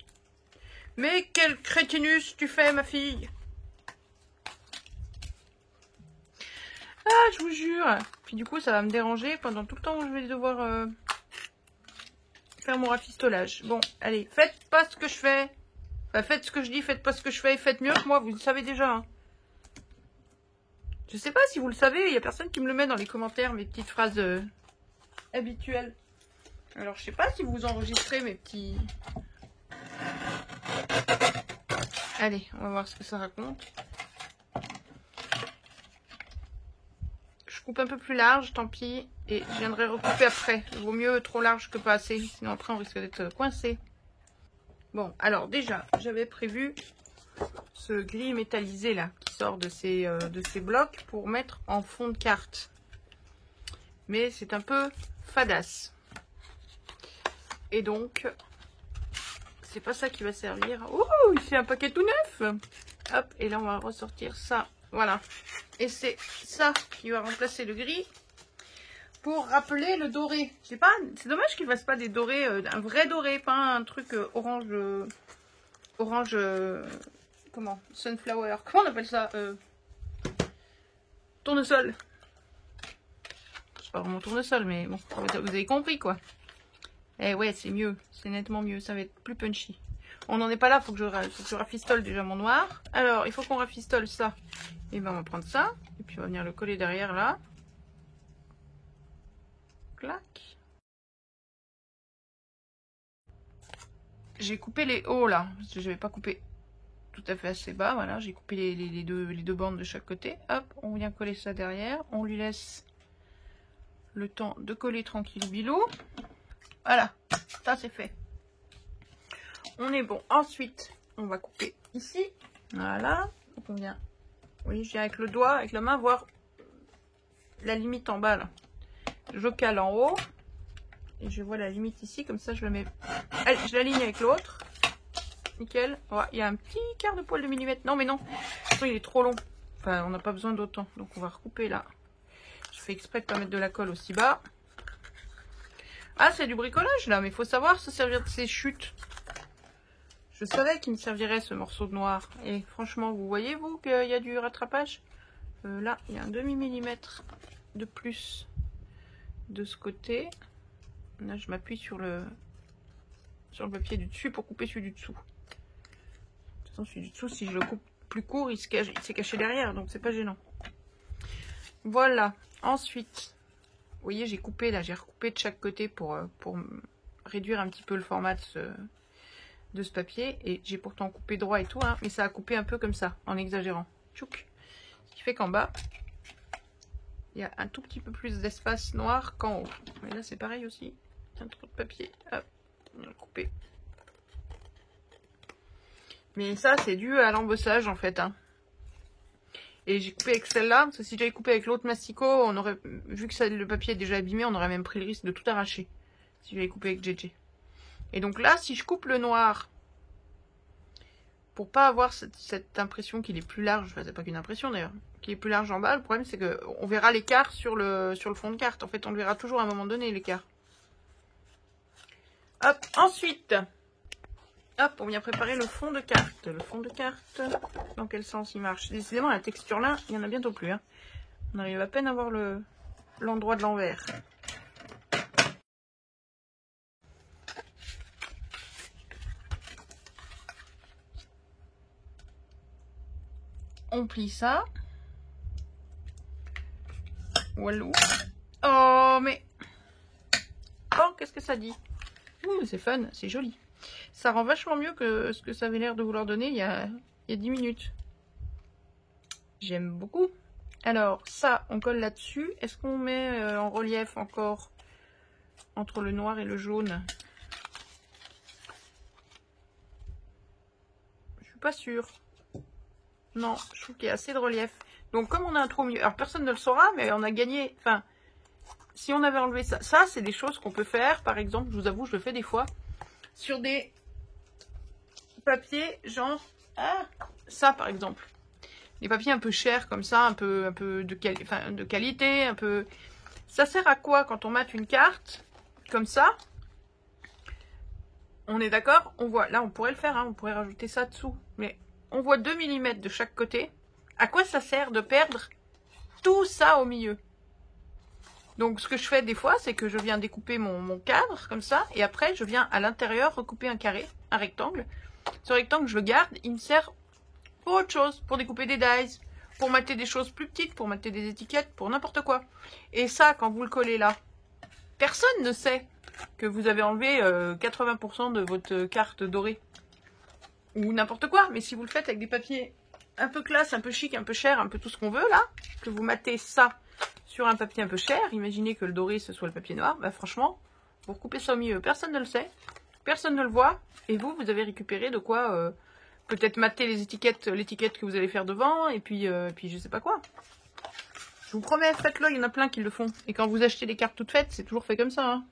Mais quel crétinus tu fais, ma fille. Ah, je vous jure. Puis du coup, ça va me déranger pendant tout le temps où je vais devoir faire mon rafistolage. Bon, allez, faites pas ce que je fais. Enfin, faites ce que je dis, faites pas ce que je fais. Faites mieux que moi, vous le savez déjà. Hein. Je sais pas si vous le savez, il y a personne qui me le met dans les commentaires, mes petites phrases habituelles. Alors, je sais pas si vous enregistrez mes petits... Allez, on va voir ce que ça raconte. Je coupe un peu plus large, tant pis. Et je viendrai recouper après. Il vaut mieux trop large que pas assez. Sinon après on risque d'être coincé. Bon, alors déjà, j'avais prévu ce gris métallisé là. Qui sort de ces blocs pour mettre en fond de carte. Mais c'est un peu fadasse. Et donc, c'est pas ça qui va servir. Ouh, il fait un paquet tout neuf. Hop, et là on va ressortir ça. Voilà. Et c'est ça qui va remplacer le gris pour rappeler le doré. Je sais pas, c'est dommage qu'il ne fasse pas des dorés, un vrai doré, pas un truc orange, comment, sunflower, comment on appelle ça, tournesol. C'est pas vraiment tournesol, mais bon, vous avez compris quoi. Eh ouais, c'est mieux, c'est nettement mieux, ça va être plus punchy. On n'en est pas là, faut que je rafistole déjà mon noir. Alors, il faut qu'on rafistole ça. Et ben on va prendre ça, et puis on va venir le coller derrière là. Clac. J'ai coupé les hauts là, parce que je n'avais pas coupé tout à fait assez bas. Voilà, j'ai coupé les deux bandes de chaque côté. Hop, on vient coller ça derrière. On lui laisse le temps de coller tranquille bilou. Voilà, ça c'est fait. On est bon. Ensuite, on va couper ici. Voilà. Donc on vient. Oui, je viens avec le doigt, avec la main, voir la limite en bas là. Je cale en haut. Et je vois la limite ici, comme ça je le mets. Allez, je l'aligne avec l'autre. Nickel. Ouais, il y a un petit quart de poil de millimètre. Non, mais non. De toute façon, il est trop long. Enfin, on n'a pas besoin d'autant. Donc on va recouper là. Je fais exprès de ne pas mettre de la colle aussi bas. Ah, c'est du bricolage là, mais il faut savoir se servir de ces chutes. Je savais qu'il me servirait ce morceau de noir. Et franchement, vous voyez vous qu'il y a du rattrapage? Là, il y a un demi-millimètre de plus de ce côté. Là, je m'appuie sur le papier du dessus pour couper celui du dessous. De toute façon, celui du dessous, si je le coupe plus court, il s'est caché derrière, donc c'est pas gênant. Voilà. Ensuite, vous voyez, j'ai coupé là, j'ai recoupé de chaque côté pour réduire un petit peu le format de ce papier. Et j'ai pourtant coupé droit et tout, hein, mais ça a coupé un peu comme ça, en exagérant. Tchouk. Ce qui fait qu'en bas, il y a un tout petit peu plus d'espace noir qu'en haut. Mais là, c'est pareil aussi. Un trou de papier. Hop, on va le couper. Mais ça, c'est dû à l'embossage, en fait. Hein. Et j'ai coupé avec celle-là, parce que si j'avais coupé avec l'autre masticot, on aurait, vu que le papier est déjà abîmé, on aurait même pris le risque de tout arracher. Si j'avais coupé avec JJ. Et donc là, si je coupe le noir, pour pas avoir cette impression qu'il est plus large, enfin c'est pas qu'une impression d'ailleurs, qu'il est plus large en bas, le problème c'est qu'on verra l'écart sur le fond de carte. En fait, on le verra toujours à un moment donné, l'écart. Hop, ensuite, hop, on vient préparer le fond de carte. Le fond de carte, dans quel sens il marche? Décidément, la texture là, il y en a bientôt plus. Hein. On arrive à peine à voir l'endroit de l'envers. On plie ça. Walou. Oh, mais... Oh, qu'est-ce que ça dit? Ouh, c'est fun, c'est joli. Ça rend vachement mieux que ce que ça avait l'air de vouloir donner il y a 10 minutes. J'aime beaucoup. Alors, ça, on colle là-dessus. Est-ce qu'on met en relief encore entre le noir et le jaune? Je suis pas sûre. Non, je trouve qu'il y a assez de relief. Donc, comme on a un trou au milieu... Alors, personne ne le saura, mais on a gagné... Enfin, si on avait enlevé ça... Ça, c'est des choses qu'on peut faire. Par exemple, je vous avoue, je le fais des fois. Sur des papiers, genre... Ah, ça, par exemple. Des papiers un peu chers, comme ça, un peu de qualité, un peu... Ça sert à quoi quand on mate une carte, comme ça? On est d'accord? On voit... Là, on pourrait le faire, hein, on pourrait rajouter ça dessous. Mais... On voit 2 mm de chaque côté. À quoi ça sert de perdre tout ça au milieu? Donc, ce que je fais des fois, c'est que je viens découper mon cadre, comme ça. Et après, je viens à l'intérieur recouper un carré, un rectangle. Ce rectangle, je le garde. Il me sert pour autre chose. Pour découper des dies. Pour mater des choses plus petites. Pour mater des étiquettes. Pour n'importe quoi. Et ça, quand vous le collez là, personne ne sait que vous avez enlevé 80% de votre carte dorée. Ou n'importe quoi, mais si vous le faites avec des papiers un peu classe, un peu chic, un peu cher, un peu tout ce qu'on veut là, que vous matez ça sur un papier un peu cher, imaginez que le doré ce soit le papier noir, bah franchement, vous recoupez ça au milieu, personne ne le sait, personne ne le voit, et vous avez récupéré de quoi peut-être mater l'étiquette que vous allez faire devant, et puis je sais pas quoi. Je vous promets, faites-le, il y en a plein qui le font. Et quand vous achetez des cartes toutes faites, c'est toujours fait comme ça. Hein.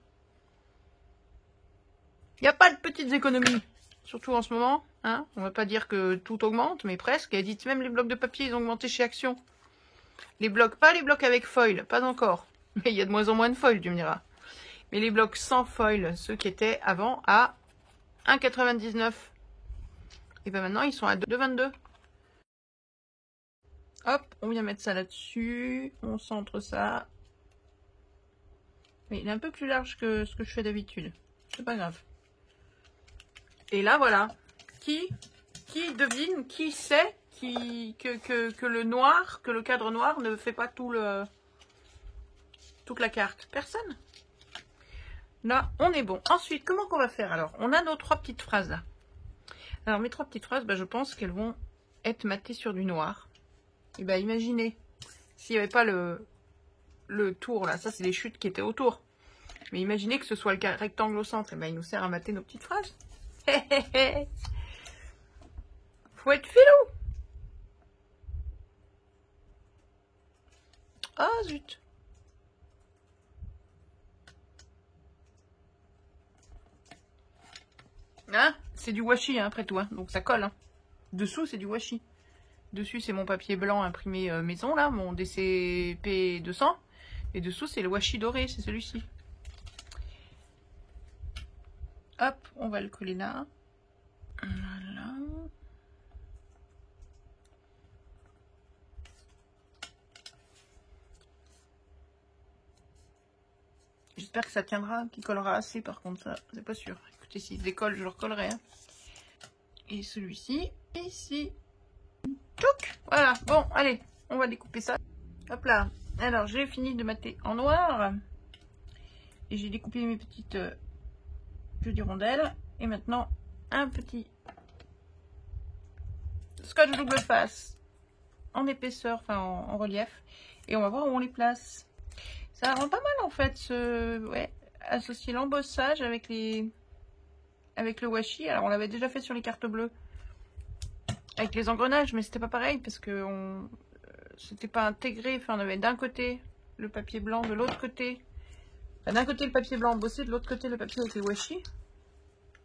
Il n'y a pas de petites économies. Surtout en ce moment, hein, on va pas dire que tout augmente, mais presque. Et dites même les blocs de papier, ils ont augmenté chez Action. Les blocs, pas les blocs avec foil, pas encore. Mais il y a de moins en moins de foil, tu me diras. Mais les blocs sans foil, ceux qui étaient avant à 1,99. Et bien maintenant, ils sont à 2,22. Hop, on vient mettre ça là-dessus. On centre ça. Mais il est un peu plus large que ce que je fais d'habitude. C'est pas grave. Et là, voilà. Qui devine, qui sait que le noir, que le cadre noir ne fait pas toute la carte? Personne. Là, on est bon. Ensuite, comment qu'on va faire alors? On a nos 3 petites phrases là. Alors, mes 3 petites phrases, bah, je pense qu'elles vont être matées sur du noir. Et bah, imaginez, s'il n'y avait pas le tour là, ça c'est les chutes qui étaient autour. Mais imaginez que ce soit le rectangle au centre, et bah, il nous sert à mater nos petites phrases. Faut être filou. Ah zut. Hein, c'est du washi hein, après tout, hein, donc ça colle. Hein. Dessous c'est du washi. Dessus c'est mon papier blanc imprimé maison là, mon DCP 200. Et dessous c'est le washi doré, c'est celui-ci. Hop, on va le coller là. Voilà. J'espère que ça tiendra, qu'il collera assez par contre, ça c'est pas sûr. Écoutez, s'il se décolle, je le recollerai. Hein. Et celui-ci, ici. Tchouc, voilà, bon, allez, on va découper ça. Hop là. Alors, j'ai fini de mater en noir. Et j'ai découpé mes petites jolies rondelles. Et maintenant, un petit scotch double face en épaisseur, enfin en relief. Et on va voir où on les place. Ça rend pas mal en fait, associer l'embossage avec le washi. Alors on l'avait déjà fait sur les cartes bleues avec les engrenages, mais c'était pas pareil parce que c'était pas intégré. Enfin, on avait d'un côté le papier blanc, de l'autre côté, enfin, d'un côté le papier blanc embossé, de l'autre côté le papier avec les washi.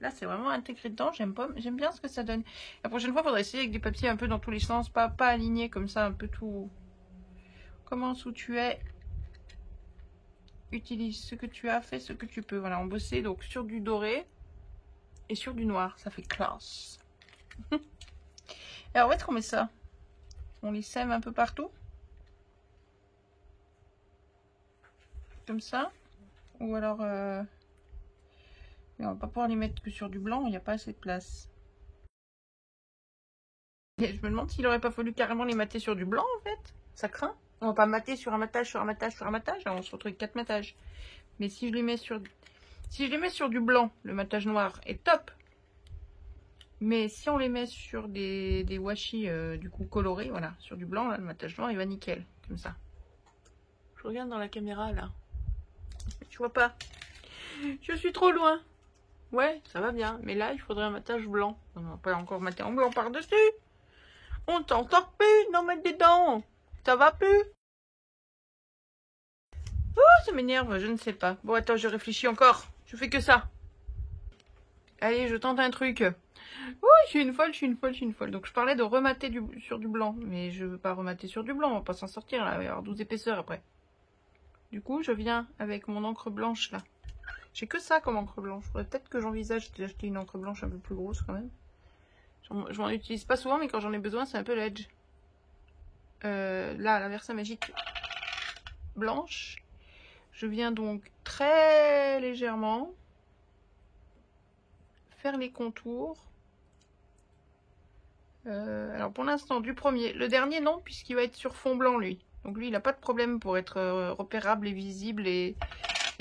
Là, c'est vraiment intégré dedans. J'aime bien ce que ça donne. La prochaine fois, il faudrait essayer avec des papiers un peu dans tous les sens, pas alignés comme ça, un peu tout. Commence où tu es. Utilise ce que tu as, fais ce que tu peux. Voilà, embosser donc sur du doré et sur du noir. Ça fait classe. Alors, où est-ce qu'on met ça? On les sème un peu partout. Comme ça. Ou alors... Mais on va pas pouvoir les mettre que sur du blanc, il n'y a pas assez de place. Et je me demande s'il aurait pas fallu carrément les mater sur du blanc en fait. Ça craint. On va pas mater sur un matage, sur un matage, sur un matage. Alors on se retrouve avec 4 matages. Mais si je les mets sur... du blanc, le matage noir est top. Mais si on les met sur des washi du coup colorés, voilà, sur du blanc, là, le matage noir il va nickel. Comme ça. Je regarde dans la caméra là. Tu vois pas? Je suis trop loin. Ouais, ça va bien. Mais là, il faudrait un matage blanc. On va pas encore mater en blanc par-dessus. On t'entend plus d'en mettre dedans. Ça va plus. Oh, ça m'énerve, je ne sais pas. Bon, attends, je réfléchis encore. Je fais que ça. Allez, je tente un truc. Oh, je suis une folle. Donc, je parlais de remater sur du blanc. Mais je veux pas remater sur du blanc. On va pas s'en sortir, là. Il va y avoir 12 épaisseurs après. Du coup, je viens avec mon encre blanche, là. J'ai que ça comme encre blanche. Peut-être que j'envisage d'acheter une encre blanche un peu plus grosse quand même. Je m'en utilise pas souvent, mais quand j'en ai besoin, c'est un peu l'edge. Là, la Versa Magique blanche. Je viens donc très légèrement faire les contours. Alors pour l'instant, du premier. Le dernier, non, puisqu'il va être sur fond blanc, lui. Donc lui, il n'a pas de problème pour être repérable et visible et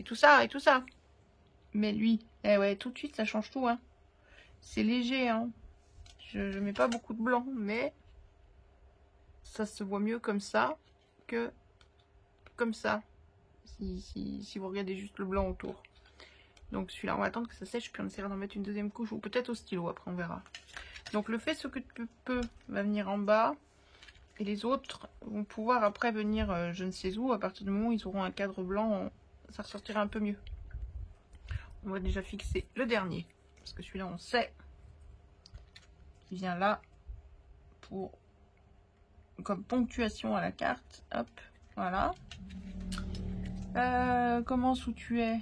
tout ça, Mais lui, eh ouais, tout de suite, ça change tout, hein. C'est léger, hein. Je mets pas beaucoup de blanc, mais ça se voit mieux comme ça que comme ça. Si vous regardez juste le blanc autour. Donc celui-là, on va attendre que ça sèche, puis on essaiera d'en mettre une deuxième couche, ou peut-être au stylo, après on verra. Donc le fait ce que tu peux va venir en bas, et les autres vont pouvoir après venir je ne sais où, à partir du moment où ils auront un cadre blanc, ça ressortira un peu mieux. On va déjà fixer le dernier, parce que celui-là on sait qu'il vient là pour comme ponctuation à la carte. Hop, voilà. Commence où tu es.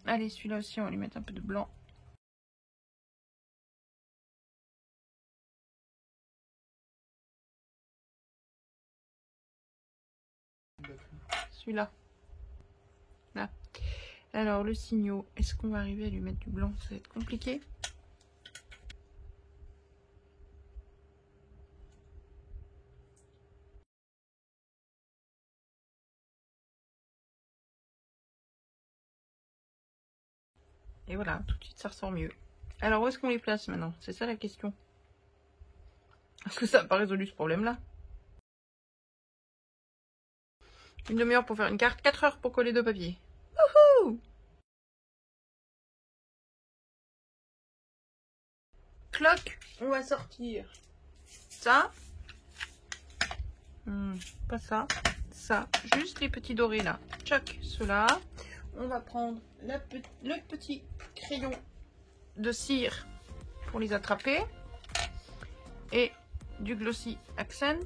Allez, celui-là aussi, on va lui mettre un peu de blanc. Celui-là. Là. Alors, le signaux, est-ce qu'on va arriver à lui mettre du blanc? Ça va être compliqué. Et voilà, tout de suite ça ressort mieux. Alors où est-ce qu'on les place maintenant? C'est ça la question. Est-ce que ça n'a pas résolu ce problème-là? Une demi-heure pour faire une carte, 4 heures pour coller 2 papiers. Wouhou! Cloc, on va sortir ça. Pas ça. Ça, juste les petits dorés là. Tchoc, ceux-là. On va prendre le petit crayon de cire pour les attraper et du Glossy Accent.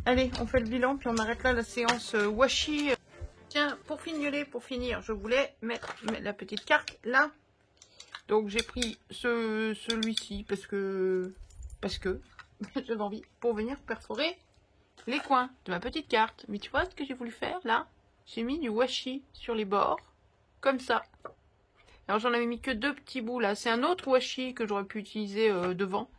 Allez, on fait le bilan, puis on arrête là la séance washi. Tiens, pour finir, je voulais mettre la petite carte là. Donc j'ai pris celui-ci parce que j'avais envie pour venir perforer les coins de ma petite carte. Mais tu vois ce que j'ai voulu faire là? J'ai mis du washi sur les bords, comme ça. Alors j'en avais mis que 2 petits bouts là. C'est un autre washi que j'aurais pu utiliser devant.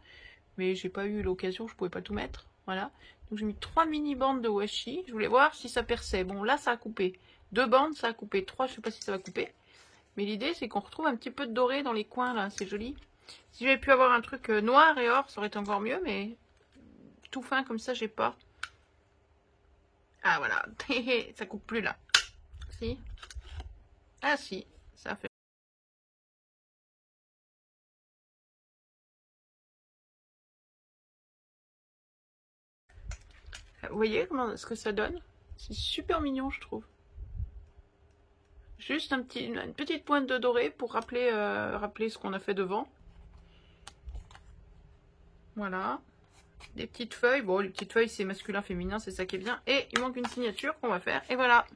Mais j'ai pas eu l'occasion, je pouvais pas tout mettre. Voilà. Donc j'ai mis 3 mini bandes de washi. Je voulais voir si ça perçait. Bon là ça a coupé. 2 bandes ça a coupé. 3 je sais pas si ça va couper. Mais l'idée c'est qu'on retrouve un petit peu de doré dans les coins là. C'est joli. Si j'avais pu avoir un truc noir et or ça aurait été encore mieux. Mais tout fin comme ça j'ai pas. Ah voilà. Ça coupe plus là. Si. Ah si. Ça fait. Vous voyez comment ce que ça donne? C'est super mignon je trouve. Juste une petite pointe de doré pour rappeler ce qu'on a fait devant. Voilà. Des petites feuilles. Bon, les petites feuilles c'est masculin, féminin, c'est ça qui est bien. Et il manque une signature qu'on va faire. Et voilà.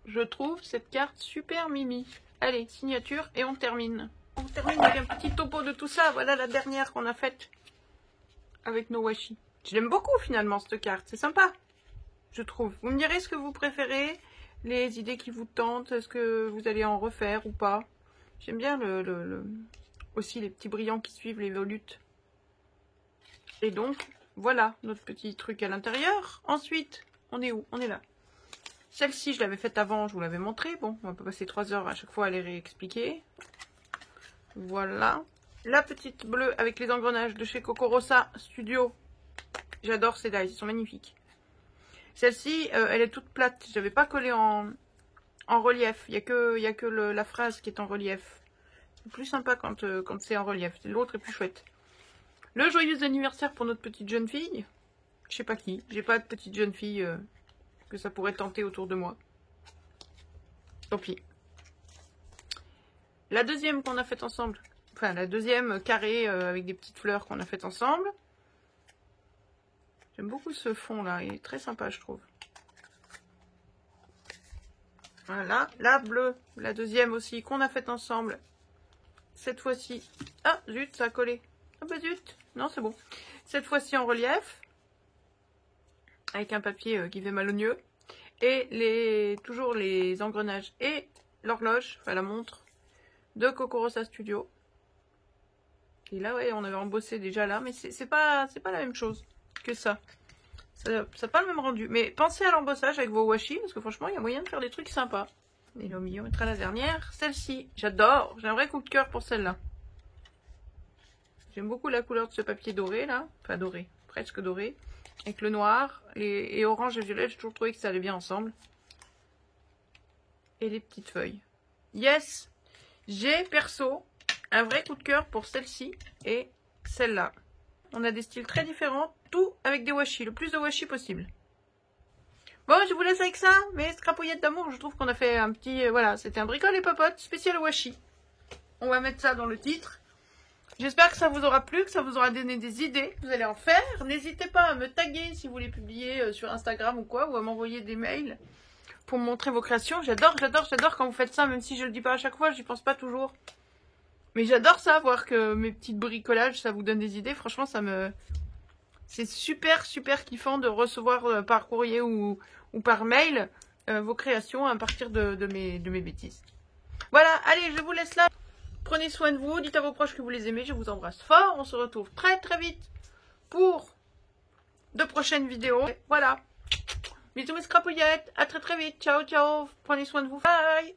Je trouve cette carte super mimi. Allez, signature et on termine. On termine avec un petit topo de tout ça. Voilà la dernière qu'on a faite avec nos washi. Je l'aime beaucoup finalement cette carte. C'est sympa, je trouve. Vous me direz ce que vous préférez, les idées qui vous tentent, est-ce que vous allez en refaire ou pas. J'aime bien aussi les petits brillants qui suivent les volutes. Et donc, voilà notre petit truc à l'intérieur. Ensuite, on est où? On est là. Celle-ci, je l'avais faite avant, je vous l'avais montré. Bon, on va pas passer 3 heures à chaque fois à les réexpliquer. Voilà. La petite bleue avec les engrenages de chez Cocorosa Studio. J'adore ces dies, ils sont magnifiques. Celle-ci, elle est toute plate. Je n'avais pas collé en relief. Il n'y a que la phrase qui est en relief. C'est plus sympa quand c'est en relief. L'autre est plus chouette. Le joyeux anniversaire pour notre petite jeune fille. Je sais pas qui. J'ai pas de petite jeune fille que ça pourrait tenter autour de moi. Tant pis. La deuxième qu'on a faite ensemble. Enfin, la deuxième carrée avec des petites fleurs qu'on a faite ensemble. J'aime beaucoup ce fond là, il est très sympa je trouve. Voilà, la bleue, la deuxième aussi qu'on a faite ensemble. Cette fois-ci, ah zut, ça a collé. Ah bah zut, non c'est bon. Cette fois-ci en relief, avec un papier qui fait mal aux yeux. Et toujours les engrenages et l'horloge, enfin la montre, de Cocorosa Studio. Et là ouais, on avait embossé déjà là, mais c'est pas la même chose que ça. Ça n'a pas le même rendu. Mais pensez à l'embossage avec vos washi, parce que franchement, il y a moyen de faire des trucs sympas. Et là au milieu, on mettra la dernière. Celle-ci, j'adore. J'ai un vrai coup de cœur pour celle-là. J'aime beaucoup la couleur de ce papier doré, là. Enfin, doré. Presque doré. Avec le noir. Et orange et violet, j'ai toujours trouvé que ça allait bien ensemble. Et les petites feuilles. Yes! J'ai, perso, un vrai coup de cœur pour celle-ci et celle-là. On a des styles très différents, tout avec des washi, le plus de washi possible. Bon, je vous laisse avec ça, mes scrapouillettes d'amour, je trouve qu'on a fait un petit... voilà, c'était un bricole et popote spécial washi. On va mettre ça dans le titre. J'espère que ça vous aura plu, que ça vous aura donné des idées, que vous allez en faire. N'hésitez pas à me taguer si vous voulez publier sur Instagram ou quoi, ou à m'envoyer des mails pour me montrer vos créations. J'adore quand vous faites ça, même si je le dis pas à chaque fois, j'y pense pas toujours. Mais j'adore ça, voir que mes petits bricolages, ça vous donne des idées. Franchement, c'est super kiffant de recevoir par courrier ou par mail vos créations à partir de mes bêtises. Voilà, allez, je vous laisse là. Prenez soin de vous, dites à vos proches que vous les aimez. Je vous embrasse fort. On se retrouve très vite pour de prochaines vidéos. Voilà. Bisous mes scrapouillettes. À très vite. Ciao. Prenez soin de vous. Bye.